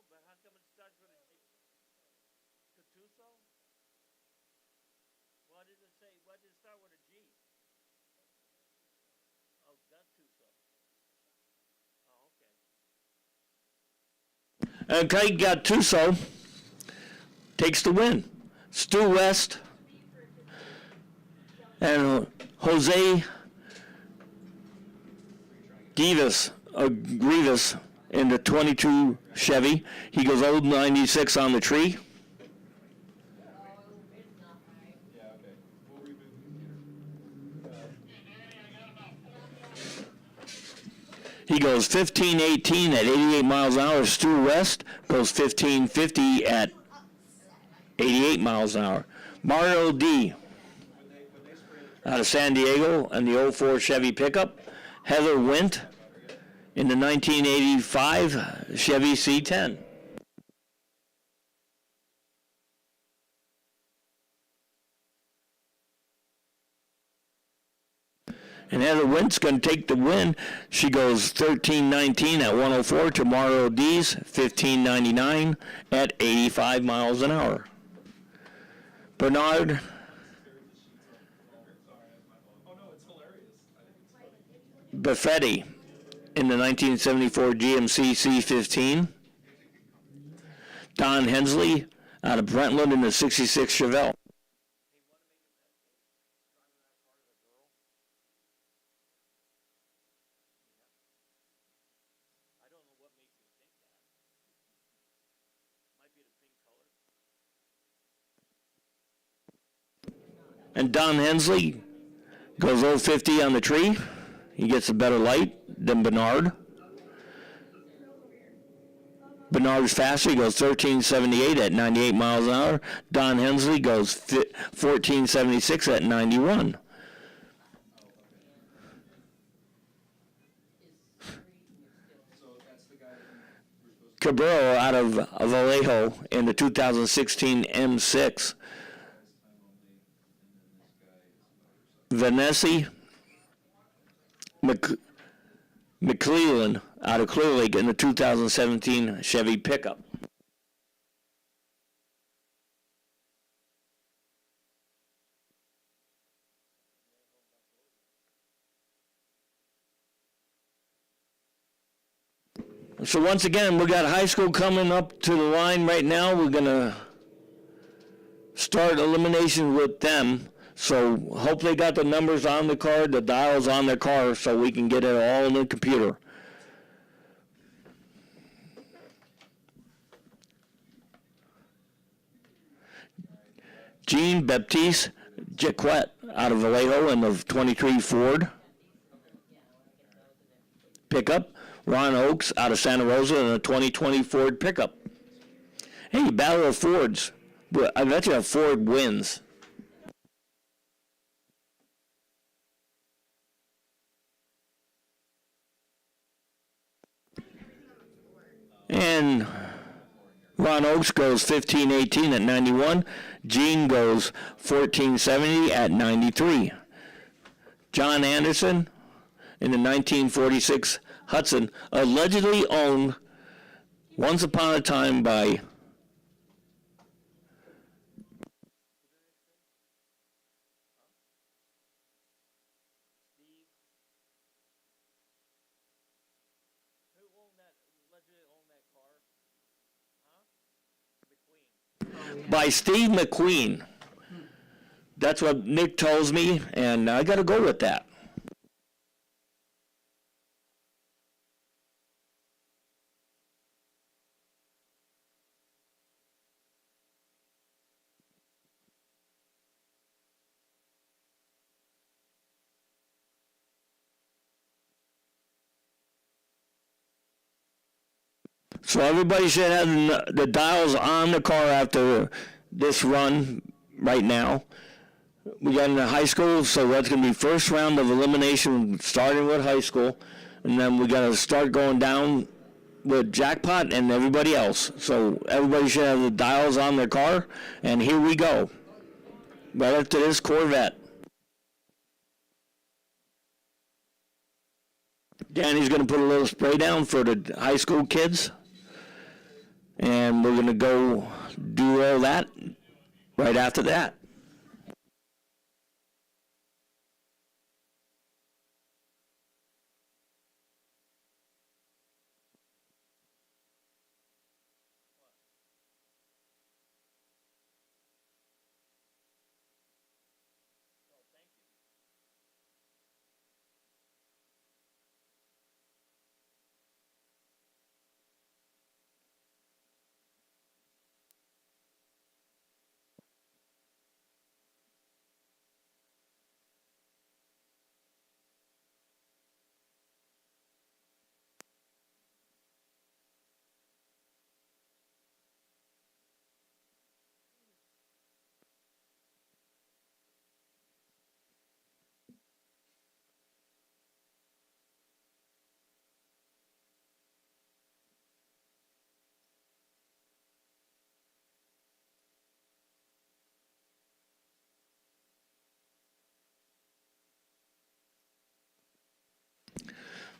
A: But how come it starts with a G? Gattuso? Why did it say, why did it start with a G? Oh, Gattuso. Oh, okay. Okay, Gattuso takes the win. Stu West and Jose Grievous in the 22 Chevy. He goes old 96 on the tree.
E: Yeah, okay. We'll reboot the computer.
A: He goes 1518 at 88 miles an hour. Stu West goes 1550 at 88 miles an hour. Mario D. out of San Diego and the 04 Chevy pickup. Heather Wendt in the 1985 Chevy C10. And Heather Wendt's going to take the win. She goes 13:19 at 104. Tomorrow D's 15:99 at 85 miles an hour. Bernard Buffetti in the 1974 GMC C15. Don Hensley out of Brentwood in the 66 Chevelle. And Don Hensley goes 050 on the tree. He gets a better light than Bernard. Bernard's faster. He goes 1378 at 98 miles an hour. Don Hensley goes 1476 at 91. Cabrera out of Vallejo in the 2016 M6. Vanessa McClellan out of Clear Lake in the 2017 Chevy pickup. So once again, we got high school coming up to the line right now. We're gonna start elimination with them. So hope they got the numbers on the card, the dials on their car, so we can get it all in the computer. Jean Baptiste Jackpot out of Vallejo in the 23 Ford pickup. Ron Oakes out of Santa Rosa in a 2020 Ford pickup. Hey, Battle of Fords. I bet you Ford wins. And Ron Oakes goes 1518 at 91. Gene goes 1470 at 93. John Anderson in the 1946 Hudson, allegedly owned once upon a time by Steve McQueen. That's what Nick tells me, and I got to go with that. So everybody should have the dials on the car after this run right now. We got into high school, so that's going to be first round of elimination, starting with high school, and then we got to start going down with Jackpot and everybody else. So everybody should have the dials on their car, and here we go. Right after this Corvette. Danny's going to put a little spray down for the high school kids. And we're going to go do all that right after that.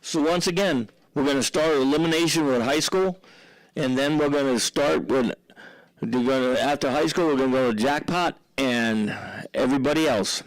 A: So once again, we're going to start elimination with high school, and then we're going to start with, after high school, we're going to go to Jackpot and everybody else.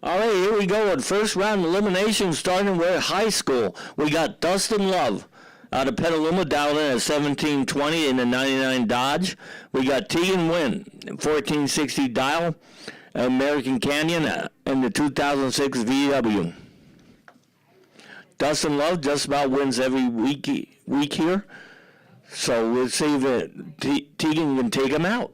A: All right, here we go with first round elimination starting with high school. We got Dustin Love out of Petaluma dialed in at 1720 in the 99 Dodge. We got Tegan Wynn, 1460 dial, American Canyon in the 2006 VW. Dustin Love just about wins every week here. So we'll see if Tegan can take him out.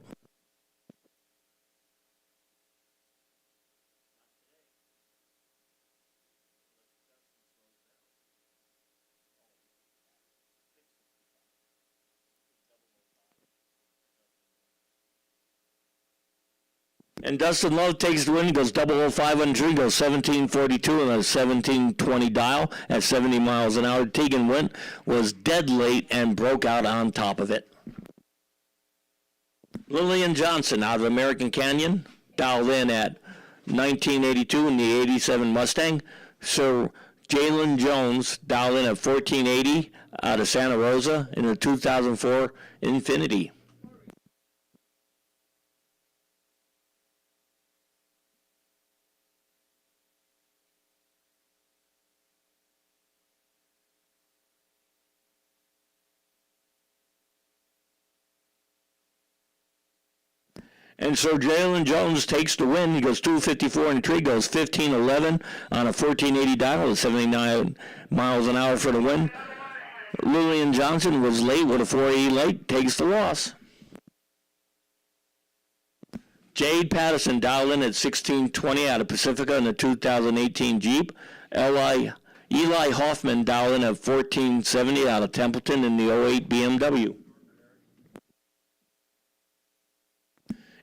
A: And Dustin Love takes the win. He goes 005 on the tree, goes 1742 on a 1720 dial at 70 miles an hour. Tegan Wynn was dead late and broke out on top of it. Lillian Johnson out of American Canyon, dialed in at 1982 in the 87 Mustang. So Jalen Jones dialed in at 1480 out of Santa Rosa in the 2004 Infiniti. And so Jalen Jones takes the win. He goes 254 in the tree, goes 1511 on a 1480 dial at 79 miles an hour for the win. Lillian Johnson was late with a 480 late, takes the loss. Jade Patterson dialed in at 1620 out of Pacifica in the 2018 Jeep. Eli Hoffman dialed in at 1470 out of Templeton in the 08 BMW.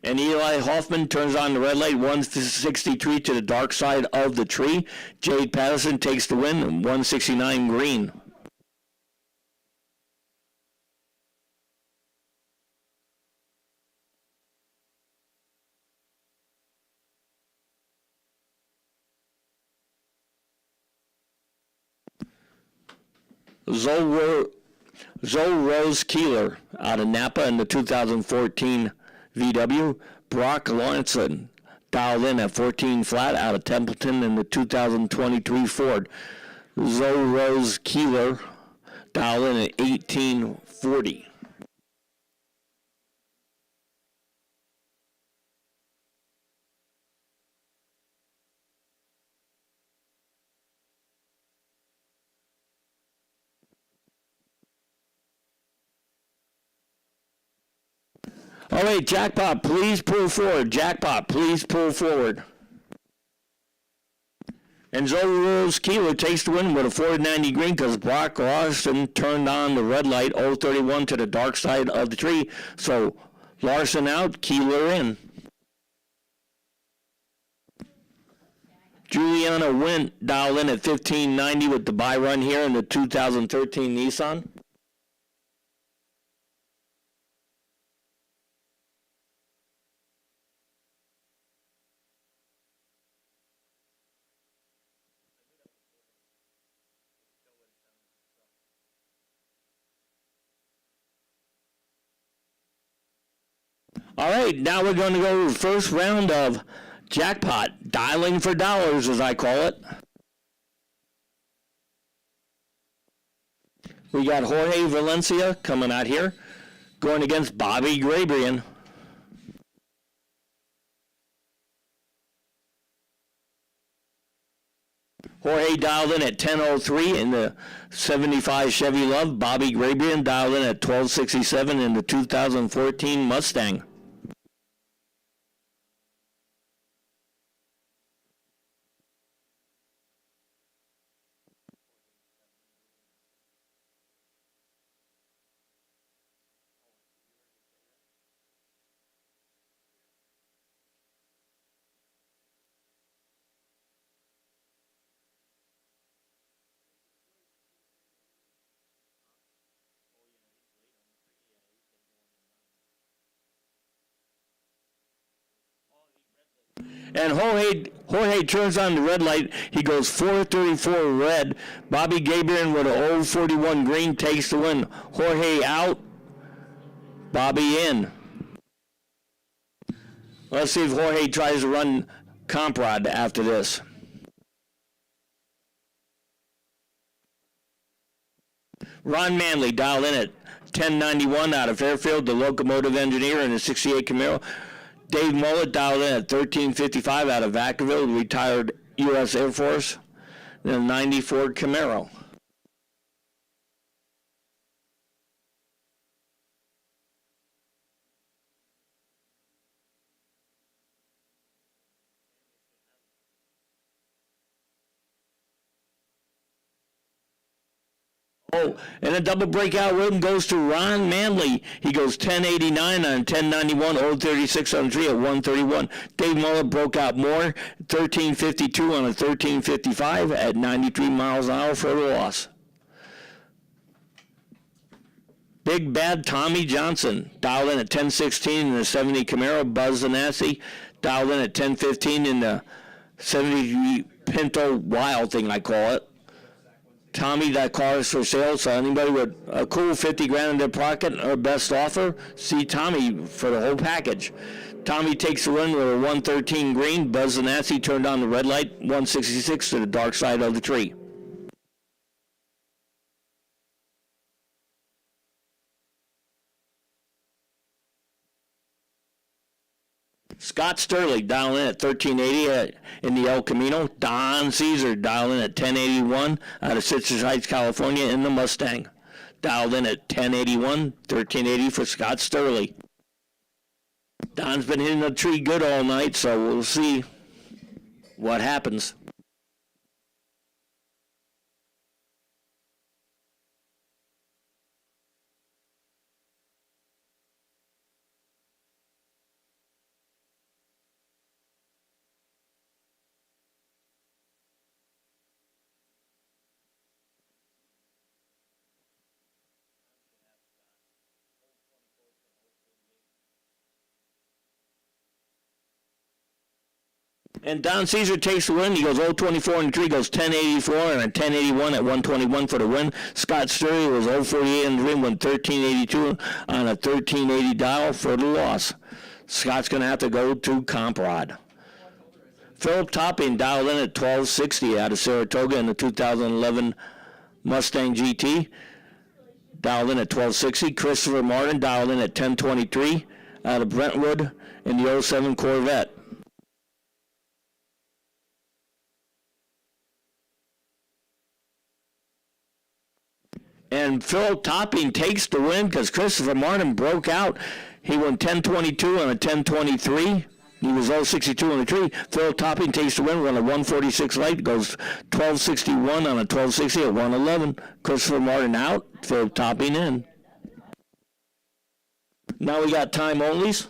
A: And Eli Hoffman turns on the red light, 163 to the dark side of the tree. Jade Patterson takes the win, 169 green. Zoe Rose Keeler out of Napa in the 2014 VW. Brock Lawrenson dialed in at 14 flat out of Templeton in the 2023 Ford. Zoe Rose Keeler dialed in at 1840. All right, Jackpot, please pull forward. Jackpot, please pull forward. And Zoe Rose Keeler takes the win with a 490 green because Brock Larson turned on the red light, 031 to the dark side of the tree. So Larson out, Keeler in. Juliana Wint dialed in at 1590 with the buy run here in the 2013 Nissan. All right, now we're going to go to the first round of Jackpot, dialing for dollars, as I call it. We got Jorge Valencia coming out here, going against Bobby Grabrian. Jorge dialed in at 10:03 in the 75 Chevy Love. Bobby Grabrian dialed in at 12:67 in the 2014 Mustang. And Jorge turns on the red light. He goes 434 red. Bobby Gabriel with a 041 green takes the win. Jorge out. Bobby in. Let's see if Jorge tries to run Comprod after this. Ron Manley dialed in at 1091 out of Fairfield, the locomotive engineer in a 68 Camaro. Dave Mullet dialed in at 1355 out of Vacaville, retired U.S. Air Force, in a 94 Camaro. Oh, and a double breakout win goes to Ron Manley. He goes 1089 on 1091, 036 on 3 at 131. Dave Mullet broke out more, 1352 on a 1355 at 93 miles an hour for the loss. Big Bad Tommy Johnson dialed in at 1016 in the 70 Camaro. Buzz Zanassi dialed in at 1015 in the 70 Pinto Wild thing, I call it. Tommy, that car is for sale, so anybody with a cool 50 grand in their pocket or best offer, see Tommy for the whole package. Tommy takes the win with a 113 green. Buzz Zanassi turned on the red light, 166 to the dark side of the tree. Scott Sterling dialing in at 1380 in the El Camino. Don Caesar dialing in at 1081 out of Citrus Heights, California in the Mustang. Dialed in at 1081, 1380 for Scott Sterling. Don's been hitting the tree good all night, so we'll see what happens. And Don Caesar takes the win. He goes 024 in the tree, goes 1084 and a 1081 at 121 for the win. Scott Sturley was 048 in the ring, went 1382 on a 1380 dial for the loss. Scott's going to have to go to Comprod. Philip Topping dialed in at 1260 out of Saratoga in the 2011 Mustang GT. Dialed in at 1260. Christopher Martin dialed in at 1023 out of Brentwood in the 07 Corvette. And Phil Topping takes the win because Christopher Martin broke out. He went 1022 on a 1023. He was 062 on the tree. Phil Topping takes the win, run a 146 light, goes 1261 on a 1260 at 111. Christopher Martin out, Phil Topping in. Now we got time onlys.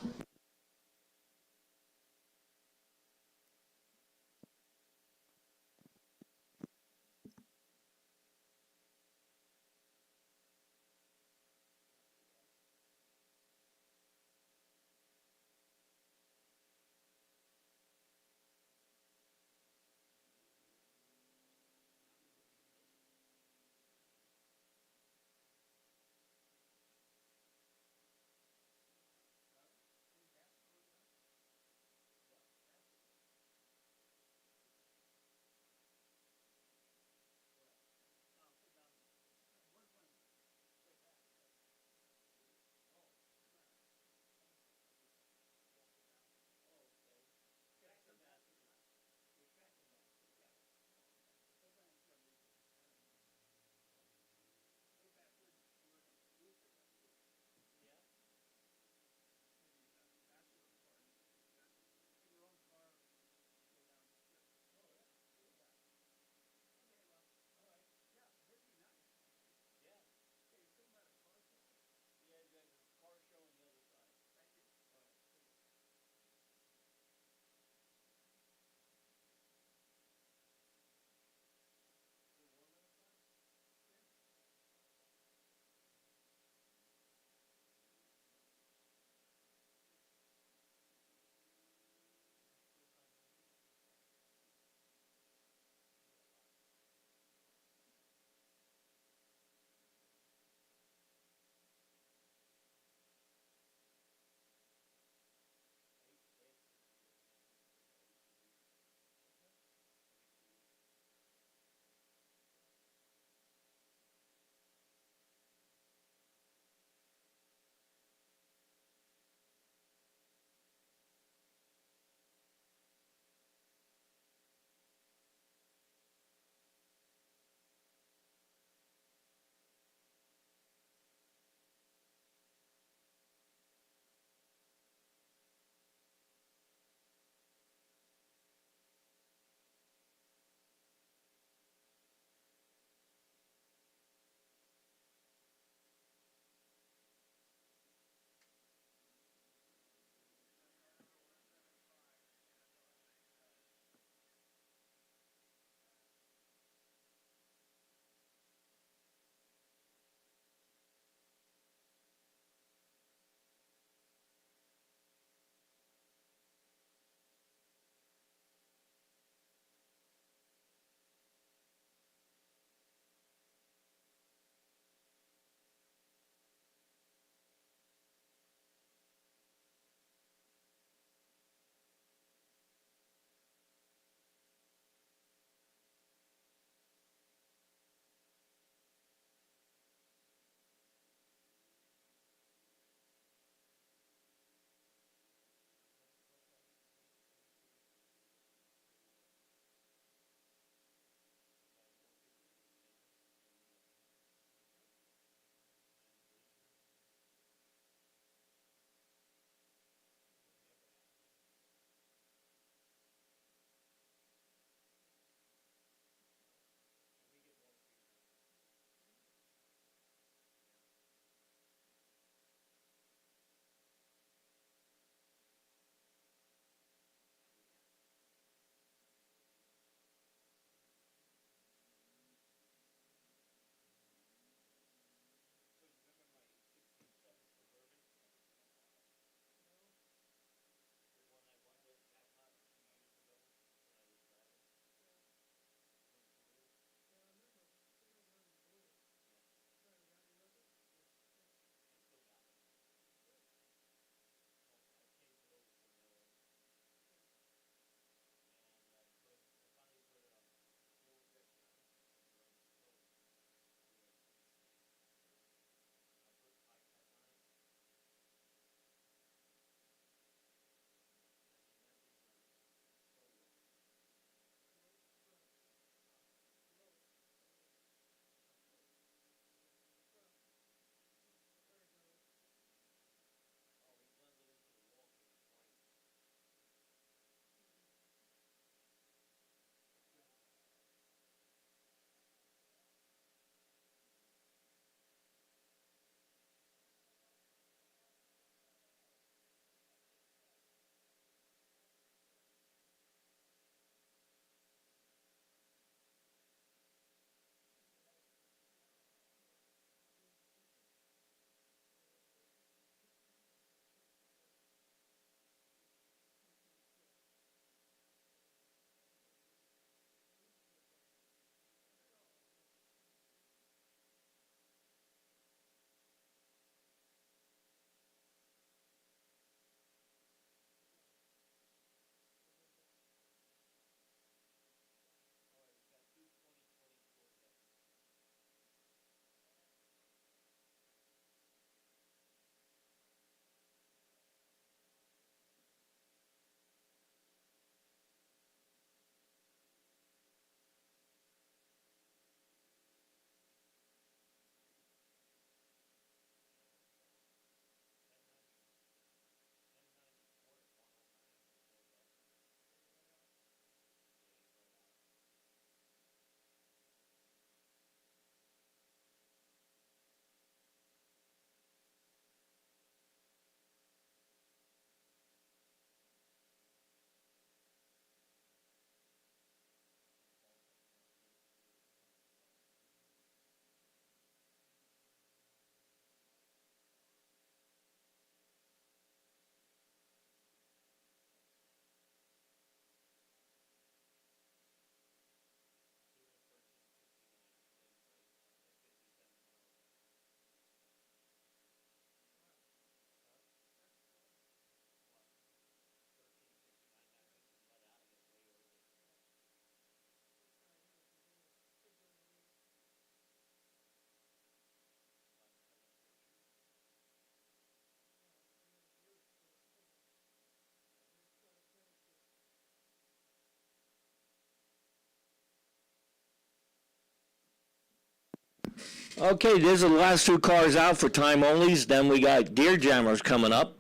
A: Okay, there's the last two cars out for time onlys. Then we got gear jammers coming up.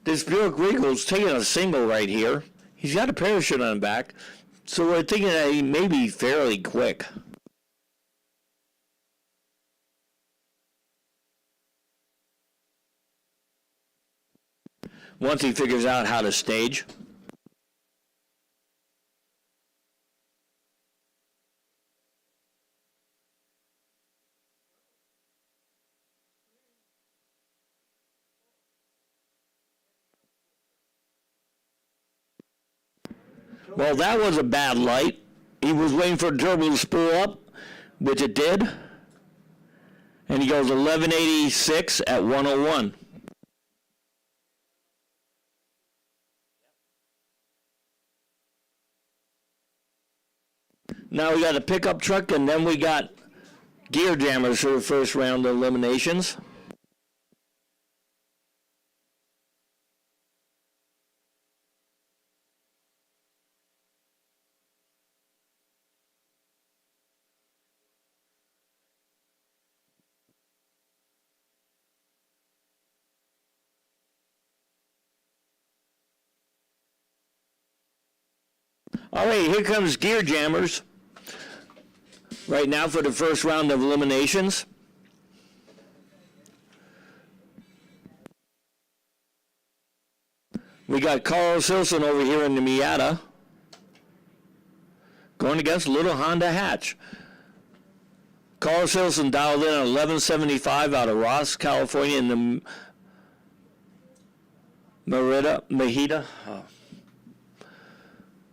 A: This Buick Regal's taking a single right here. He's got a parachute on the back, so we're thinking that he may be fairly quick. Once he figures out how to stage. Well, that was a bad light. He was waiting for the turbo to spool up, which it did. And he goes 1186 at 101. Now we got a pickup truck, and then we got gear jammers for the first round of eliminations. All right, here comes gear jammers. Right now for the first round of eliminations. We got Carlos Hilson over here in the Miata going against a little Honda hatch. Carlos Hilson dialed in at 1175 out of Ross, California in the Mahida.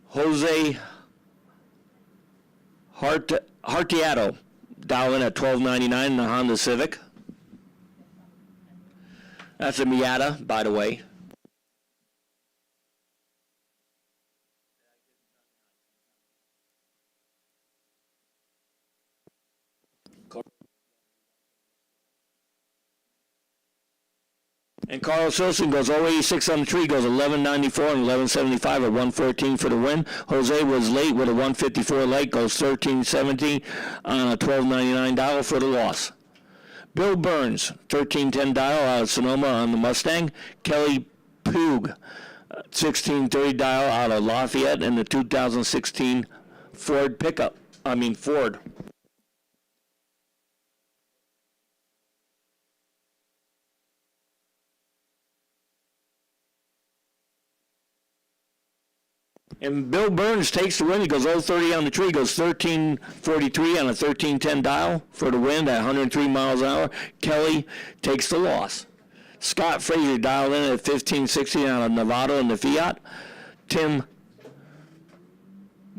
A: Jose Hartiato, dial in at 1299 in the Honda Civic. That's a Miata, by the way. And Carlos Wilson goes 086 on the tree, goes 1194 and 1175 at 114 for the win. Jose was late with a 154 light, goes 1317 on a 1299 dial for the loss. Bill Burns, 1310 dial out of Sonoma on the Mustang. Kelly Poog, 1630 dial out of Lafayette in the 2016 Ford. And Bill Burns takes the win. He goes 030 on the tree, goes 1343 on a 1310 dial for the win at 103 miles an hour. Kelly takes the loss. Scott Frazier dialed in at 1560 on a Novato in the Fiat. Tim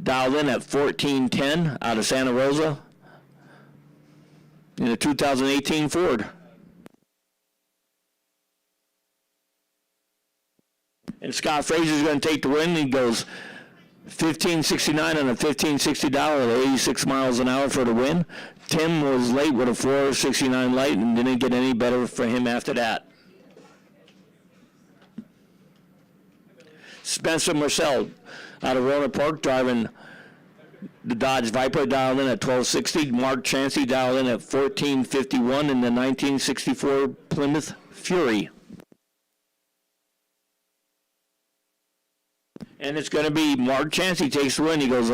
A: dialed in at 1410 out of Santa Rosa in the 2018 Ford. And Scott Frazier's going to take the win. He goes 1569 on a 1560 dial at 86 miles an hour for the win. Tim was late with a 469 light and didn't get any better for him after that. Spencer Marcel out of Rohnert Park driving the Dodge Viper, dialed in at 1260. Mark Chansey dialed in at 1451 in the 1964 Plymouth Fury. And it's going to be Mark Chansey takes the win. He goes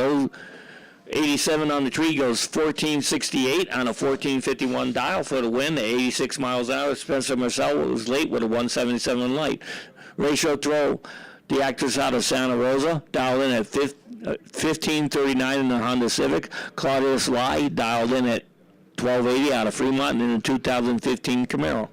A: 87 on the tree, goes 1468 on a 1451 dial for the win at 86 miles an hour. Spencer Marcel was late with a 177 light. Ratio Throw, the actress out of Santa Rosa, dialed in at 1539 in the Honda Civic. Claudius Lai dialed in at 1280 out of Fremont in the 2015 Camaro.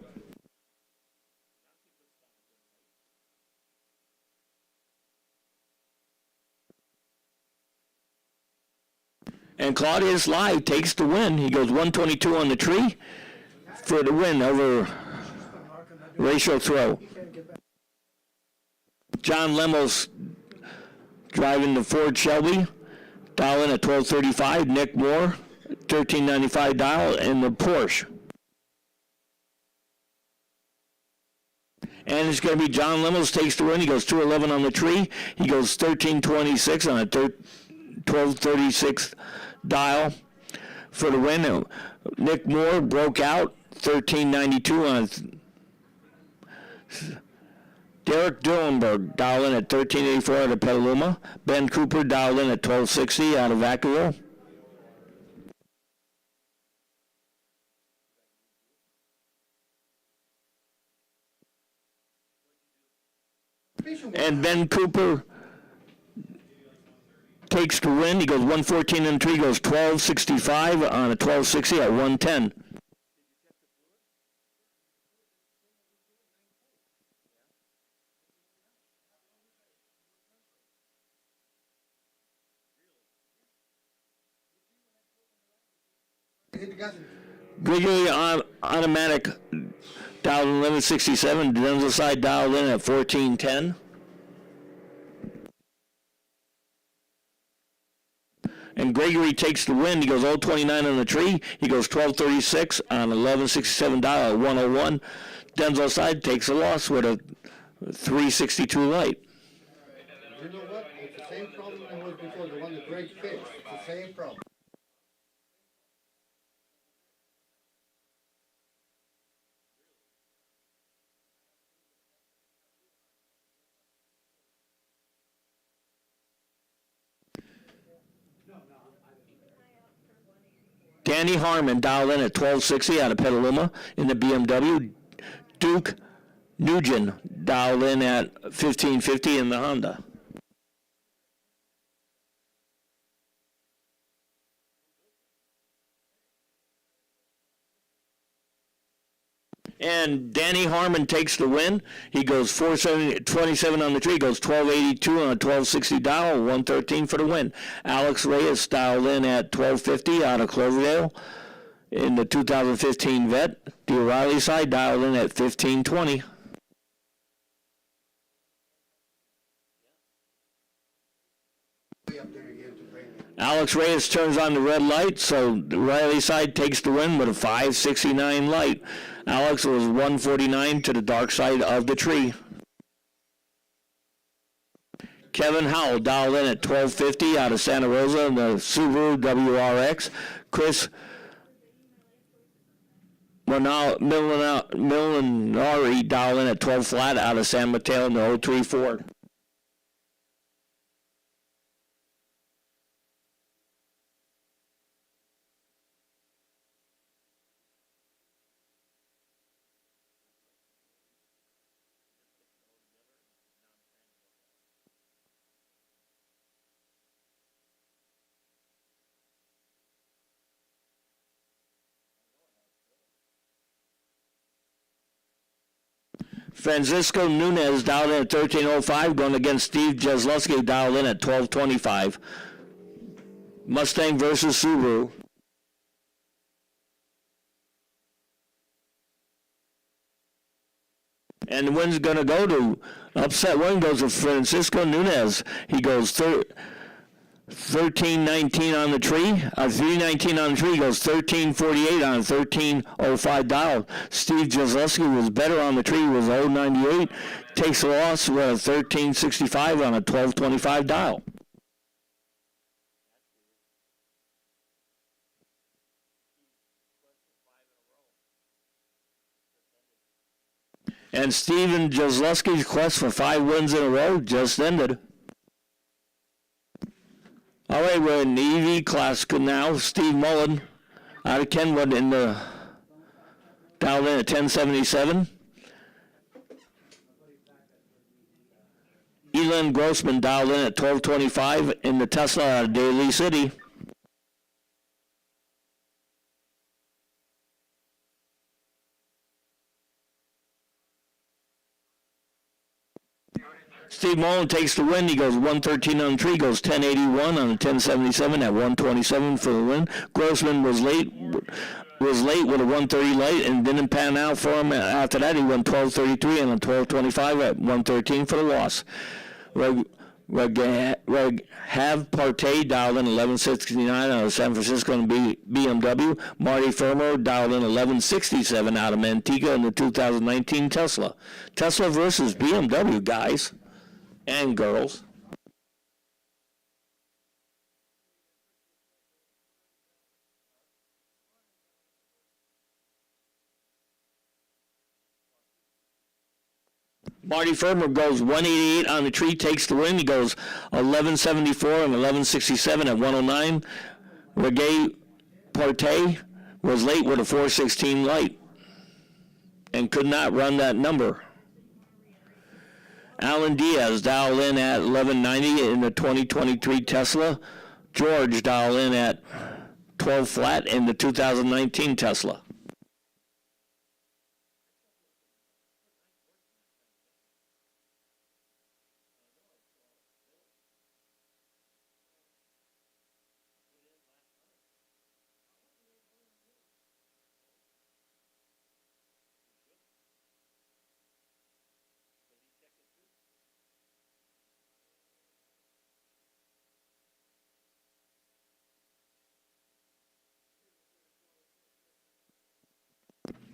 A: And Claudius Lai takes the win. He goes 122 on the tree for the win over Ratio Throw. John Lemos driving the Ford Shelby, dial in at 1235. Nick Moore, 1395 dial in the Porsche. And it's going to be John Lemos takes the win. He goes 211 on the tree. He goes 1326 on a 1236 dial for the win. Nick Moore broke out, 1392 on Derek Dillenberg dialed in at 1384 out of Petaluma. Ben Cooper dialed in at 1260 out of Vacaville. And Ben Cooper takes the win. He goes 114 and 3, goes 1265 on a 1260 at 110.
B: Hit the gas.
A: Grigory automatic dialed in 1167. Denzel side dialed in at 1410. And Gregory takes the win. He goes 029 on the tree. He goes 1236 on 1167 dial at 101. Denzel side takes a loss with a 362 light.
B: You know what? It's the same problem that was before, the one that Greg fixed. It's the same problem.
A: Danny Harmon dialed in at 1260 out of Petaluma in the BMW. Duke Nugent dialed in at 1550 in the Honda. And Danny Harmon takes the win. He goes 427 on the tree, goes 1282 on a 1260 dial, 113 for the win. Alex Reyes dialed in at 1250 out of Cloverdale in the 2015 Vet. The O'Reilly side dialed in at 1520.
B: Way up there again to bring it.
A: Alex Reyes turns on the red light, so the Riley side takes the win with a 569 light. Alex was 149 to the dark side of the tree. Kevin Howell dialed in at 1250 out of Santa Rosa in the Subaru WRX. Chris Milinari dialed in at 12 flat out of San Mateo in the 03 Ford. Francisco Nunez dialed in at 1305, going against Steve Jesluski, dialed in at 1225. Mustang versus Subaru. And the win's going to go to, upset win goes to Francisco Nunez. He goes 1319 on the tree, 319 on the tree, goes 1348 on 1305 dial. Steve Jesluski was better on the tree, was 098, takes a loss with a 1365 on a 1225 dial. And Steven Jesluski's quest for 5 wins in a row just ended. All right, we're in the EV class now. Steve Mullen out of Kenwood in the dialed in at 1077. Elin Grossman dialed in at 1225 in the Tesla out of Daly City. Steve Mullen takes the win. He goes 113 on the tree, goes 1081 on the 1077 at 127 for the win. Grossman was late with a 130 light and didn't pan out for him. After that, he went 1233 and a 1225 at 113 for the loss. Have Partey dialed in 1169 out of San Francisco and BMW. Marty Fermo dialed in 1167 out of Manteca in the 2019 Tesla. Tesla versus BMW, guys and girls. Marty Ferber goes 188 on the tree, takes the win. He goes 1174 and 1167 at 109. Reggae Partey was late with a 416 light and could not run that number. Alan Diaz dialed in at 1190 in the 2023 Tesla. George dialed in at 12 flat in the 2019 Tesla.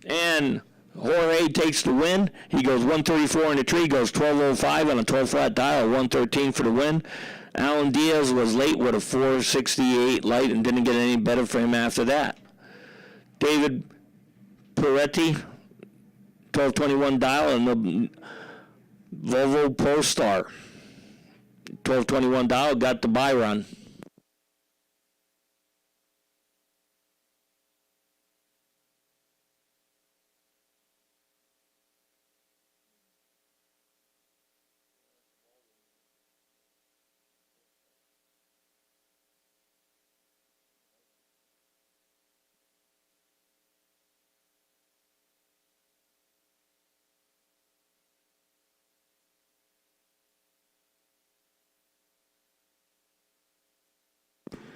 A: And Jorge takes the win. He goes 134 in the tree, goes 1205 on a 12 flat dial, 113 for the win. Alan Diaz was late with a 468 light and didn't get any better for him after that. David Peretti, 1221 dial, and the Volvo Polestar, 1221 dial, got the buy run.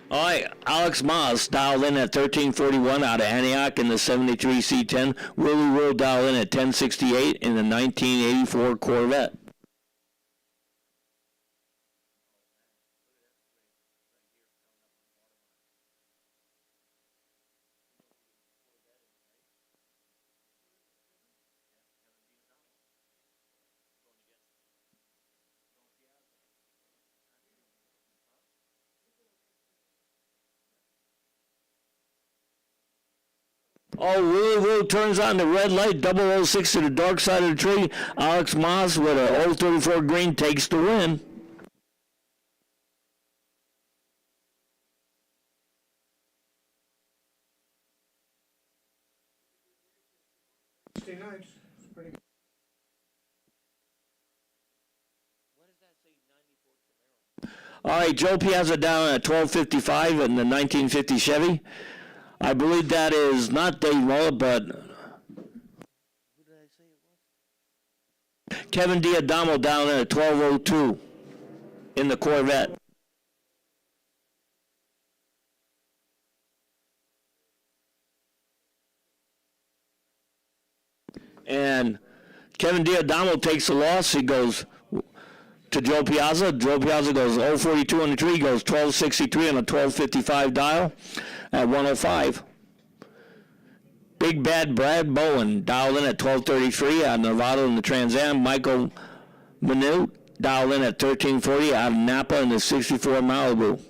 A: All right, Alex Moss dialed in at 1341 out of Antioch in the 73 C10. Willie Will dialed in at 1068 in the 1984 Corvette. Oh, Willie Will turns on the red light, 006 to the dark side of the tree. Alex Moss with a 034 green takes the win.
C: It's pretty good.
A: All right, Joe Piazza down at 1255 in the 1950 Chevy. I believe that is not Dave Muller, but Kevin Diadamo down there at 1202 in the Corvette. And Kevin Diadamo takes the loss. He goes to Joe Piazza. Joe Piazza goes 042 on the tree, goes 1263 on a 1255 dial at 105. Big Bad Brad Bowen dialed in at 1233 out of Nevada in the Trans Am. Michael Minute dialed in at 1340 out of Napa in the 64 Malibu.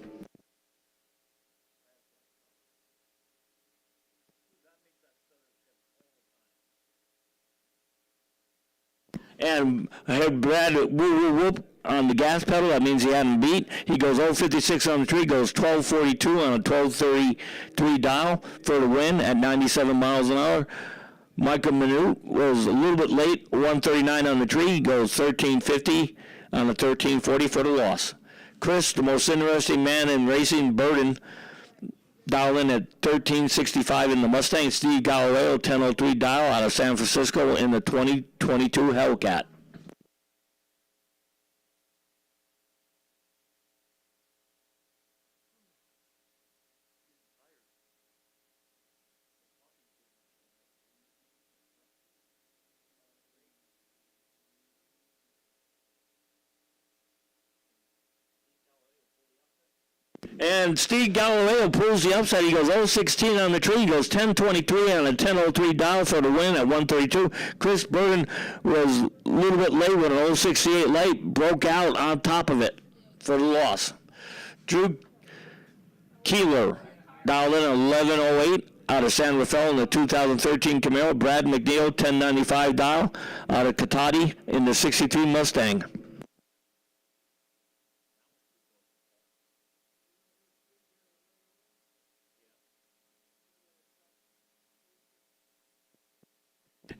A: And I had Brad whoop on the gas pedal. That means he hadn't beat. He goes 056 on the tree, goes 1242 on a 1233 dial for the win at 97 miles an hour. Michael Minute was a little bit late, 139 on the tree. He goes 1350 on a 1340 for the loss. Chris, the most interesting man in racing, Burden, dialed in at 1365 in the Mustang. Steve Galileo, 1003 dial out of San Francisco in the 2022 Hellcat. And Steve Galileo pulls the upside. He goes 016 on the tree. He goes 1023 on a 1003 dial for the win at 132. Chris Burden was a little bit late with an 068 light. Broke out on top of it for the loss. Drew Keeler dialed in at 1108 Out of San Rafael in the 2013 Camaro, Brad McNeil, 1095 dial. Out of Katati in the 63 Mustang.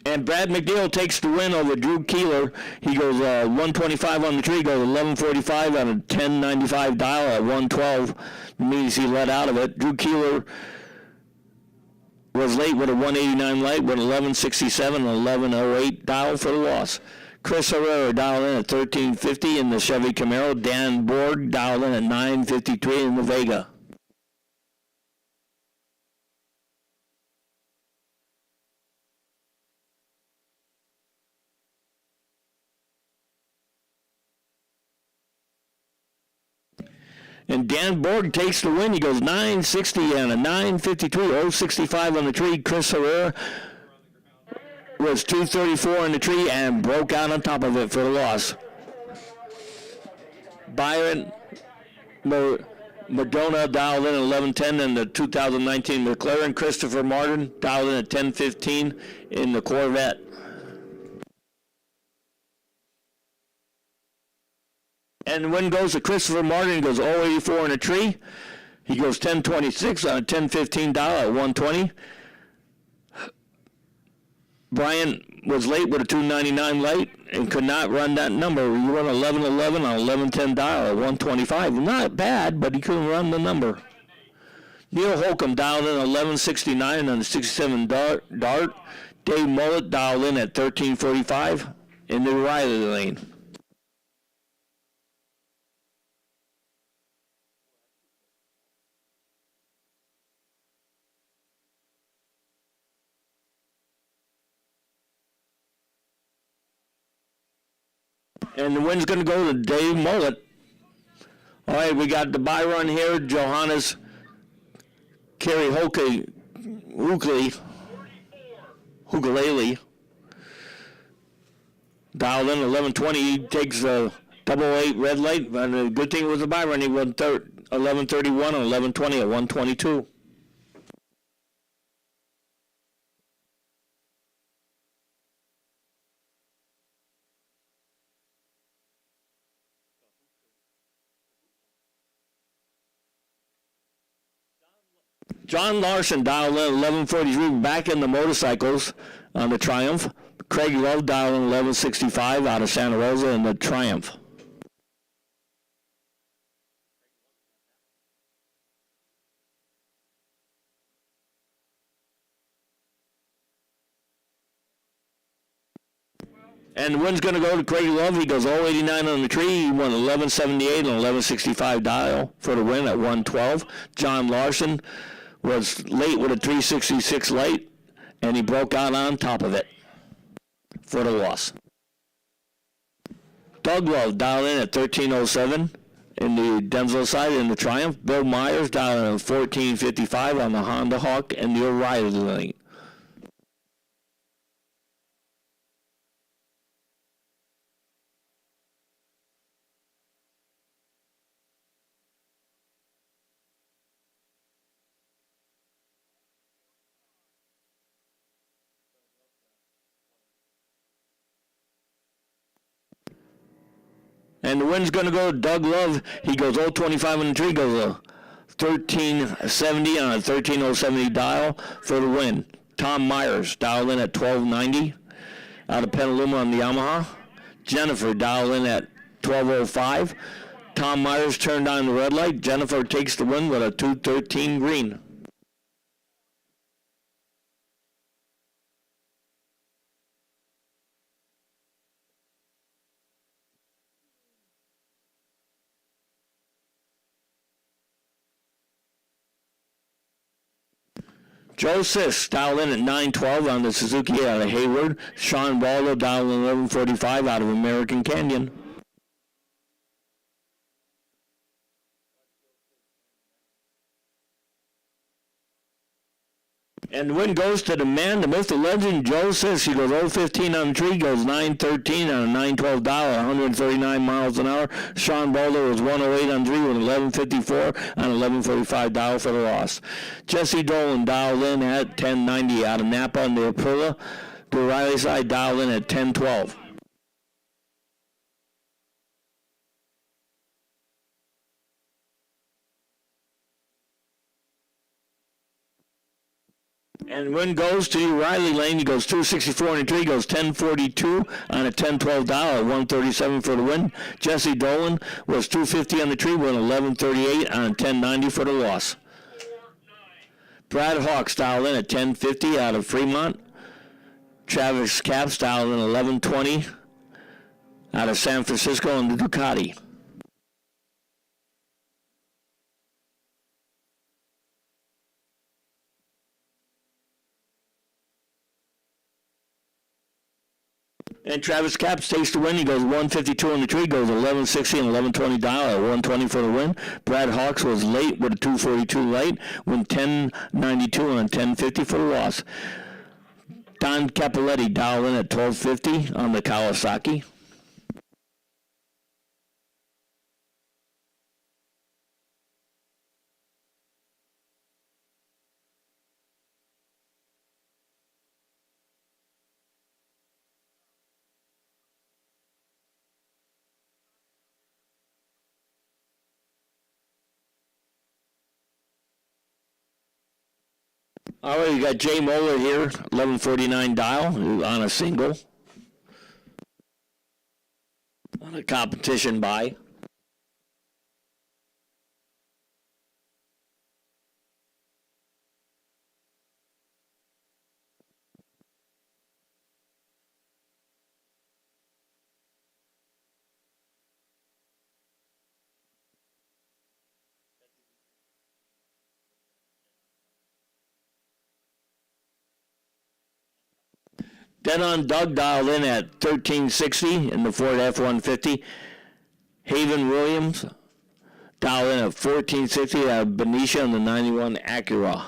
A: And Brad McNeil takes the win over Drew Keeler. He goes 125 on the tree, goes 1145 on a 1095 dial at 112. Means he let out of it. Drew Keeler was late with a 189 light, with 1167 and 1108 dial for the loss. Chris Herrera dialed in at 1350 in the Chevy Camaro. Dan Borg dialed in at 953 in the Vega. And Dan Borg takes the win. He goes 960 and a 953, 065 on the tree. Chris Herrera was 234 in the tree and broke out on top of it for the loss. Byron Madonna dialed in at 1110 in the 2019 McLaren. Christopher Martin dialed in at 1015 in the Corvette. And the win goes to Christopher Martin. He goes 084 in a tree. He goes 1026 on a 1015 dial at 120. Brian was late with a 299 light and could not run that number. He run 1111 on 1110 dial at 125. Not bad, but he couldn't run the number. Neil Holcomb dialed in 1169 on the 67 dart. Dave Mullet dialed in at 1345 in the Riley lane. And the win's going to go to Dave Mullet. All right, we got the bye run here. Johannes Kerry Hugalele dialed in 1120. He takes a 888 red light. And the good thing was the bye run. He won 1131 and 1120 at 122. John Larson dialed in 1143 back in the motorcycles on the Triumph. Craig Love dialed in 1165 out of Santa Rosa in the Triumph. And the win's going to go to Craig Love. He goes 089 on the tree. He won 1178 and 1165 dial for the win at 112. John Larson was late with a 366 light, and he broke out on top of it for the loss. Doug Love dialed in at 1307 in the Denzel side in the Triumph. Bill Myers dialed in at 1455 on the Honda Hawk and the O'Reilly lane. And the win's going to go to Doug Love. He goes 025 on the tree, goes 1370 on a 13070 dial for the win. Tom Myers dialed in at 1290 out of Petaluma on the Yamaha. Jennifer dialed in at 1205. Tom Myers turned on the red light. Jennifer takes the win with a 213 green. Joe Sis dialed in at 912 on the Suzuki out of Hayward. Sean Waldo dialed in 1145 out of American Canyon. And the win goes to the man, the Mr. Legend, Joe says he goes 0-15 on the tree, goes 9-13 on a $912, 139 miles an hour. Sean Boulder was 108 on the tree with 11.54 on $11.45 for the loss. Jesse Dolan dialed in at 10.90 out of Napa on the Aprilia. The Riley side dialed in at 10.12. And win goes to Riley Lane. He goes 264 on the tree, goes 1042 on a $10-12, 137 for the win. Jesse Dolan was 250 on the tree, won 1138 on a 1090 for the loss. Brad Hawks dialed in at 1050 out of Fremont. Travis Capps dialed in 1120 out of San Francisco in the Ducati. And Travis Capps takes the win. He goes 152 on the tree, goes 1160 and 1120 dial at 120 for the win. Brad Hawks was late with a 242 late, win 1092 and 1050 for the loss. Don Capoletti dialed in at 1250 on the Kawasaki. All right, you got Jay Moeller here, 1149 dial on a single. On a competition buy. Then on Doug dialed in at 1360 in the Ford F-150. Haven Williams dialed in at 1460 out of Benicia in the 91 Acura.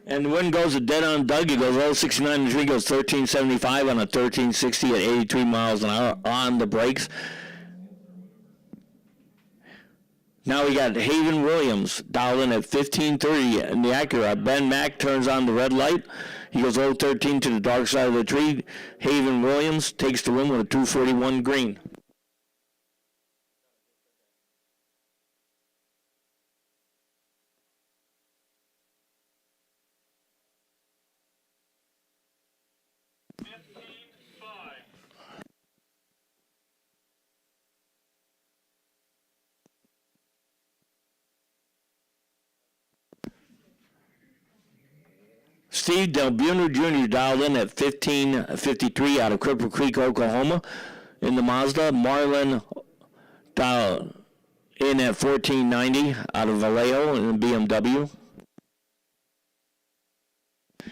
A: And the win goes to dead on Doug. He goes 069 and 3, goes 1375 on a 1360 at 83 miles an hour on the brakes. Now we got Haven Williams dialed in at 1530 in the Acura. Ben Mack turns on the red light. He goes 013 to the dark side of the tree. Haven Williams takes the win with a 241 green. Steve Del Buno Jr. dialed in at 1553 out of Cripple Creek, Oklahoma in the Mazda. Marlon dialed in at 1490 out of Vallejo in the BMW.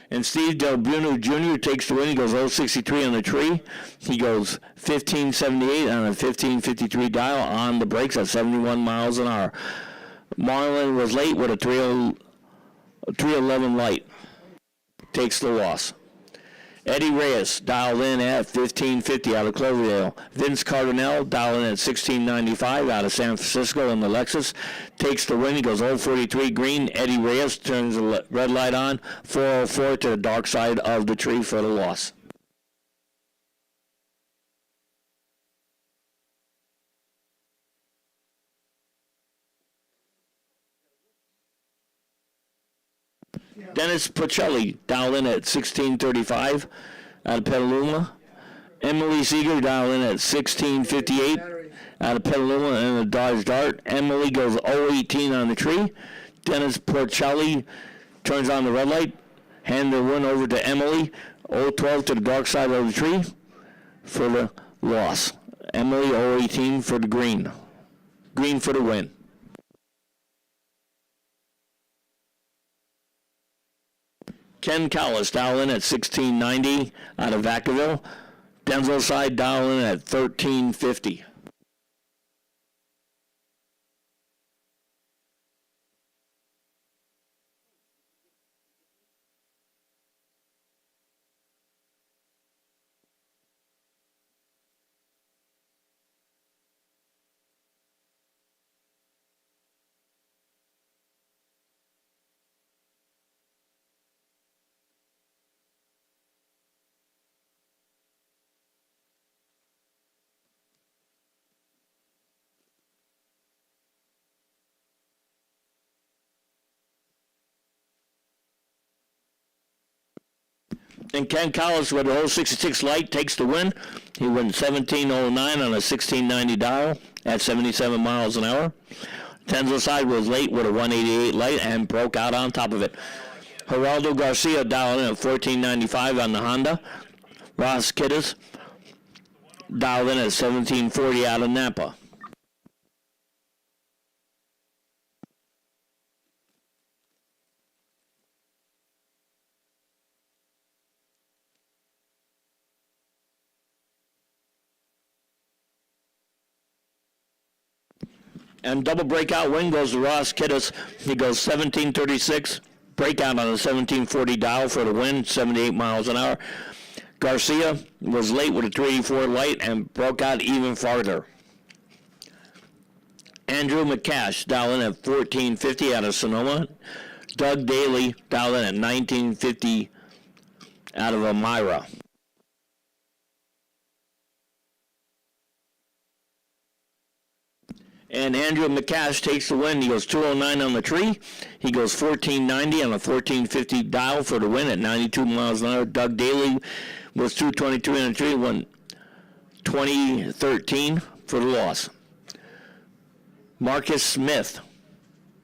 A: And Steve Del Buno Jr. takes the win. He goes 063 on the tree. He goes 1578 on a 1553 dial on the brakes at 71 miles an hour. Marlon was late with a 311 light. Takes the loss. Eddie Reyes dialed in at 1550 out of Cloverdale. Vince Cardinale dialed in at 1695 out of San Francisco in the Lexus. Takes the win. He goes 043 green. Eddie Reyes turns the red light on. 404 to the dark side of the tree for the loss. Dennis Pacelli dialed in at 1635 out of Petaluma. Emily Seeger dialed in at 1658 out of Petaluma in the Dodge Dart. Emily goes 018 on the tree. Dennis Pacelli turns on the red light. Hand the win over to Emily. 012 to the dark side of the tree for the loss. Emily 018 for the green. green for the win. Ken Callis dial in at 1690 out of Vacaville. Denzel side dial in at 1350. And Ken Collins with the whole 66 light takes the win. He went 1709 on a 1690 dial at 77 miles an hour. Denzel side was late with a 188 light and broke out on top of it. Geraldo Garcia dialed in at 1495 on the Honda. Ross Kittis dialed in at 1740 out of Napa. And double breakout win goes to Ross Kittis. He goes 1736, breakout on a 1740 dial for the win, 78 miles an hour. Garcia was late with a 384 light and broke out even farther. Andrew McCash dialed in at 1450 out of Sonoma. Doug Daly dialed in at 1950 out of Elmira. And Andrew McCash takes the win. He goes 209 on the tree. He goes 1490 on a 1450 dial for the win at 92 miles an hour. Doug Daly was 222 on the tree, won 2013 for the loss. Marcus Smith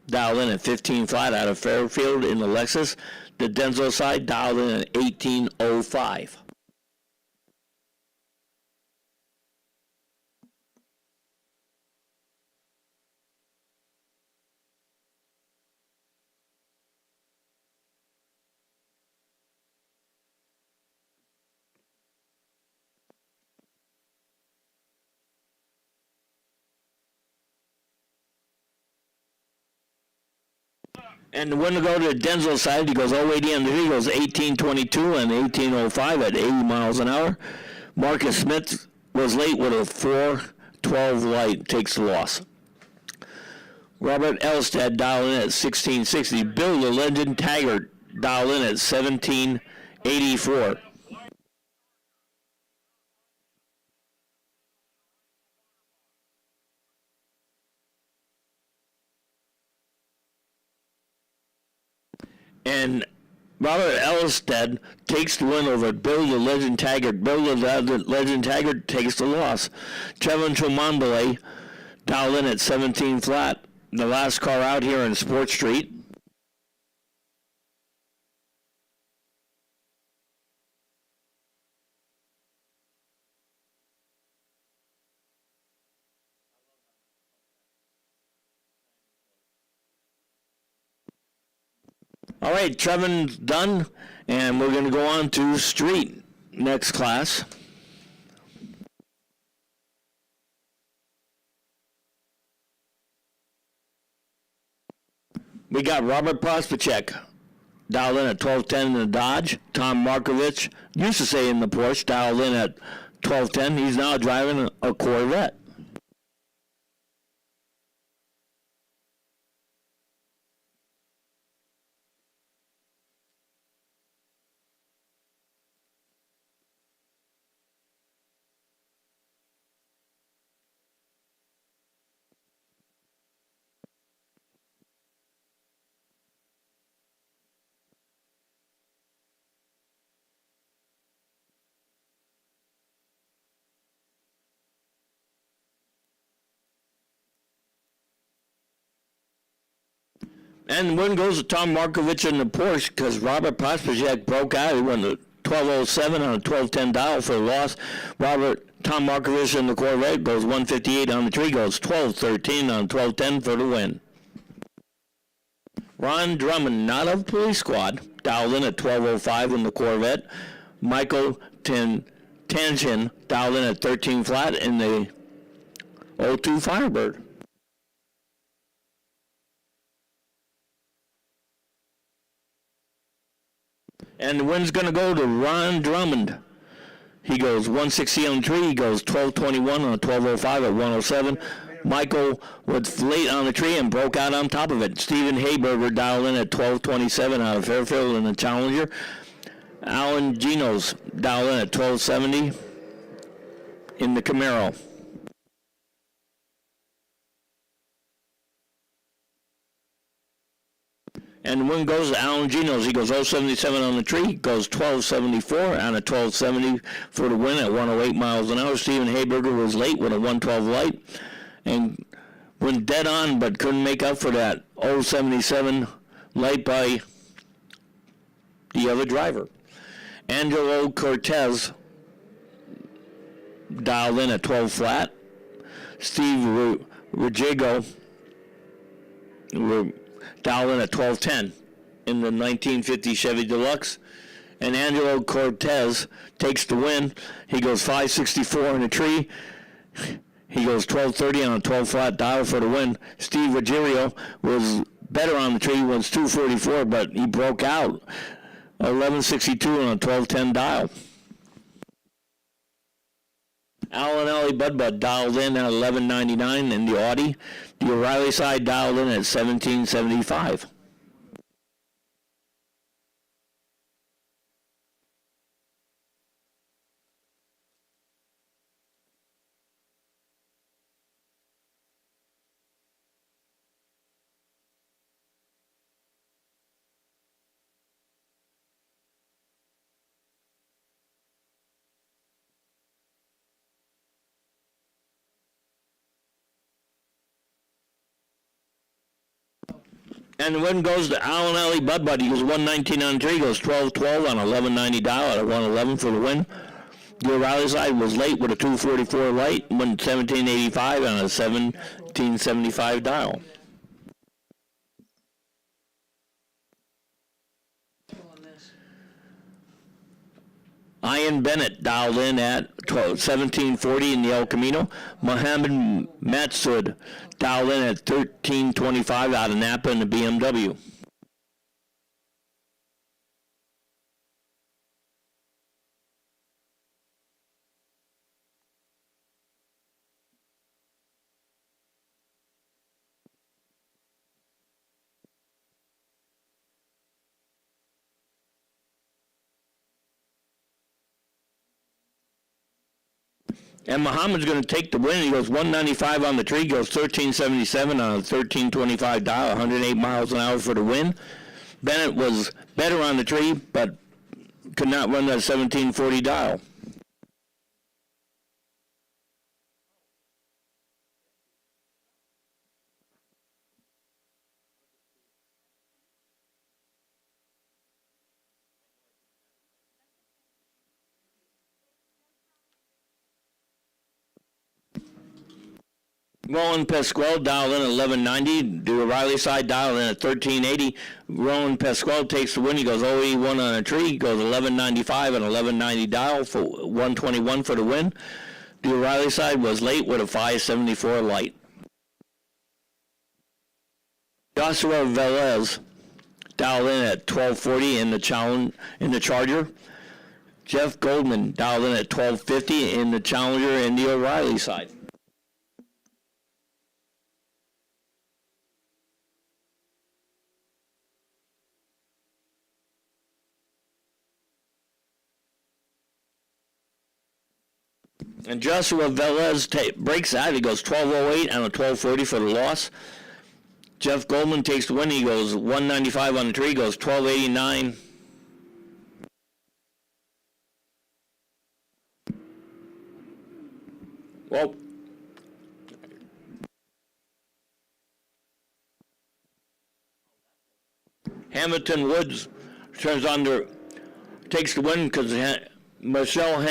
A: dialed in at 15 flat out of Fairfield in the Lexus. The Denzel side dialed in at 1805. And the winner go to the Denzel side, he goes 080 on the tree, he goes 1822 and 1805 at 80 miles an hour. Marcus Smith was late with a 412 light, takes the loss. Robert Elstad dialed in at 1660. Bill the Legend Taggart dialed in at 1784. And Robert Elstad takes the win over Bill the Legend Taggart. Bill the Legend Taggart takes the loss. Trevin Tremondele dialed in at 17 flat. The last car out here in Sport Street. All right, Trevin's done, and we're going to go on to street next class. We got Robert Prospacek dialed in at 1210 in the Dodge. Tom Markovich used to say in the Porsche, dialed in at 1210. He's now driving a Corvette. And the win goes to Tom Markovich in the Porsche because Robert Prospacek broke out. He won the 1207 on a 1210 dial for a loss. Robert Tom Markovich in the Corvette goes 158 on the tree, goes 12-13 on 12-10 for the win. Ron Drummond, not of Police Squad, dialed in at 12:05 in the Corvette. Michael Tanshin dialed in at 13 flat in the 02 Firebird. And the win's going to go to Ron Drummond. He goes 160 on the tree. He goes 12:21 on 12:05 at 107. Michael was late on the tree and broke out on top of it. Stephen Hayberger dialed in at 12:27 out of Fairfield in the Challenger. Alan Genos dialed in at 12:70 in the Camaro. And the win goes to Alan Genos. He goes 077 on the tree, goes 1274 on a 1270 for the win at 108 miles an hour. Stephen Hayberger was late with a 112 light and went dead on, but couldn't make up for that 077 light by the other driver. Angelo Cortez dialed in at 12 flat. Steve Ruggiero dialed in at 12:10 in the 1950 Chevy Deluxe, and Angelo Cortez takes the win. He goes 564 in the tree. He goes 12:30 on a 12 flat dial for the win. Steve Ruggiero was better on the tree, was 244, but he broke out 1162 on a 12:10 dial. Alan Ellie Bud dialed in at 1199 in the Audi. The O'Reilly side dialed in at 1775. And the win goes to Alan Ellie Bud. He goes 119 on the tree, goes 12-12 on 1190 dial at 111 for the win. The O'Reilly side was late with a 244 light, went 1785 on a 1775 dial. Ian Bennett dialed in at 1740 in the El Camino. Mohammed Matsud dialed in at 1325 out of Napa in the BMW. And Muhammad's going to take the win. He goes 195 on the tree, goes 1377 on a 1325 dial, 108 miles an hour for the win. Bennett was better on the tree, but could not run that 1740 dial. Roland Pasquale dialed in at 1190. The O'Reilly side dialed in at 1380. Roland Pasquale takes the win. He goes 081 on a tree. He goes 1195 and 1190 dial for 121 for the win. The O'Reilly side was late with a 574 light. Joshua Velez dialed in at 1240 in the Charger. Jeff Goldman dialed in at 1250 in the Challenger and the O'Reilly side. And Joshua Velez breaks out. He goes 12:08 and a 12:40 for the loss. Jeff Goldman takes the win. He goes 195 on the tree. Goes 12:89. Well, Hamilton Woods takes the win because Michelle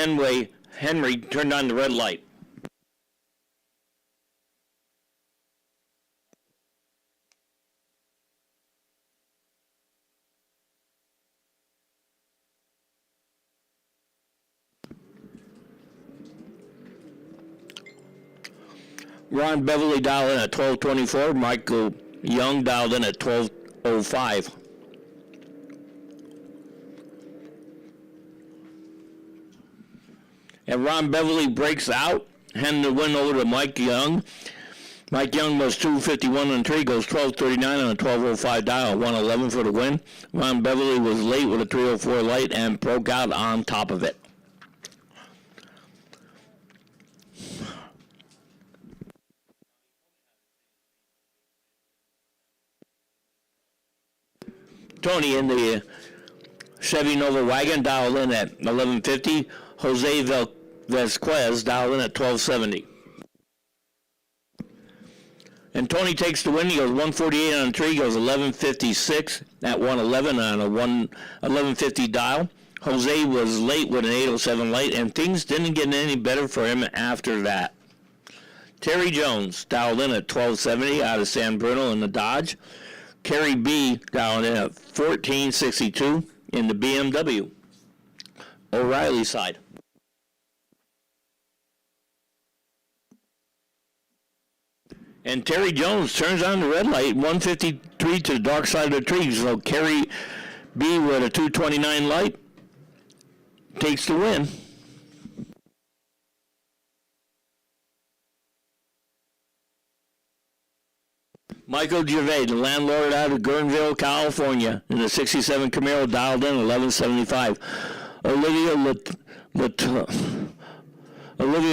A: Henry turned on the red light. Ron Beverly dialed in at 12:24. Michael Young dialed in at 12:05. And Ron Beverly breaks out, handing the win over to Mike Young. Mike Young was 251 on the tree, goes 1239 on a 1205 dial, 111 for the win. Ron Beverly was late with a 304 light and broke out on top of it. Tony in the Chevy Nova wagon dialed in at 1150. Jose Vasquez dialed in at 1270. And Tony takes the win. He goes 148 on the tree, goes 1156 at 111 on a 1150 dial. Jose was late with an 807 light, and things didn't get any better for him after that. Terry Jones dialed in at 1270 out of San Bruno in the Dodge. Kerry B dialed in at 1462 in the BMW. O'Reilly side. And Terry Jones turns on the red light, 153 to the dark side of the trees. So Kerry B with a 229 light takes the win. Michael Gervais, the landlord out of Guerneville, California, in the 67 Camaro, dialed in 1175. Olivia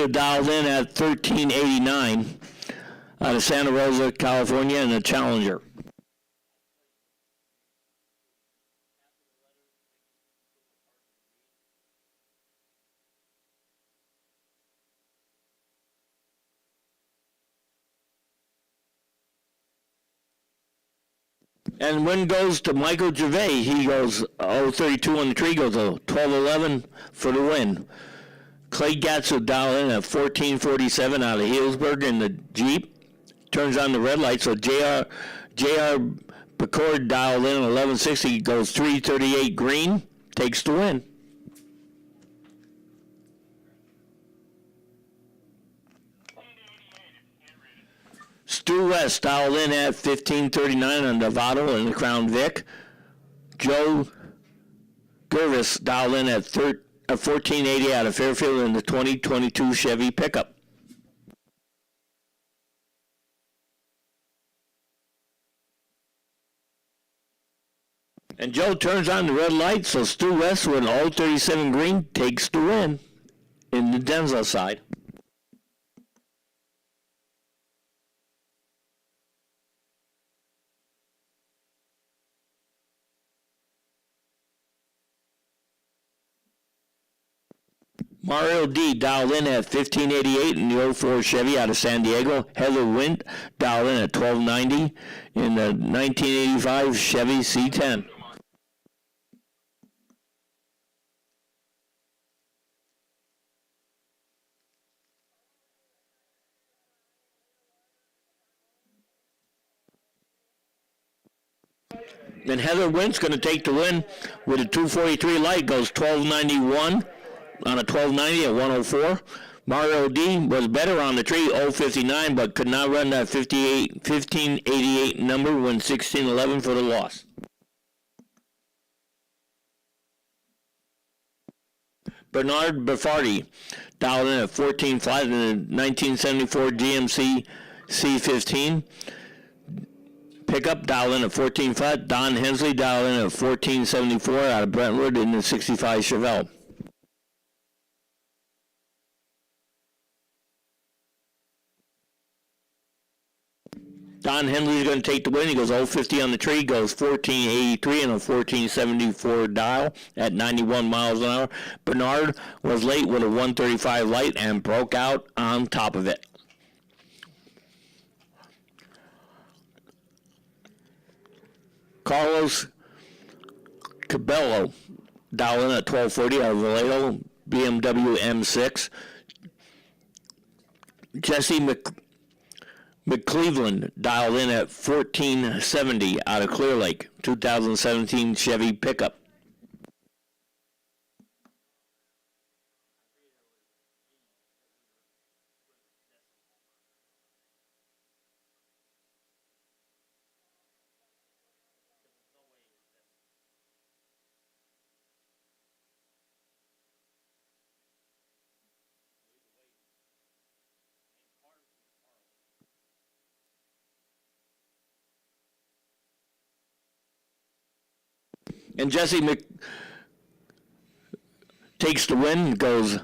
A: dialed in at 1389 out of Santa Rosa, California, in the Challenger. And win goes to Michael Gervais. He goes 032 on the tree, goes 1211 for the win. Clay Gatso dialed in at 1447 out of Healdsburg in the Jeep. Turns on the red light, so J.R. Bacord dialed in at 1160, goes 338 green, takes the win. Stu West dialed in at 1539 on Novato in the Crown Vic. Joe Gervis dialed in at 1480 out of Fairfield in the 2022 Chevy pickup. And Joe turns on the red light, so Stu West with an 037 green takes the win in the Denzel side. Mario D dialed in at 1588 in the 04 Chevy out of San Diego. Heather Wint dialed in at 1290 in the 1985 Chevy C10. Then Heather Wint's going to take the win with a 243 light, goes 1291 on a 1290 at 104. Mario D was better on the tree, 059, but could not run that 1588 number, win 1611 for the loss. Bernard Baffardi dialed in at 14.5 in the 1974 GMC C15. Pickup dialed in at 14.5. Don Hensley dialed in at 1474 out of Brentwood in the 65 Chevelle. Don Henley's going to take the win. He goes 050 on the tree, goes 1483 and a 1474 dial at 91 miles an hour. Bernard was late with a 135 light and broke out on top of it. Carlos Cabello dialed in at 1240 out of Vallejo BMW M6. Jesse McCleveland dialed in at 1470 out of Clear Lake, 2017 Chevy pickup. And Jesse takes the win, goes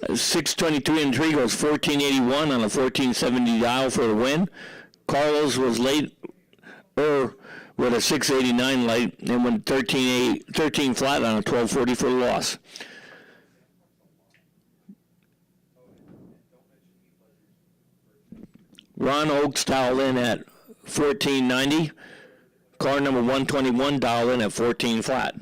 A: 623 and 3, goes 1481 on a 1470 dial for the win. Carlos was late with a 689 light and went 13 flat on a 1240 for the loss. Ron Oakes dialed in at 1490. Car number 121 dialed in at 14 flat.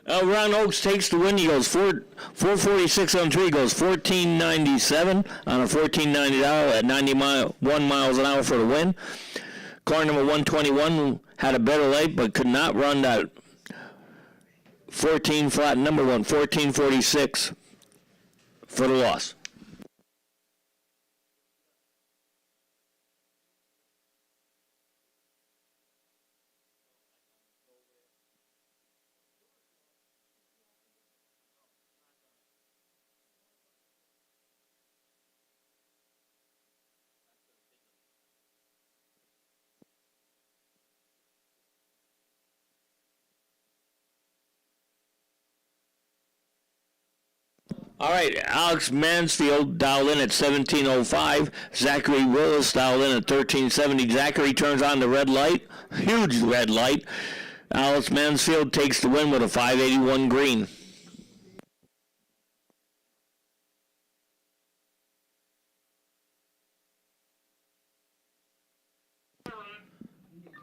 A: Ron Oakes takes the win. He goes 446 on 3, goes 1497 on a 1490 dial at 91 miles an hour for the win. Car number 121 had a better light but could not run that 14 flat number one, 1446 for the loss. All right, Alex Mansfield dialed in at 1705. Zachary Willis dialed in at 1370. Zachary turns on the red light, huge red light. Alex Mansfield takes the win with a 581 green.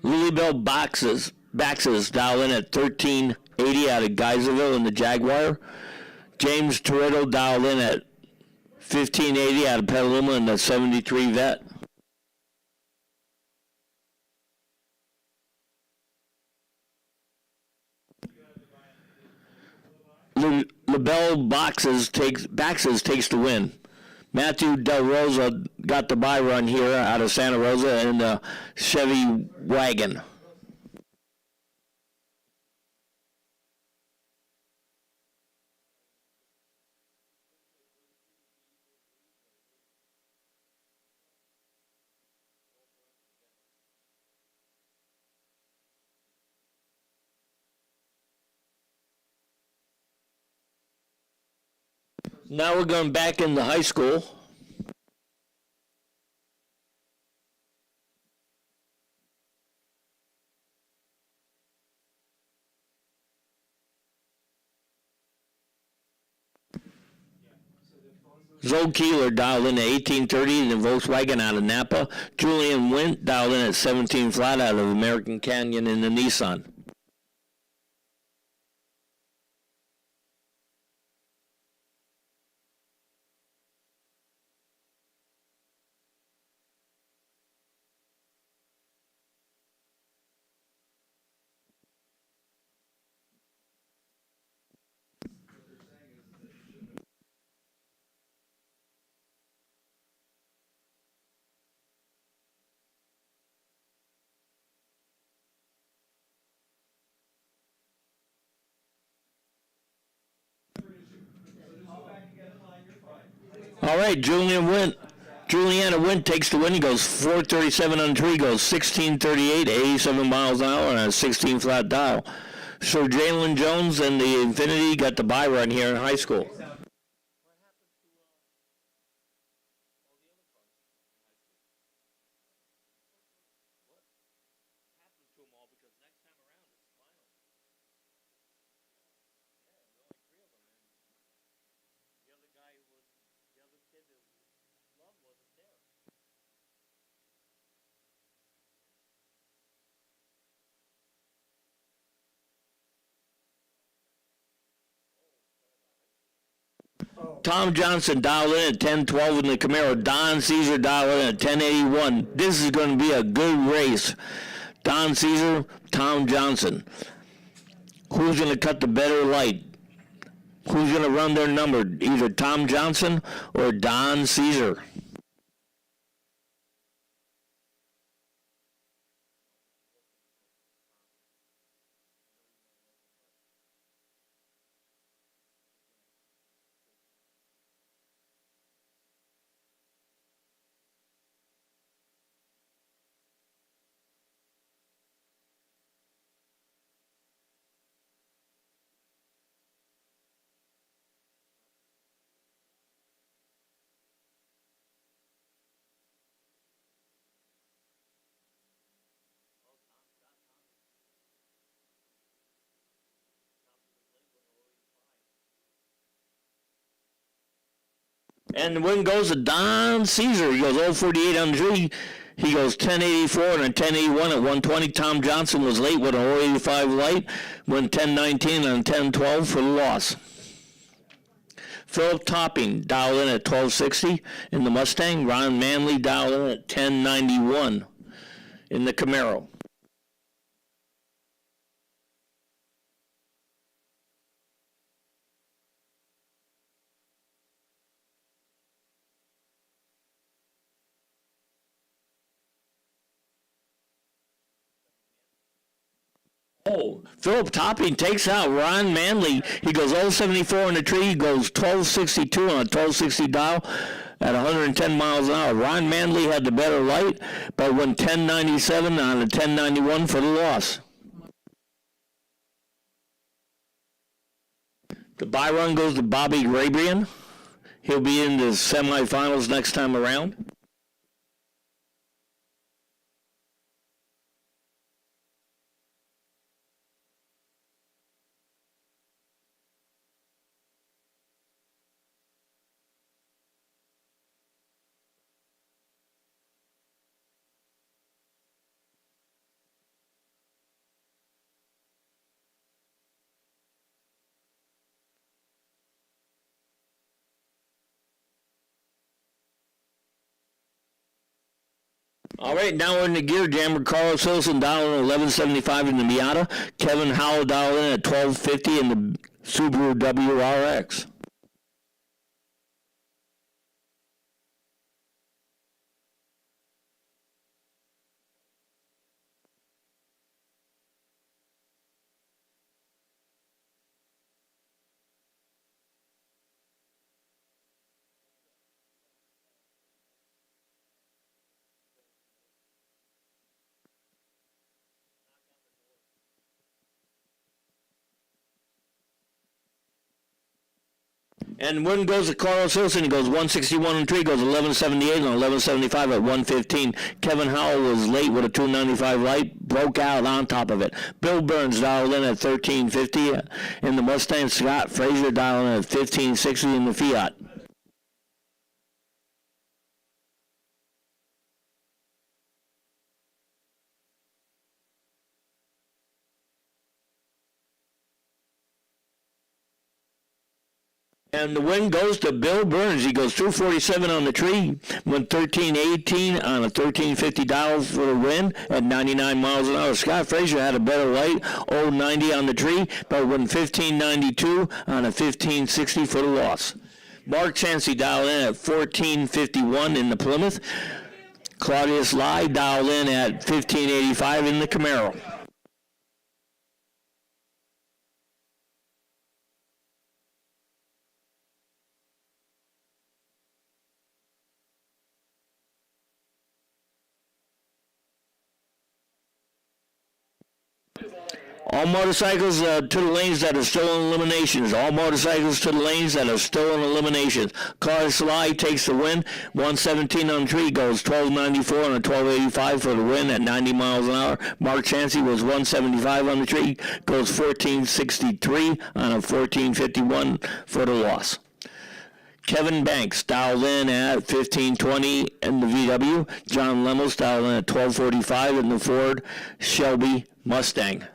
A: Lilybell Baxes dialed in at 1380 out of Geyserville in the Jaguar. James Toretto dialed in at 1580 out of Petaluma in the 73 Vet. LaBelle Baxes takes the win. Matthew Del Rosa got the bye run here out of Santa Rosa in the Chevy wagon. Now we're going back into high school. Zoe Keeler dialed in at 1830 in the Volkswagen out of Napa. Julian Wint dialed in at 17 flat out of American Canyon in the Nissan. All right, Julian Juliana Wynn takes the win. He goes 437 on the tree, goes 1638, 87 miles an hour on a 16 flat dial. So Jalen Jones and the Infinity got the bye run here in high school. Tom Johnson dialed in at 1012 in the Camaro. Don Caesar dialed in at 1081. This is going to be a good race. Don Caesar, Tom Johnson. Who's going to cut the better light? Who's going to run their number? Either Tom Johnson or Don Caesar. And the win goes to Don Caesar. He goes 048 on the tree. He goes 1084 and a 1081 at 120. Tom Johnson was late with a 085 light. Went 1019 and 1012 for the loss. Philip Topping dialed in at 1260 in the Mustang. Ron Manley dialed in at 1091 in the Camaro. Oh, Philip Topping takes out Ron Manley. He goes 074 on the tree. He goes 1262 on a 1260 dial at 110 miles an hour. Ron Manley had the better light, but went 1097 on a 1091 for the loss. The bye run goes to Bobby Grabrian. He'll be in the semifinals next time around. All right, now we're in the gear jammer. Carlos Hilson dialed in 1175 in the Miata. Kevin Howell dialed in at 1250 in the Subaru WRX. And win goes to Carlos Hilson. He goes 161 and 3, goes 1178 and 1175 at 115. Kevin Howell was late with a 295 light, broke out on top of it. Bill Burns dialed in at 1350 in the Mustang. Scott Frazier dialed in at 1560 in the Fiat. And the win goes to Bill Burns. He goes 247 on the tree, went 1318 on a 1350 dial for the win at 99 miles an hour. Scott Frazier had a better light, 090 on the tree, but went 1592 on a 1560 for the loss. Mark Chansey dialed in at 1451 in the Plymouth. Claudius Lai dialed in at 1585 in the Camaro. All motorcycles to the lanes that are still in eliminations. All motorcycles to the lanes that are still in eliminations. Car Slide takes the win. 117 on the tree goes 1294 on a 1285 for the win at 90 miles an hour. Mark Chansey was 175 on the tree, goes 1463 on a 1451 for the loss. Kevin Banks dialed in at 1520 in the VW. John Lemmels dialed in at 1245 in the Ford Shelby Mustang.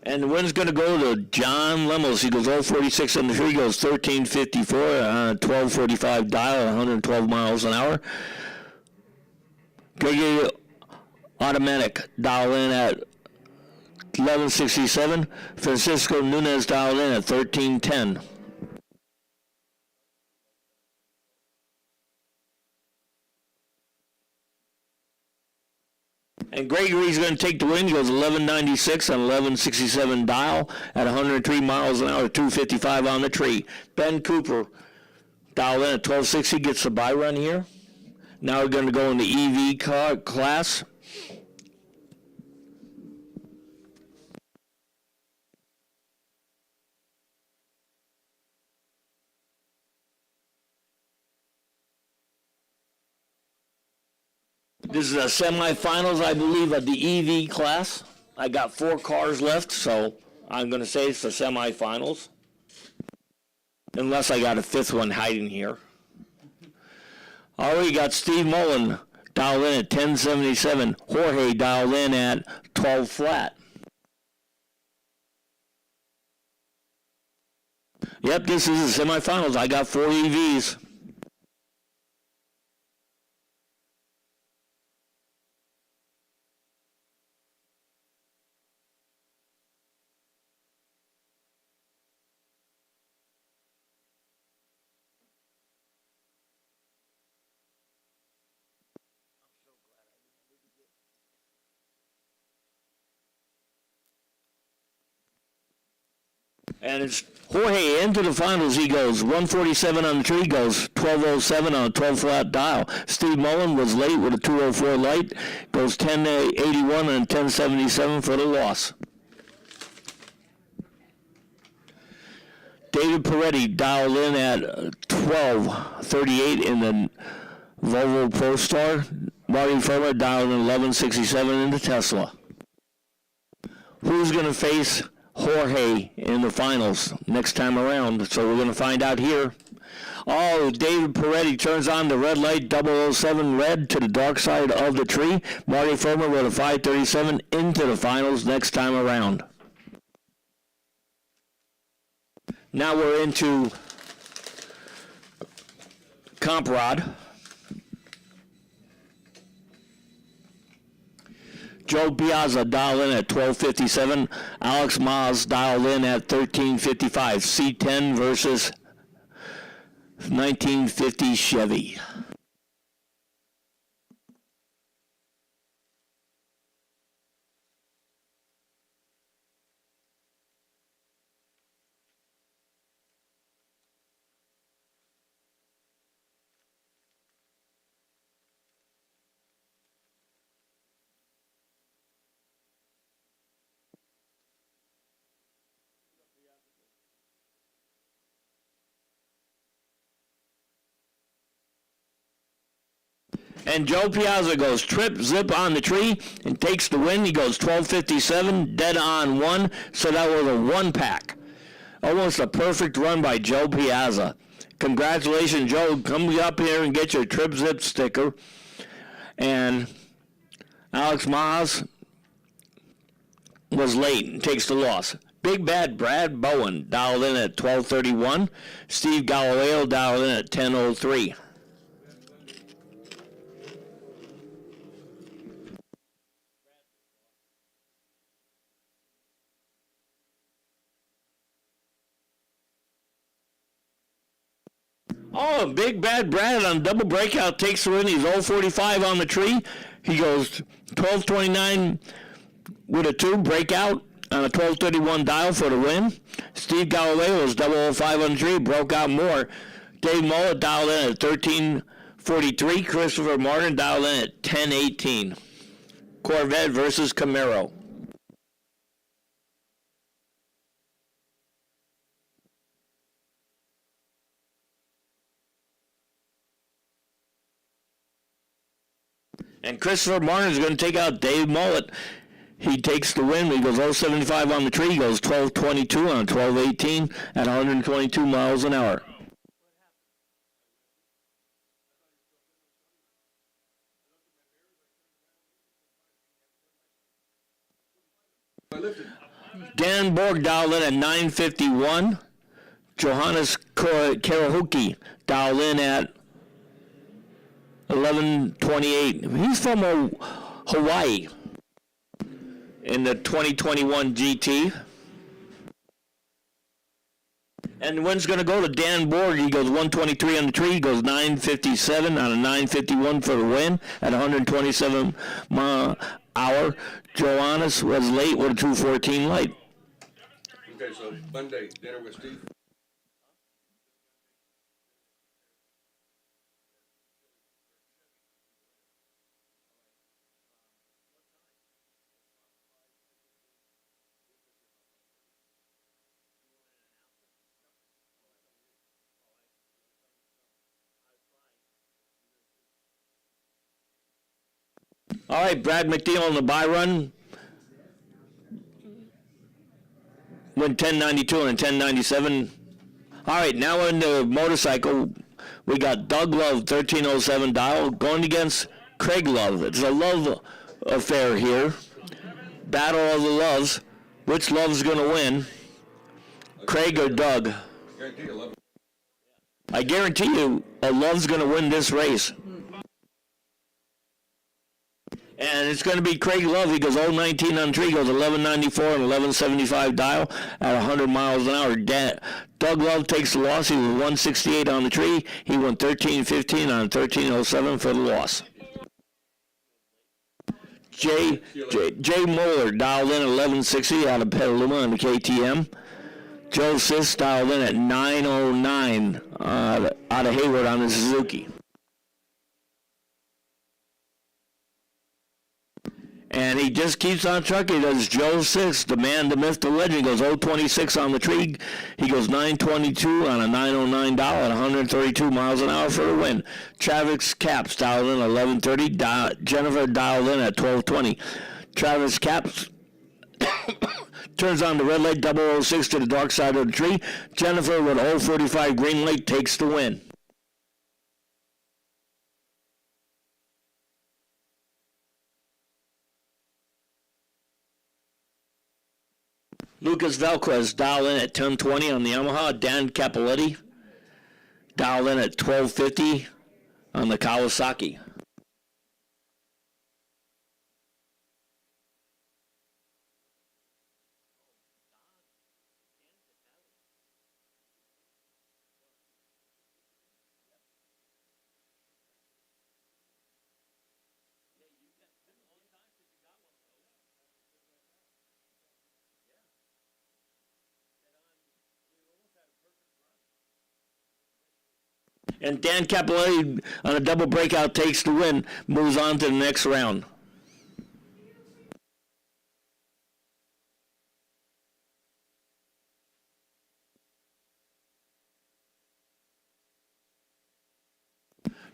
A: And the win's going to go to John Lemmels. He goes 046 on the tree, goes 1354 on a 1245 dial at 112 miles an hour. Gregory Automatic dialed in at 1167. Francisco Nunez dialed in at 1310. And Gregory's going to take the win. He goes 1196 on 1167 dial at 103 miles an hour, 255 on the tree. Ben Cooper dialed in at 1260, gets the bye run here. Now we're going to go in the EV car class. This is the semifinals, I believe, of the EV class. I got 4 cars left, so I'm going to say it's the semifinals. Unless I got a 5th one hiding here. Already got Steve Mullen dialed in at 1077. Jorge dialed in at 12 flat. Yep, this is the semifinals. I got 4 EVs. And it's Jorge into the finals. He goes 147 on the tree, goes 1207 on a 12 flat dial. Steve Mullen was late with a 204 light, goes 1081 and 1077 for the loss. David Peretti dialed in at 1238 in the Volvo ProStar. Marty Firma dialed in 1167 in the Tesla. Who's going to face Jorge in the finals next time around? So we're going to find out here. Oh, David Peretti turns on the red light, 007 red to the dark side of the tree. Marty Firma with a 537 into the finals next time around. Now we're into Comprod. Joe Piazza dialed in at 1257. Alex Maas dialed in at 1355. C10 versus 1950 Chevy. And Joe Piazza goes trip, zip on the tree and takes the win. He goes 1257, dead on 1. So that was a 1-pack. Almost a perfect run by Joe Piazza. Congratulations, Joe. Come up here and get your trip, zip sticker. And Alex Maas was late and takes the loss. Big Bad Brad Bowen dialed in at 1231. Steve Galileo dialed in at 1003. Oh, Big Bad Brad on double breakout takes the win. He's 045 on the tree. He goes 1229 with a 2 breakout on a 1231 dial for the win. Steve Galileo was 005 on the tree, broke out more. Dave Mullet dialed in at 1343. Christopher Martin dialed in at 1018. Corvette versus Camaro. And Christopher Martin is going to take out Dave Mullet. He takes the win. He goes 075 on the tree. He goes 1222 on 1218 at 122 miles an hour. Dan Borg dialed in at 951. Johannes Karahuki dialed in at 1128. He's from Hawaii in the 2021 GT. And the win's going to go to Dan Borg. He goes 123 on the tree. He goes 957 on a 951 for the win at 127 mile hour. Johannes was late with a 214 light.
F: Okay, so Monday, dinner with Steve.
A: All right, Brad McNeil on the buy run. Went 1092 and 1097. All right, now in the motorcycle, we got Doug Love, 1307 dial, going against Craig Love. It's a love affair here. Battle of the Loves. Which Love's going to win? Craig or Doug?
F: Guarantee you love it.
A: I guarantee you a Love's going to win this race. And it's going to be Craig Love. He goes 019 on the tree, goes 1194 and 1175 dial at 100 miles an hour. Doug Love takes the loss. He was 168 on the tree. He went 1315 on 1307 for the loss. Jay Moeller dialed in at 1160 out of Petaluma on the KTM. Joe Sis dialed in at 909 out of Hayward on the Suzuki. And he just keeps on trucking. Does Joe Six, the man, the myth, the legend. He goes 026 on the tree. He goes 922 on a 909 dial at 132 miles an hour for the win. Travis Capps dialed in at 1130. Jennifer dialed in at 1220. Travis Capps turns on the red light 006 to the dark side of the tree. Jennifer with 045 green light takes the win. Lucas Velquez dialed in at 1020 on the Yamaha. Dan Capoletti dialed in at 1250 on the Kawasaki. And Dan Capoletti on a double breakout takes the win, moves on to the next round.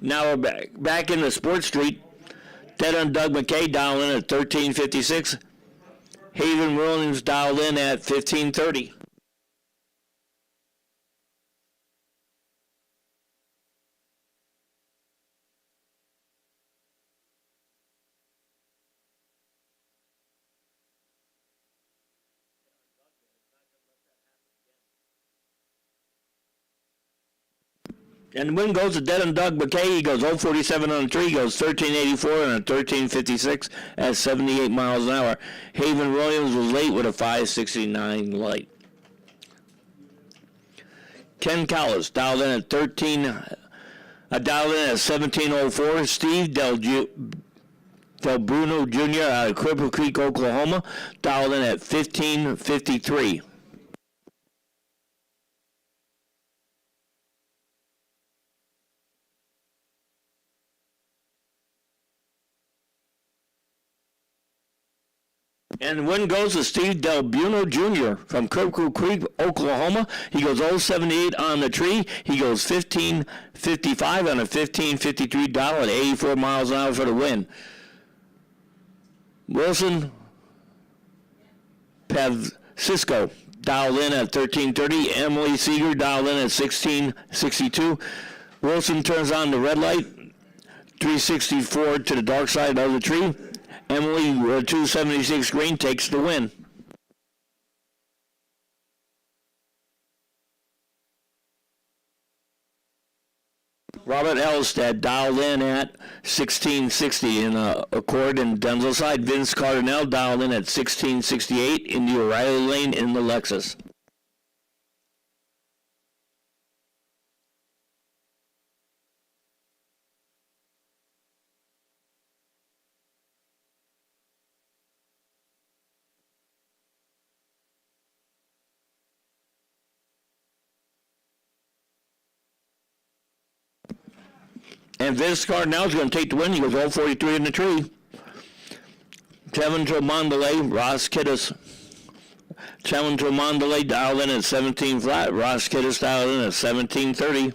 A: Now we're back in the Sports Street. Dead on Doug McKay dialed in at 1356. Haven Williams dialed in at 1530. And the win goes to Dead and Doug McKay. He goes 047 on the tree. He goes 1384 and a 1356 at 78 miles an hour. Haven Williams was late with a 569 light. Ken Callis dialed in at 1704. Steve Del Bruno Jr. out of Cripple Creek, Oklahoma, dialed in at 1553. And the win goes to Steve Del Bruno Jr. from Cripple Creek, Oklahoma. He goes 078 on the tree. He goes 1555 on a 1553 dial at 84 miles an hour for the win. Wilson Pavcisco dialed in at 1330. Emily Seeger dialed in at 1662. Wilson turns on the red light, 364 to the dark side of the tree. Emily, 276 green, takes the win. Robert Elstad dialed in at 1660 in Accord and Denzel side. Vince Cardinale dialed in at 1668 in the O'Reilly lane in the Lexus. And Vince Cardinale is going to take the win. He goes 043 in the tree. Kevin Tremondele, Ross Kittis. Kevin Tremondele dialed in at 17 flat. Ross Kittis dialed in at 1730.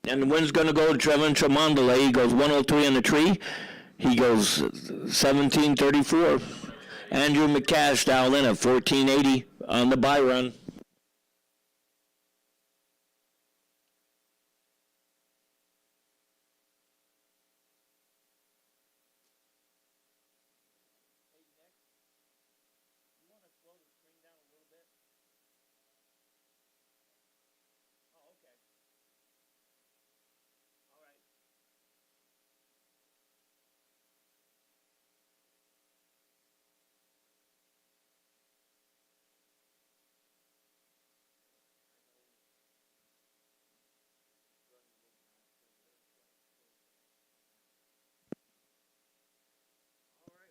A: And the win's going to go to Trevin Tremondele. He goes 103 in the tree. He goes 1734. Andrew McCash dialed in at 1480 on the bye run.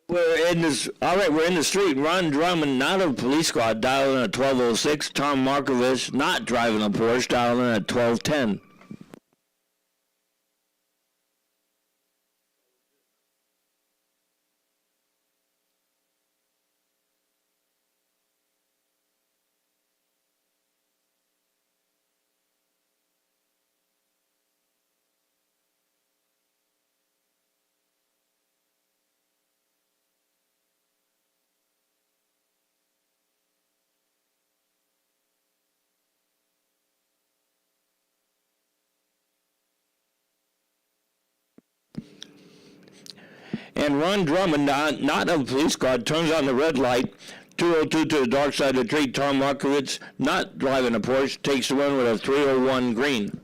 A: We're in the street. Ron Drummond, not a police squad, dialing at 1206. Tom Markovich, not driving a Porsche, dialing at 1210. And Ron Drummond, not a police squad, turns on the red light, 202 to the dark side of the tree. Tom Markovich, not driving a Porsche, takes the win with a 301 green.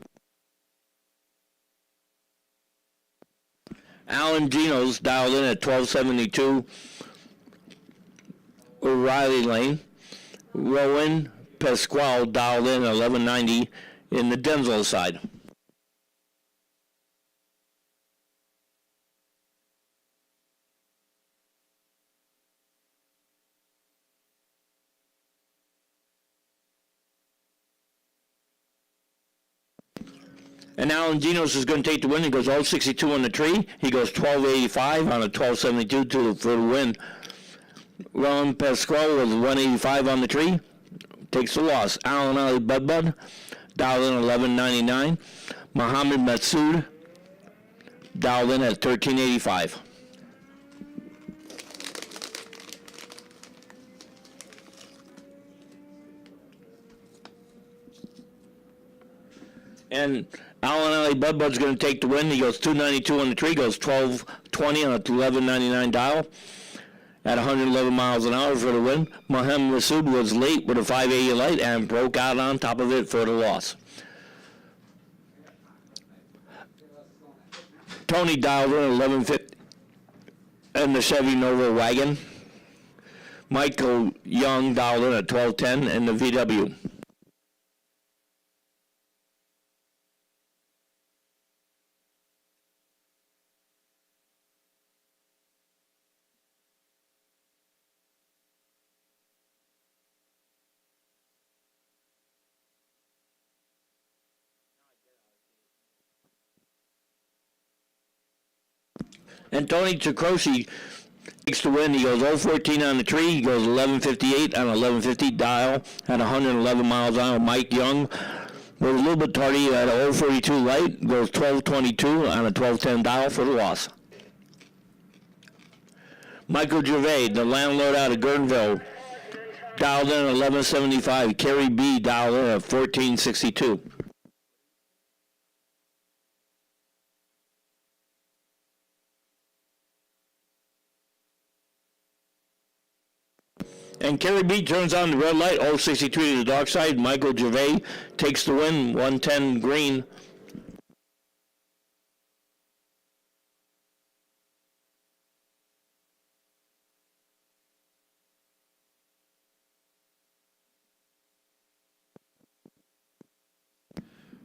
A: Alan Geno's dialed in at 1272 O'Reilly Lane. Rowan Pasquale dialed in at 1190 in the Denzel side. And Alan Genos is going to take the win. He goes 062 on the tree. He goes 1285 on a 1272 for the win. Ron Pasquale was 185 on the tree. Takes the loss. Alan Ali Budbud, dialed in 1199. Mohammed Matsoud, dialed in at 1385. And Alan Ali Budbud's going to take the win. He goes 292 on the tree, goes 1220 on a 1199 dial at 111 miles an hour for the win. Mohammed Masood was late with a 580 light and broke out on top of it for the loss. Tony dialed in 1150 in the Chevy Nova wagon. Michael Young dialed in at 1210 in the VW. And Tony Chikroshi takes the win. He goes 014 on the tree. He goes 1158 on 1150 dial at 111 miles an hour. Mike Young was a little bit tardy at a 042 light. Goes 1222 on a 1210 dial for the loss. Michael Gervais, the landlord out of Guerneville, dialed in at 1175. Kerry B dialed in at 1462. And Kerry B turns on the red light, 063 to the dark side. Michael Gervais takes the win, 110 green.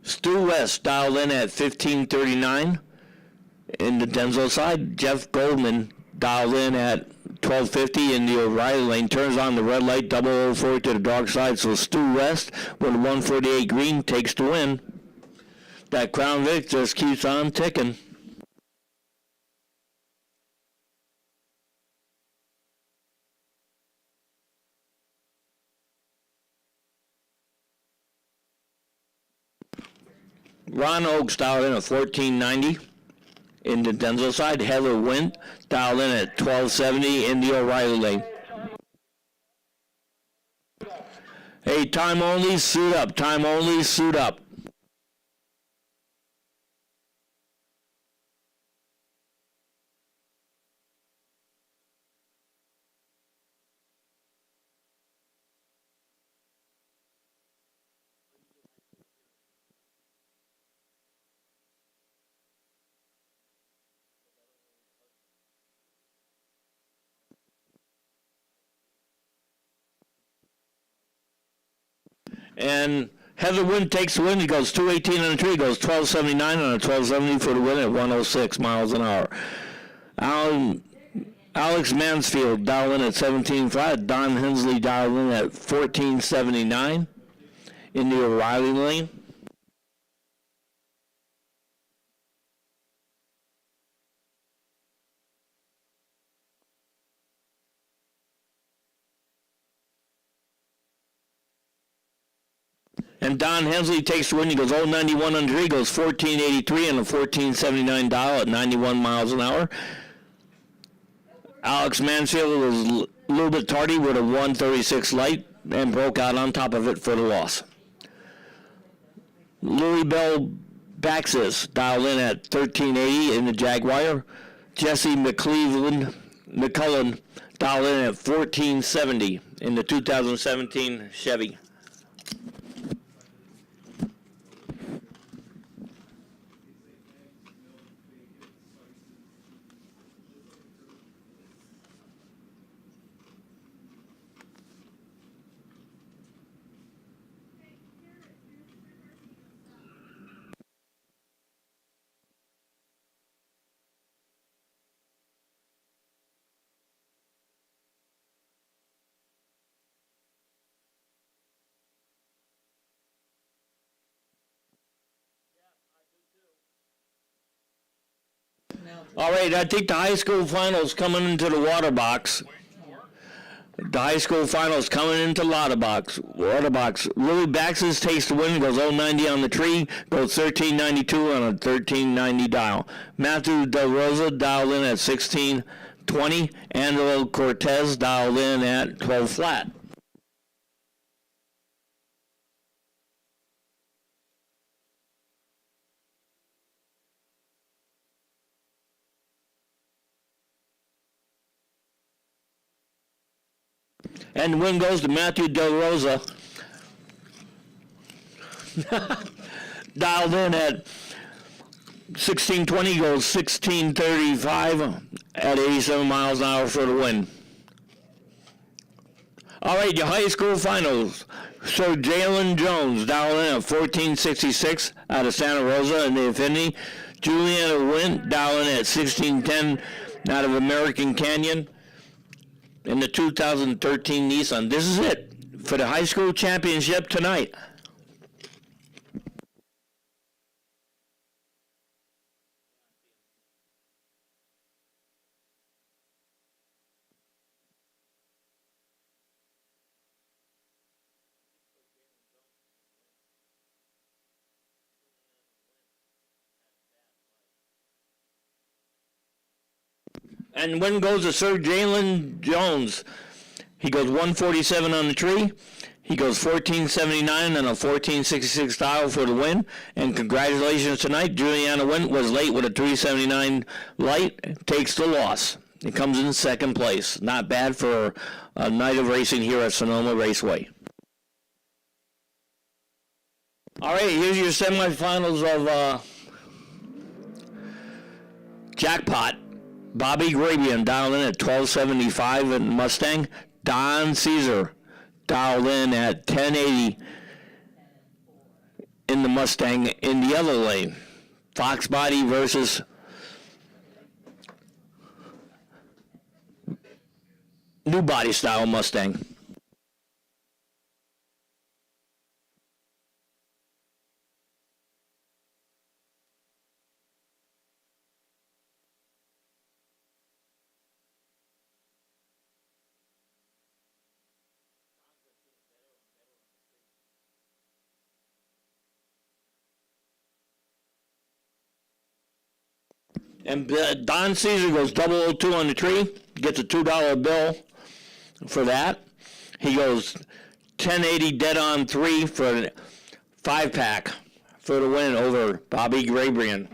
A: Stu West dialed in at 1539 in the Denzel side. Jeff Goldman dialed in at 1250 in the O'Reilly lane, turns on the red light, 004 to the dark side, so Stu West with 148 green takes the win. That Crown Vic just keeps on ticking. Ron Oakes dialed in at 1490. In the Denzel side, Heather Wint dialed in at 1270 in the O'Reilly lane. Hey, time only, suit up. Time only, suit up. And Heather Wynn takes the win. He goes 218 on the tree. He goes 1279 on a 1270 for the win at 106 miles an hour. Alex Mansfield dialed in at 17.5. Don Hensley dialed in at 1479 in the O'Reilly lane. And Don Hensley takes the win. He goes 091 on the tree. He goes 1483 and a 1479 dial at 91 miles an hour. Alex Mansfield was a little bit tardy with a 136 light and broke out on top of it for the loss. Louis Bell Baxis dialed in at 1380 in the Jaguar. Jesse McCullen dialed in at 1470 in the 2017 Chevy. All right, I think the high school finals coming into the water box. The high school finals coming into water box. Louis Baxis takes the win, goes 090 on the tree, goes 1392 on a 1390 dial. Matthew Del Rosa dialed in at 1620. Angelo Cortez dialed in at 12 flat. And the win goes to Matthew Del Rosa. Dialed in at 1620, goes 1635 at 87 miles an hour for the win. All right, your high school finals. So Jalen Jones dialed in at 1466 out of Santa Rosa in the Infinity. Juliana Wint dialed in at 1610 out of American Canyon in the 2013 Nissan. This is it for the high school championship tonight. And win goes to Sir Jalen Jones. He goes 147 on the tree. He goes 1479 and a 1466 style for the win. And congratulations tonight. Juliana Wint was late with a 379 light. Takes the loss. It comes in second place. Not bad for a night of racing here at Sonoma Raceway. All right, here's your semifinals of Jackpot. Bobby Grabian dialed in at 1275 in Mustang. Don Caesar dialed in at 1080 in the Mustang in the other lane. Fox Body versus new body style Mustang. And Don Caesar goes 002 on the tree, gets a $2 bill for that. He goes 1080 dead on 3 for a 5-pack for the win over Bobby Grabrian.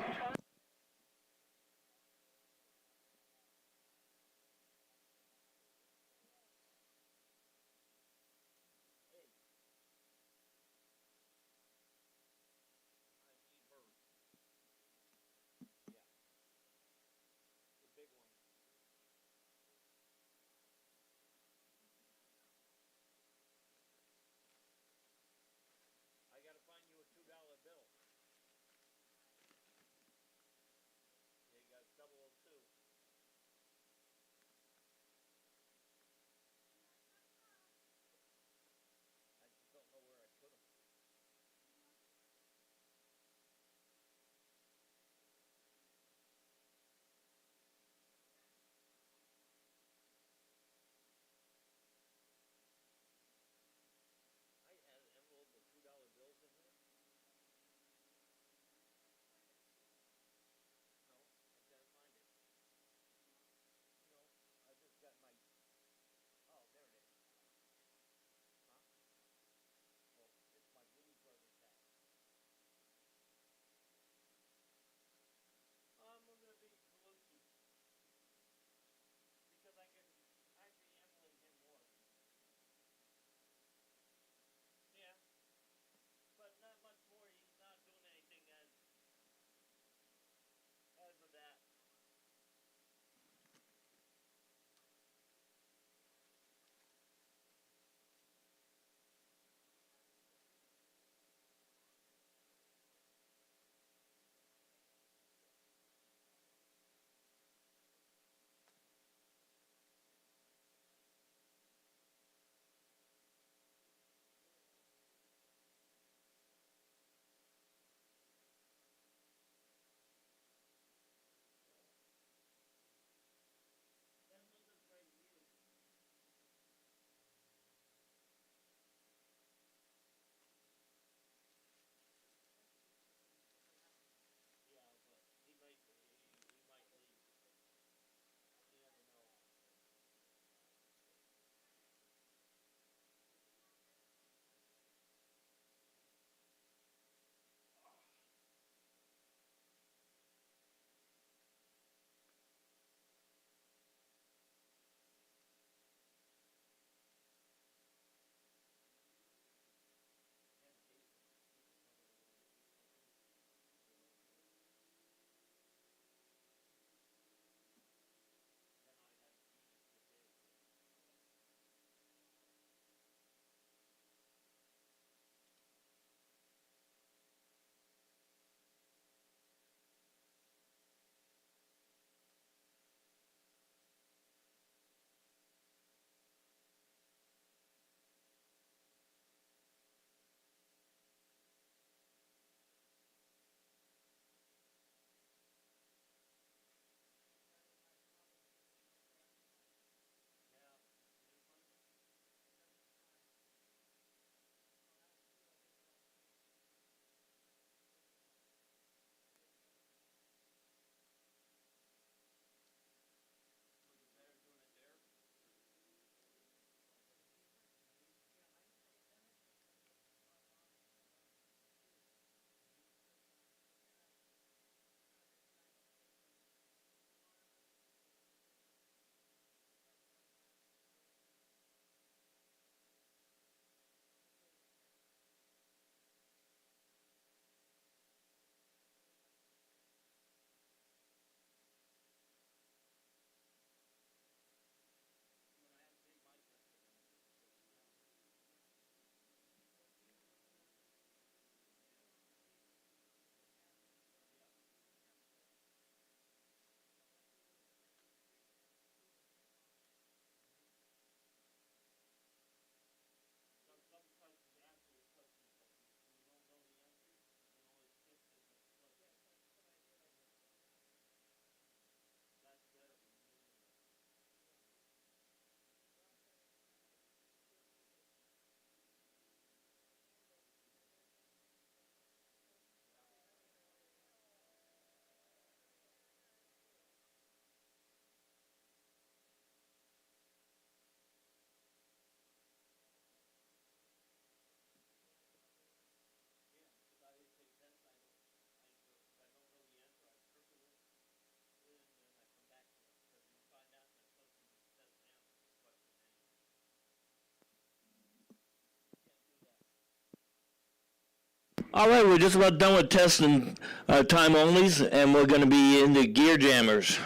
A: All right, we're just about done with testing time onlys, and we're going to be in the gear jammers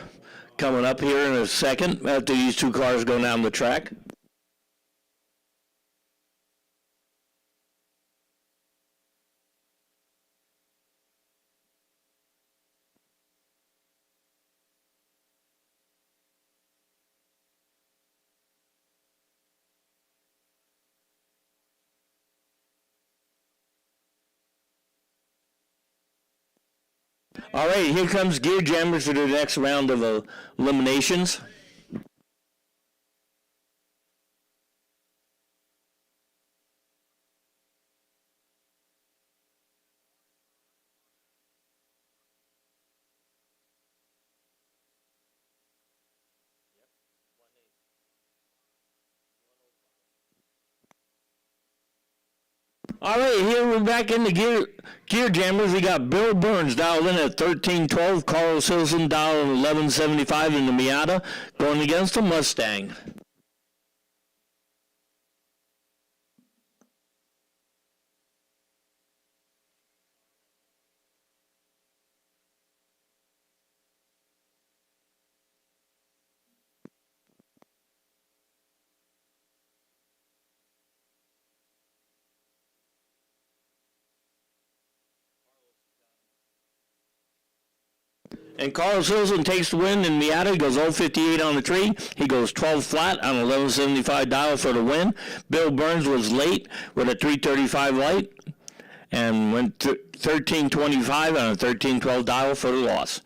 A: coming up here in a second after these two cars go down the track. All right, here comes gear jammers for the next round of eliminations. All right, here we're back in the gear jammers. We got Bill Burns dialed in at 1312, Carlos Hilson dialed in 1175 in the Miata, going against the Mustang. And Carlos Hilson takes the win in Miata. He goes 058 on the tree. He goes 12 flat on 1175 dial for the win. Bill Burns was late with a 335 light and went 1325 on a 1312 dial for the loss.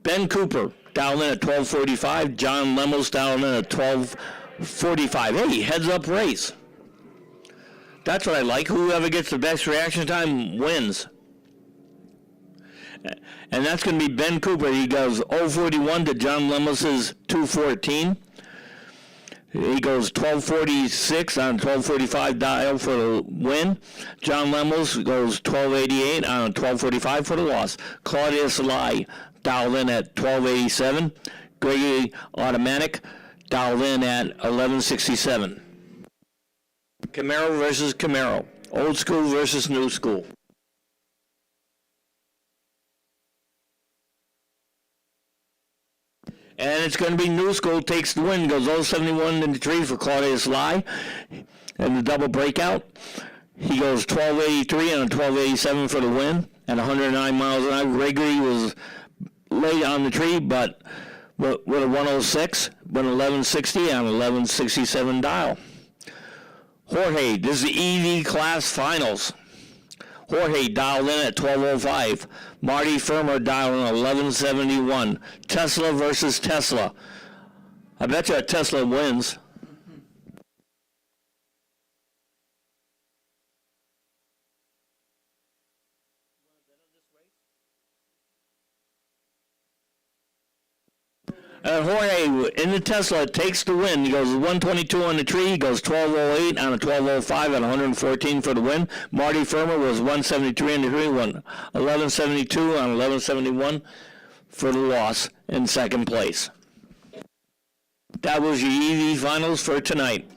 A: Ben Cooper dialed in at 1245. John Lemos dialed in at 1245. Hey, heads up race. That's what I like. Whoever gets the best reaction time wins. And that's going to be Ben Cooper. He goes 041 to John Lemos's 214. He goes 1246 on 1245 dial for the win. John Lemos goes 1288 on 1245 for the loss. Claudius Lai dialed in at 1287. Gregory Automatic dialed in at 1167. Camaro versus Camaro. Old school versus new school. And it's going to be new school takes the win. Goes 071 in the tree for Claudius Lai and the double breakout. He goes 1283 and a 1287 for the win at 109 miles an hour. Gregory was late on the tree, but with a 106, went 1160 on 1167 dial. Jorge, this is the EV class finals. Jorge dialed in at 1205. Marty Firmer dialed in 1171. Tesla versus Tesla. I bet you a Tesla wins. Jorge in the Tesla takes the win. He goes 122 on the tree. He goes 1208 on a 1205 at 114 for the win. Marty Firmer was 173 on the tree, won 1172 on 1171 for the loss in second place. That was your EV finals for tonight.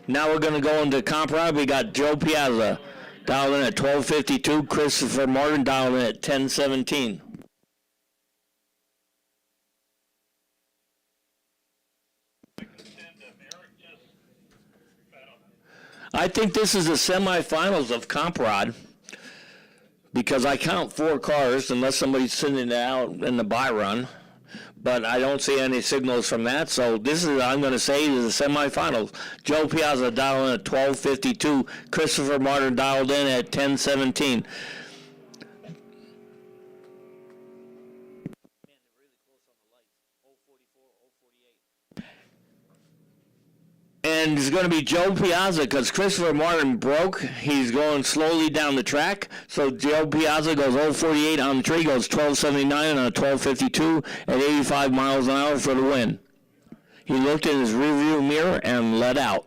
A: Now we're going to go into Compro. We got Joe Piazza dialed in at 1252. Christopher Martin dialed in at 1017. I think this is the semifinals of Comprod because I count 4 cars unless somebody's sending it out in the buy run, but I don't see any signals from that. So this is, I'm going to say, is the semifinals. Joe Piazza dialed in at 1252. Christopher Martin dialed in at 1017. And it's going to be Joe Piazza because Christopher Martin broke. He's going slowly down the track. So Joe Piazza goes 048 on the tree, goes 1279 on a 1252 at 85 miles an hour for the win. He looked in his rearview mirror and let out.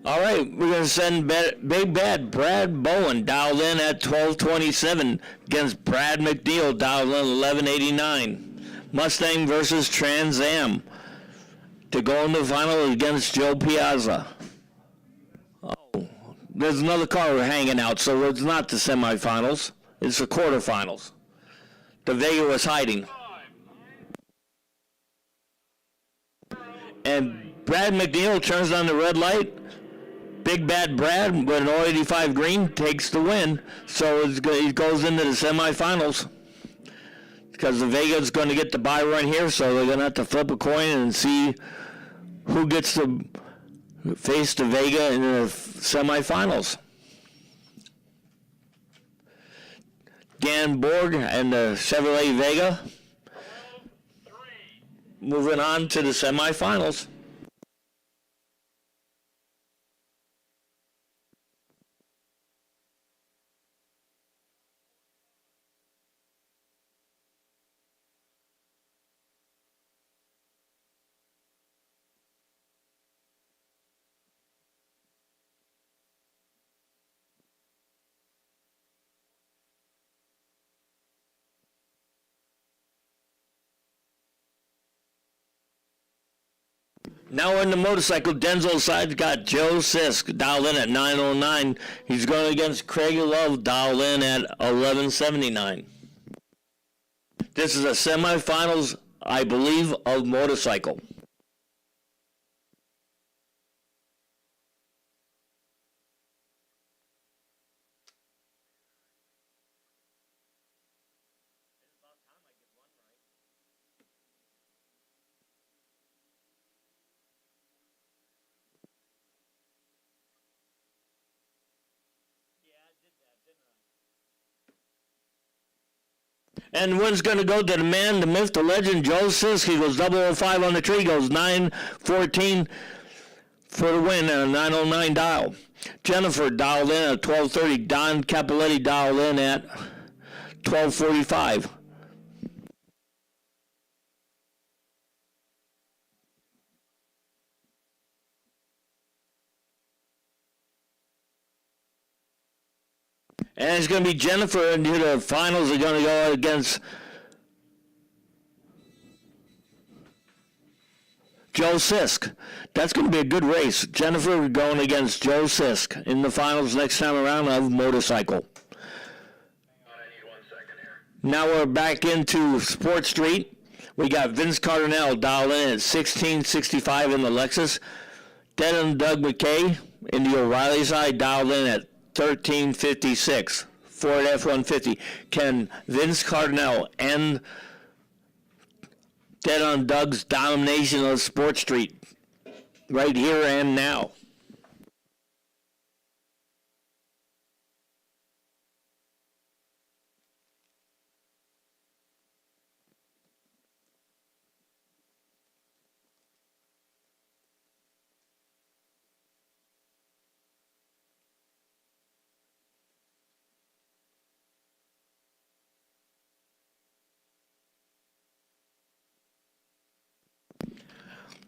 A: All right, we're going to send Big Bad Brad Bowen dialed in at 1227 against Brad McNeil dialed in 1189. Mustang versus Trans Am to go in the final against Joe Piazza. Oh, there's another car hanging out, so it's not the semifinals. It's the quarterfinals. The Vega was hiding. And Brad McNeil turns on the red light. Big Bad Brad with an 085 green takes the win, so he goes into the semifinals because the Vega's going to get the bye run here, so they're going to have to flip a coin and see who gets to face the Vega in the semifinals. Dan Borg and the Chevrolet Vega moving on to the semifinals. Now in the motorcycle, Denzel's side got Joe Sisk dialed in at 909. He's going against Craig Love dialed in at 1179. This is a semifinals, I believe, of motorcycle. And win's going to go to the man, the myth, the legend, Joe Sisk. He goes 005 on the tree, goes 914 for the win and a 909 dial. Jennifer dialed in at 1230. Don Capoletti dialed in at 1245. And it's going to be Jennifer, and the finals are going to go against Joe Sisk. That's going to be a good race. Jennifer going against Joe Sisk in the finals next time around of motorcycle. Now we're back into Sport Street. We got Vince Cardinale dialed in at 1665 in the Lexus. Dead on Doug McKay in the O'Reilly side dialed in at 1356. Ford F-150. Can Vince Cardinale end Dead on Doug's domination of Sport Street right here and now?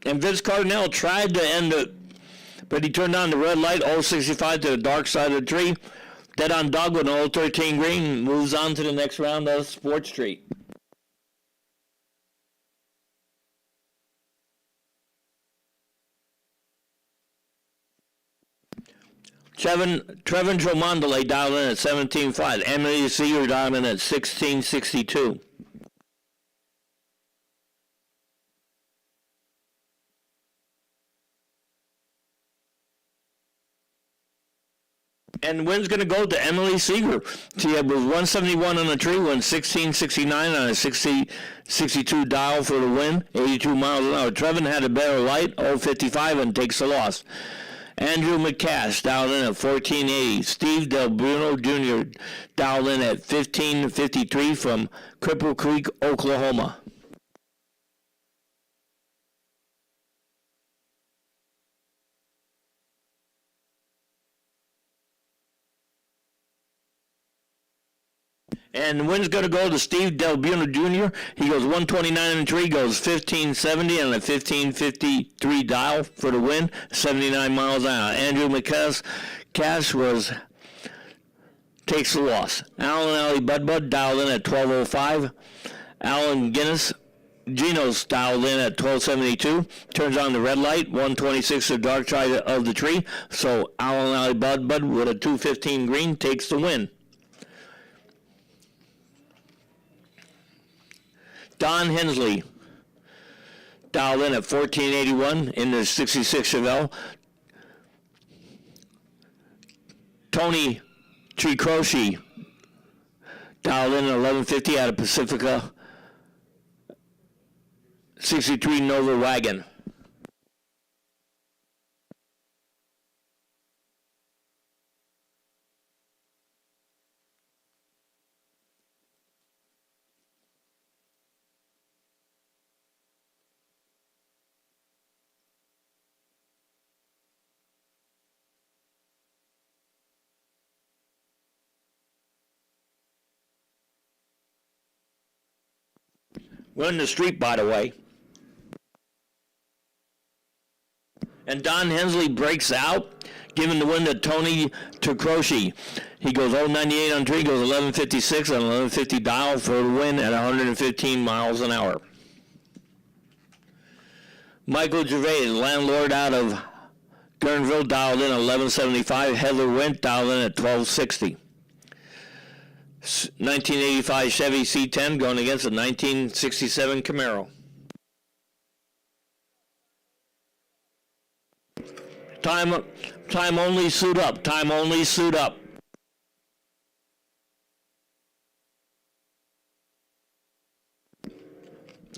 A: And Vince Cardinale tried to end it, but he turned on the red light, 065 to the dark side of the tree. Dead on Doug with an 013 green moves on to the next round of Sport Street. Trevin Tromondole dialed in at 17.5. Emily Seeger dialed in at 16.62. And win's going to go to Emily Seeger. She was 171 on the tree, won 1669 on a 62 dial for the win, 82 miles an hour. Trevin had a better light, 055, and takes the loss. Andrew McCash dialed in at 1480. Steve Del Bruno Jr. dialed in at 1553 from Cripple Creek, Oklahoma. And the win's going to go to Steve Del Buno Jr. He goes 129 on the tree, goes 1570 on a 1553 dial for the win, 79 miles an hour. Andrew McCass takes the loss. Alan Alley Bud dialed in at 1205. Alan Geno's dialed in at 1272. Turns on the red light, 126 the dark side of the tree. So Alan Alley Bud with a 215 green takes the win. Don Hensley dialed in at 1481 in the 66 Chevelle. Tony Tricroci dialed in at 1150 out of Pacifica 63 Nova wagon. We're in the street, by the way. And Don Hensley breaks out, giving the win to Tony Tricroci. He goes 098 on tree, goes 1156 on 1150 dial for the win at 115 miles an hour. Michael Gervais, landlord out of Guerneville, dialed in at 1175. Heather Wint dialed in at 1260. 1985 Chevy C10 going against a 1967 Camaro. Time only, suit up. Time only, suit up.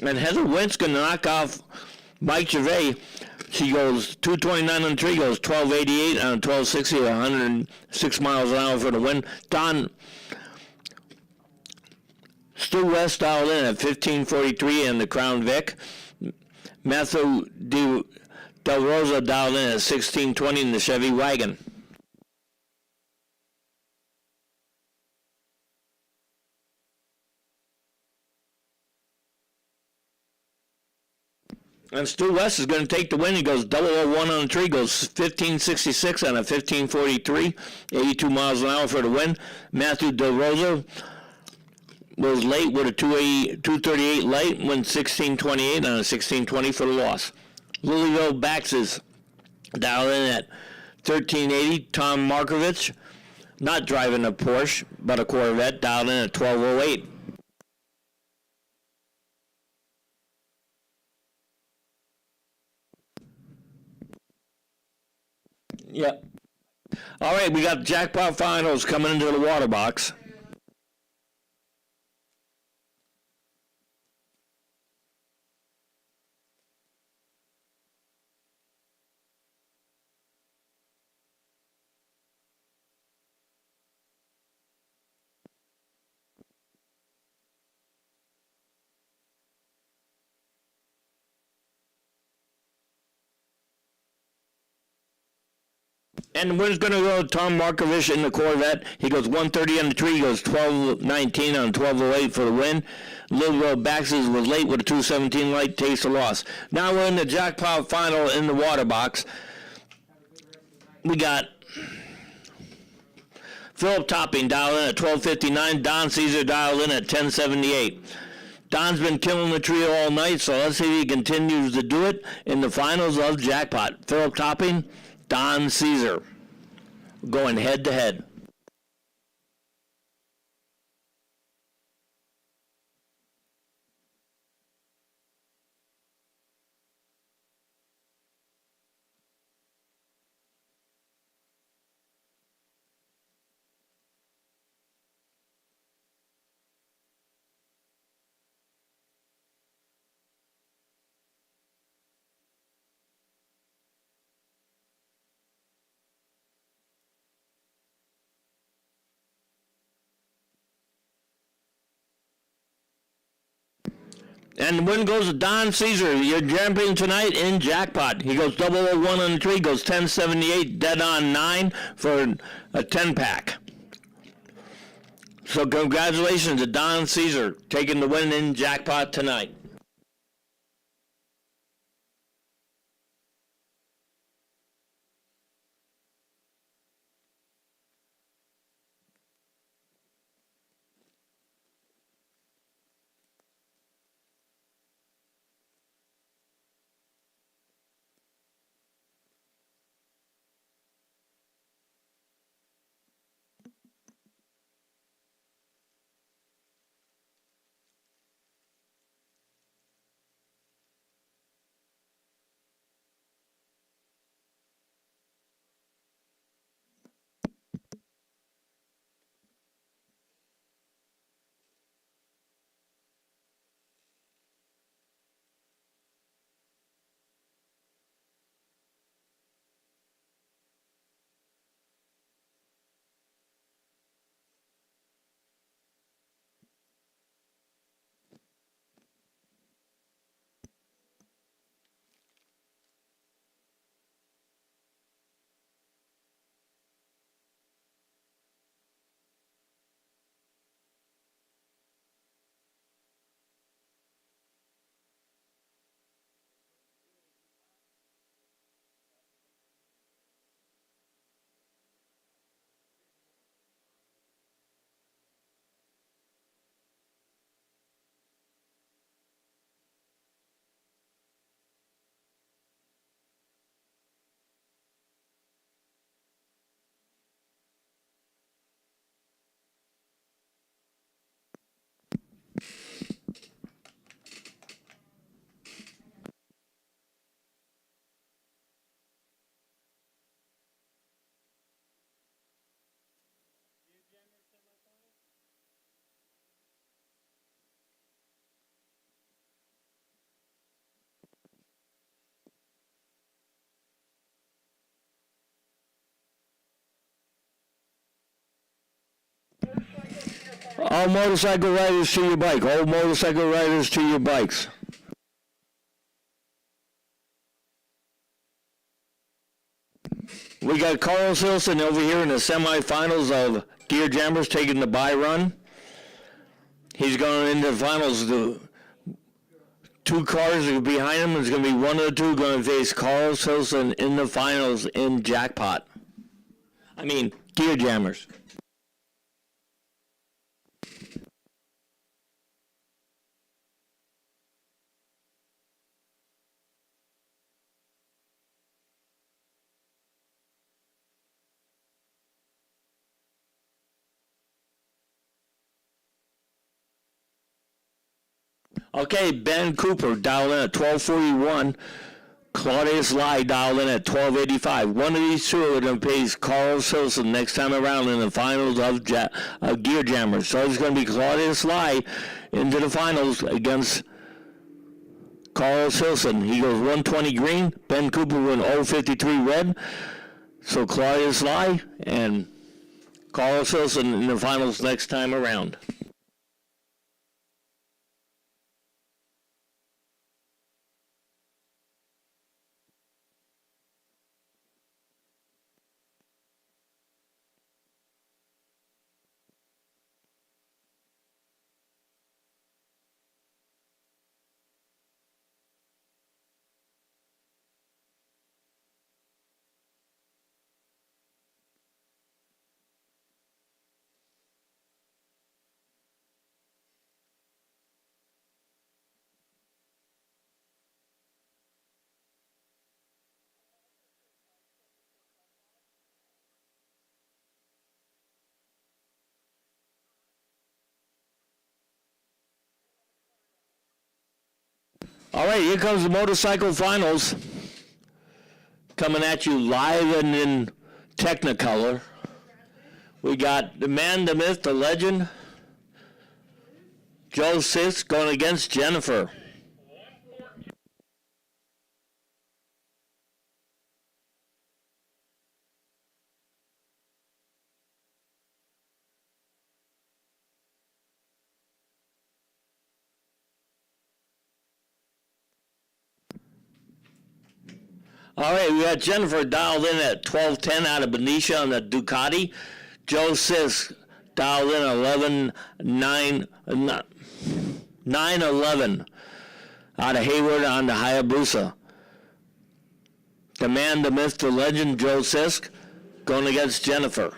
A: And Heather Wentz going to knock off Mike Gervais. She goes 229 on the tree, goes 1288 on 1260, 106 miles an hour for the win. Stu West dialed in at 1543 in the Crown Vic. Matthew Del Rosa dialed in at 1620 in the Chevy wagon. And Stu West is going to take the win. He goes 001 on the tree, goes 1566 on a 1543, 82 miles an hour for the win. Matthew Del Rosa was late with a 238 light, went 1628 on a 1620 for the loss. Louisville Baxes dialed in at 1380. Tom Markovich, not driving a Porsche, but a Corvette, dialed in at 1208. Yep. All right, we got Jackpot finals coming into the water box. And the win's going to go to Tom Markovich in the Corvette. He goes 130 on the tree. He goes 1219 on 1208 for the win. Louisville Baxes was late with a 217 light, takes the loss. Now we're in the Jackpot final in the water box. We got Philip Topping dialed in at 1259. Don Caesar dialed in at 1078. Don's been killing the trio all night, so let's see if he continues to do it in the finals of Jackpot. Philip Topping, Don Caesar, going head to head. And the win goes to Don Caesar. Your champion tonight in Jackpot. He goes 001 on the tree, goes 1078, dead on 9 for a 10-pack. So congratulations to Don Caesar taking the win in Jackpot tonight. All motorcycle riders to your bike. All motorcycle riders to your bikes. We got Carlos Hilson over here in the semifinals of Gear Jammers taking the bye run. He's going into the finals. The two cars behind him is going to be one of the two going to face Carlos Hilson in the finals in Jackpot. I mean, Gear Jammers. Okay, Ben Cooper dialed in at 1241. Claudius Lai dialed in at 1285. One of these two are going to face Carlos Hilson next time around in the finals of Gear Jammers. So it's going to be Claudius Lai into the finals against Carlos Hilson. He goes 120 green. Ben Cooper went 053 red. So Claudius Lai and Carlos Hilson in the finals next time around. All right, here comes the motorcycle finals. Coming at you live and in Technicolor. We got the man, the myth, the legend, Joe Sis going against Jennifer. All right, we got Jennifer dialed in at 1210 out of Benicia on the Ducati. Joe Sis dialed in 911 out of Hayward on the Hayabusa. The man, the myth, the legend, Joe Sisk, going against Jennifer.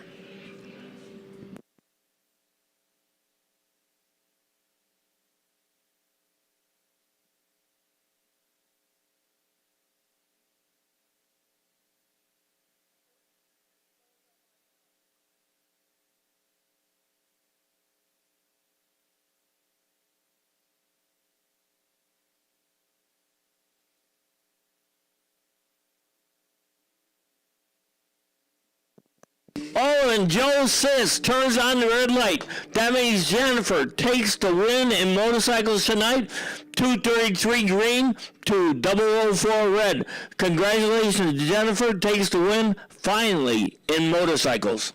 A: Oh, and Joe Sisk turns on the red light. That means Jennifer takes the win in motorcycles tonight. 233 green to 004 red. Congratulations, Jennifer takes the win finally in motorcycles.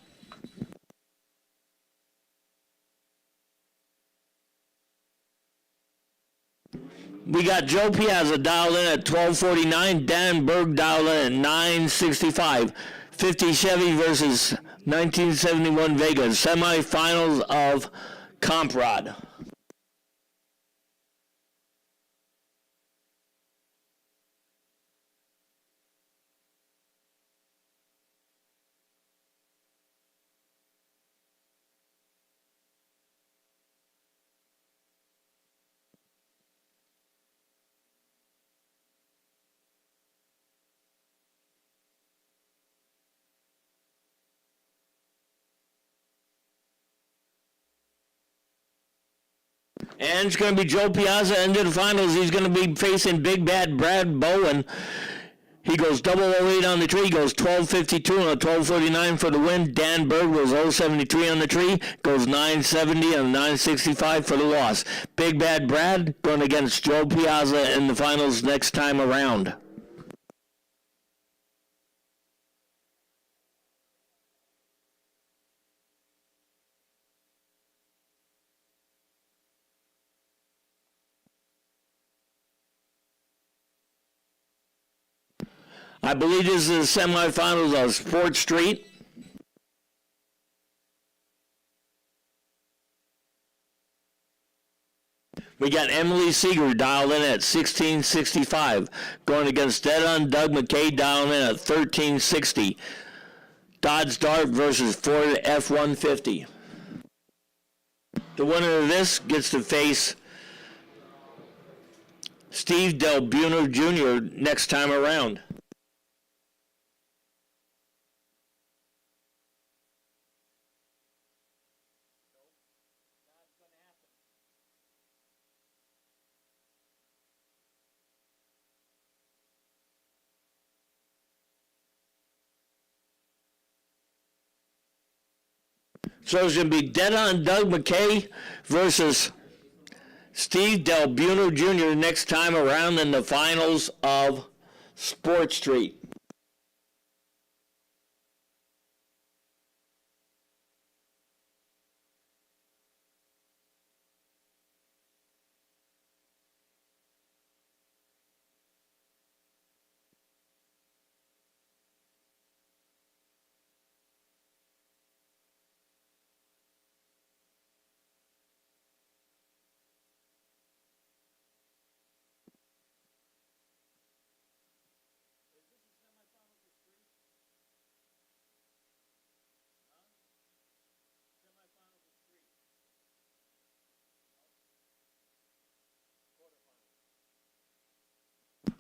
A: We got Joe Piazza dialed in at 1249. Dan Berg dialed in at 965. 50 Chevy versus 1971 Vegas. Semifinals of Compro. And it's going to be Joe Piazza into the finals. He's going to be facing Big Bad Brad Bowen. He goes 008 on the tree, goes 1252 and a 1249 for the win. Dan Berg goes 073 on the tree, goes 970 and 965 for the loss. Big Bad Brad going against Joe Piazza in the finals next time around. I believe this is the semifinals of Sports Street. We got Emily Seeger dialed in at 1665, going against Dead On Doug McKay dialed in at 1360. Dodge Dart versus Ford F-150. The winner of this gets to face Steve Del Buno Jr. next time around. So it's going to be Dead On Doug McKay versus Steve Del Buno Jr. next time around in the finals of Sports Street.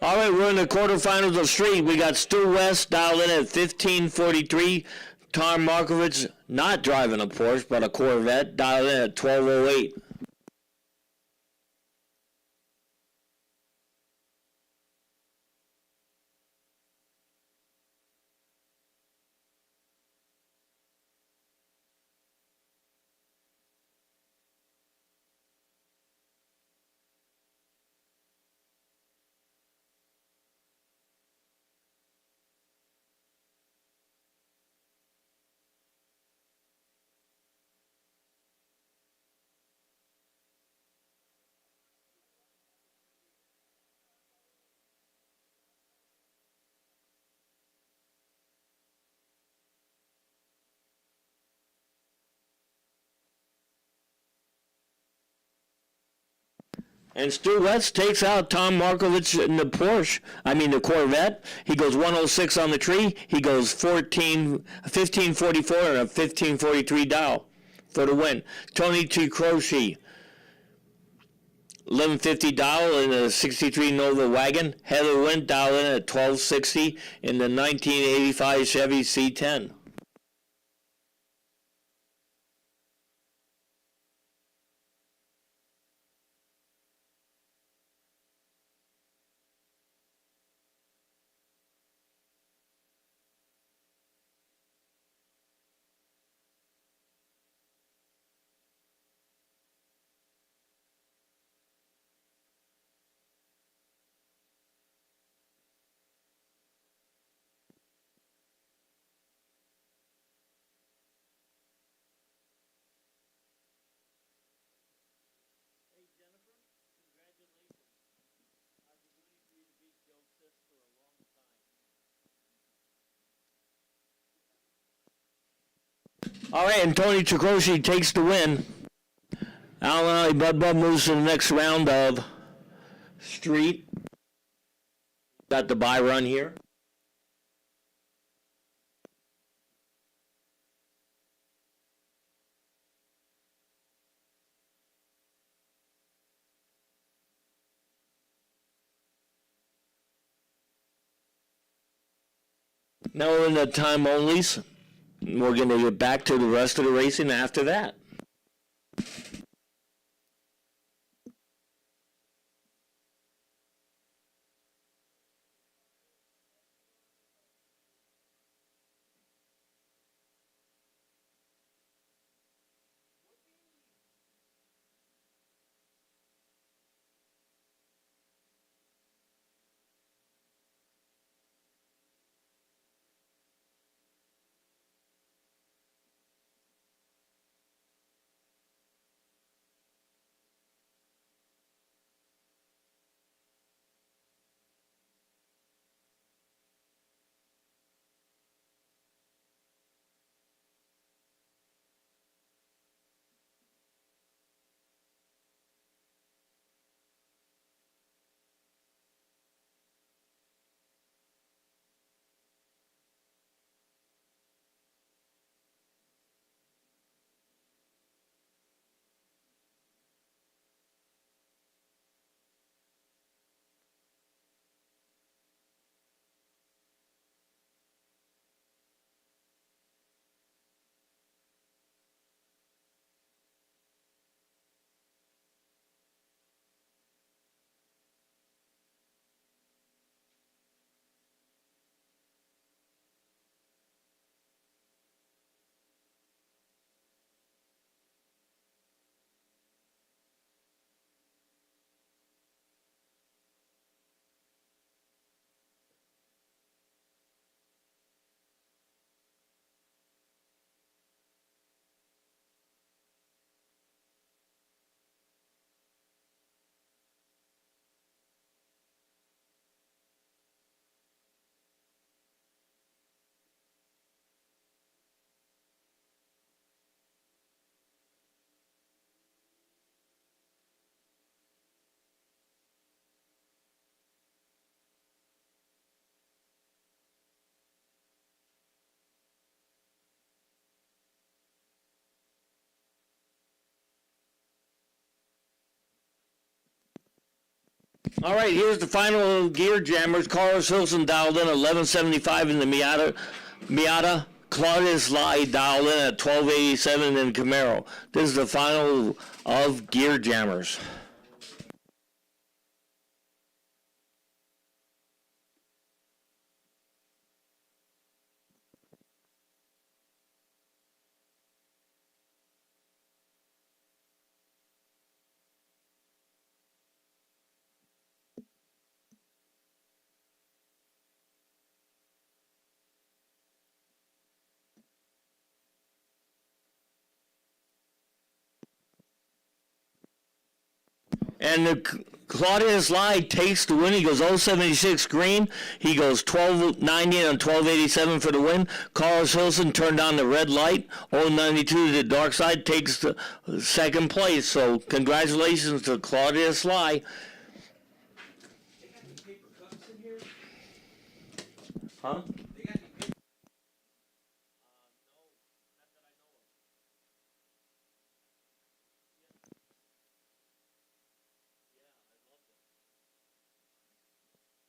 A: All right, we're in the quarterfinals of Street. We got Stu West dialed in at 1543. Tom Markovich, not driving a Porsche, but a Corvette, dialed in at 1208. And Stu West takes out Tom Markovich in the Porsche. I mean the Corvette. He goes 106 on the tree. He goes 1544 and a 1543 Dow for the win. Tony T. Croce, 1150 Dow in a 63 Nova wagon. Heather Wint Dow in at 1260 in the 1985 Chevy C10. All right, and Tony Chikroshi takes the win. Alan Bud moves to the next round of Street. Got the bye run here. Now we're in the time onlys. We're going to get back to the rest of the racing after that. All right, here's the final gear jammers. Carlos Hilson dialed in 1175 in the Miata. Claudius Lai dialed in at 1287 in Camaro. This is the final of gear jammers. And the Claudius Lai takes the win. He goes 076 green. He goes 1290 and 1287 for the win. Carlos Hilson turned on the red light. 092 to the dark side, takes the second place. So congratulations to Claudius Lai.
E: They got any paper cups in here?
A: Huh?
E: They got any paper?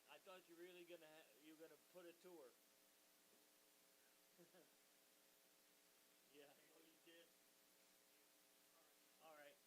A: I thought you really gonna put it to her. Yeah, I know you did. All right.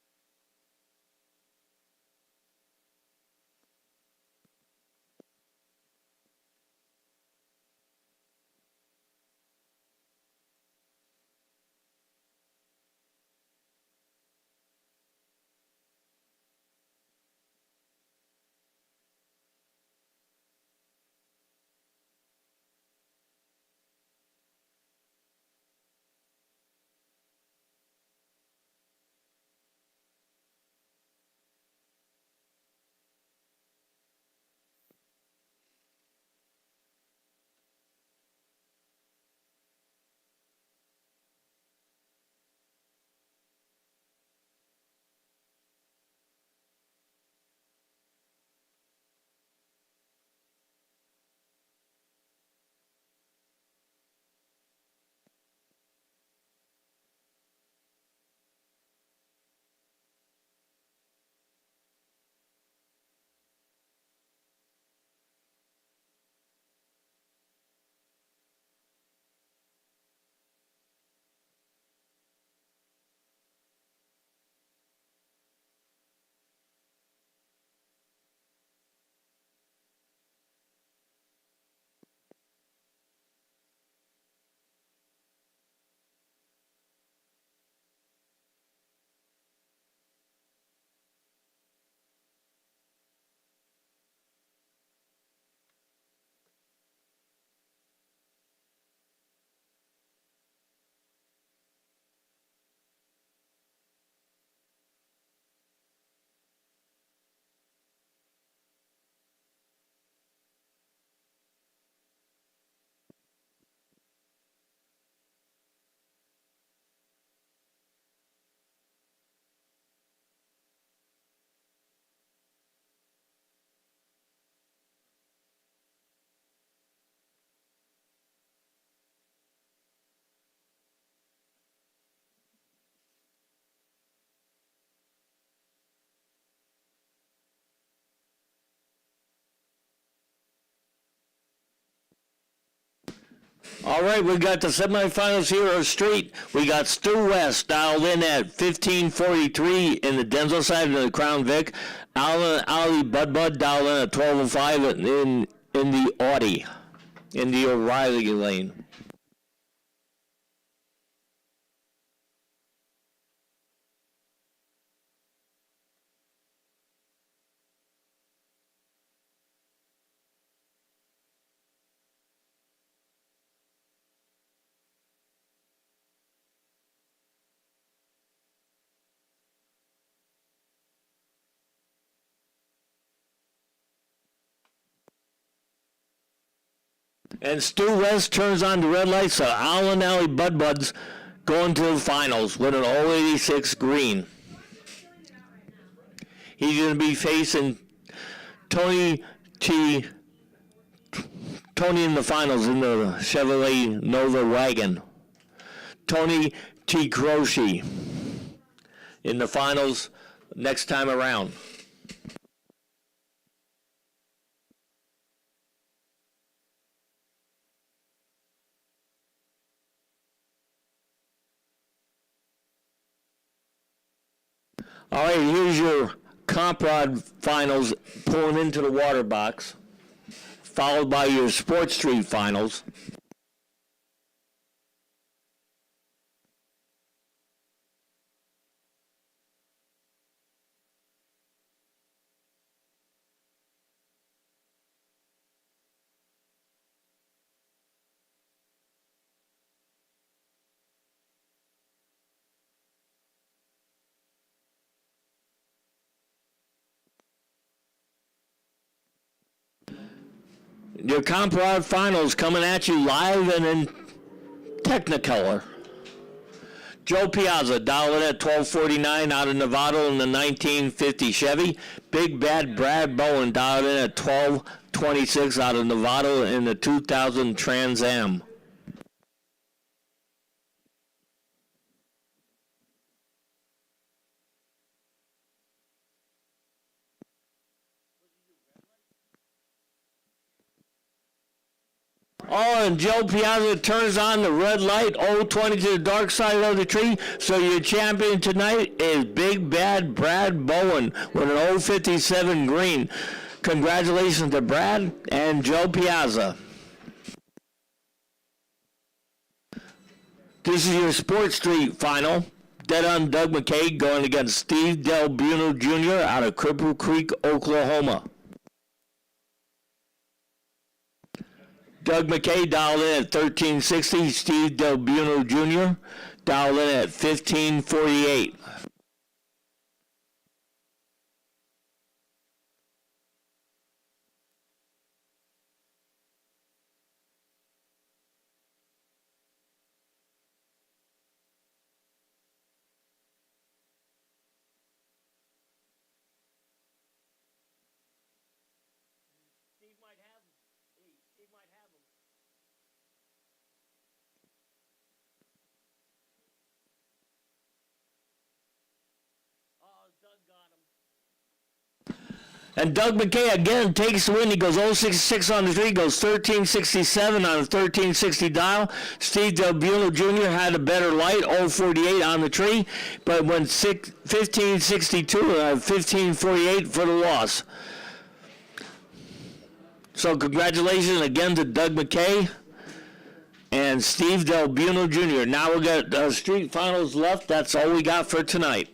A: All right, we got the semifinals here on street. We got Stu West dialed in at 1543 in the Denzel side of the Crown Vic. Alan Ali Bud dialed in at 1205 in the Audi, in the O'Reilly lane. And Stu West turns on the red lights, so Alan Alley Buds going to the finals with an 086 green. He's going to be facing Tony in the finals in the Chevrolet Nova wagon. Tony T. Croce in the finals next time around. All right, here's your Compro finals pulling into the water box, followed by your Sports Street finals. Your Compro finals coming at you live and in Technicolor. Joe Piazza dialed in at 1249 out of Nevada in the 1950 Chevy. Big Bad Brad Bowen dialed in at 1226 out of Nevada in the 2000 Trans Am. Oh, and Joe Piazza turns on the red light, 020 to the dark side of the tree. So your champion tonight is Big Bad Brad Bowen with an 057 green. Congratulations to Brad and Joe Piazza. This is your Sports Street final. Dead on Doug McKay going against Steve Del Buno Jr. out of Cripple Creek, Oklahoma. Doug McKay dialed in at 1360. Steve Del Buno Jr. dialed in at 1548. And Doug McKay again takes the win. He goes 066 on the tree, goes 1367 on a 1360 dial. Steve Del Buno Jr. had a better light, 048 on the tree, but went 1562 and 1548 for the loss. So congratulations again to Doug McKay and Steve Del Buno Jr. Now we got street finals left. That's all we got for tonight.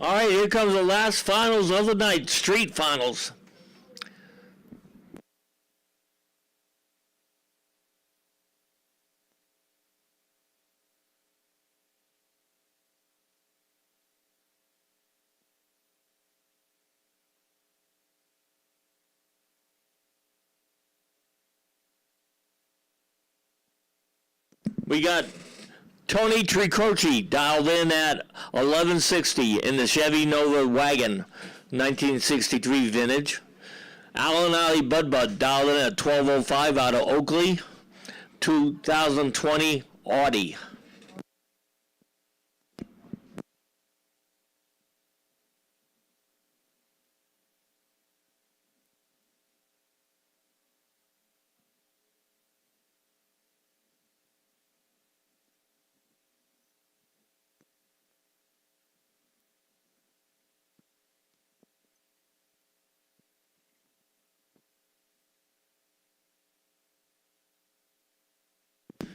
A: All right, here comes the last finals of the night, street finals. We got Tony Tricroci dialed in at 1160 in the Chevy Nova wagon, 1963 vintage. Alan Ali Bud dialed in at 1205 out of Oakley, 2020 Audi.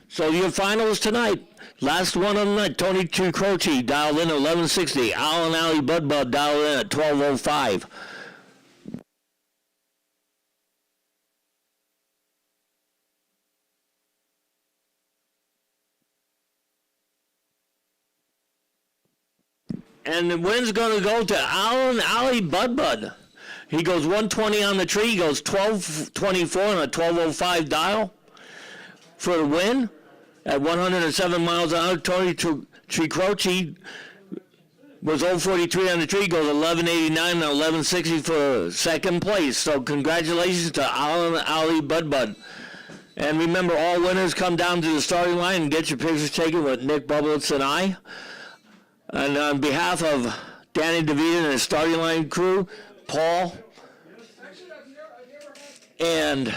A: So your finals tonight. Last one of the night, Tony Tricroci dialed in at 1160. Alan Ali Bud dialed in at 1205. And the win's going to go to Alan Ali Bud. He goes 120 on the tree. He goes 1224 on a 1205 dial for the win. At 107 miles an hour, Tony Tricroci was 043 on the tree, goes 1189 and 1160 for second place. So congratulations to Alan Ali Bud. And remember, all winners come down to the starting line and get your pictures taken with Nick Bubblitz and I. And on behalf of Danny DeVita and his starting line crew, Paul and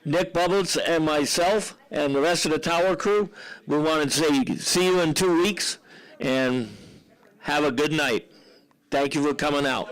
A: Nick Bubblitz and myself and the rest of the tower crew, we want to say see you in 2 weeks and have a good night. Thank you for coming out.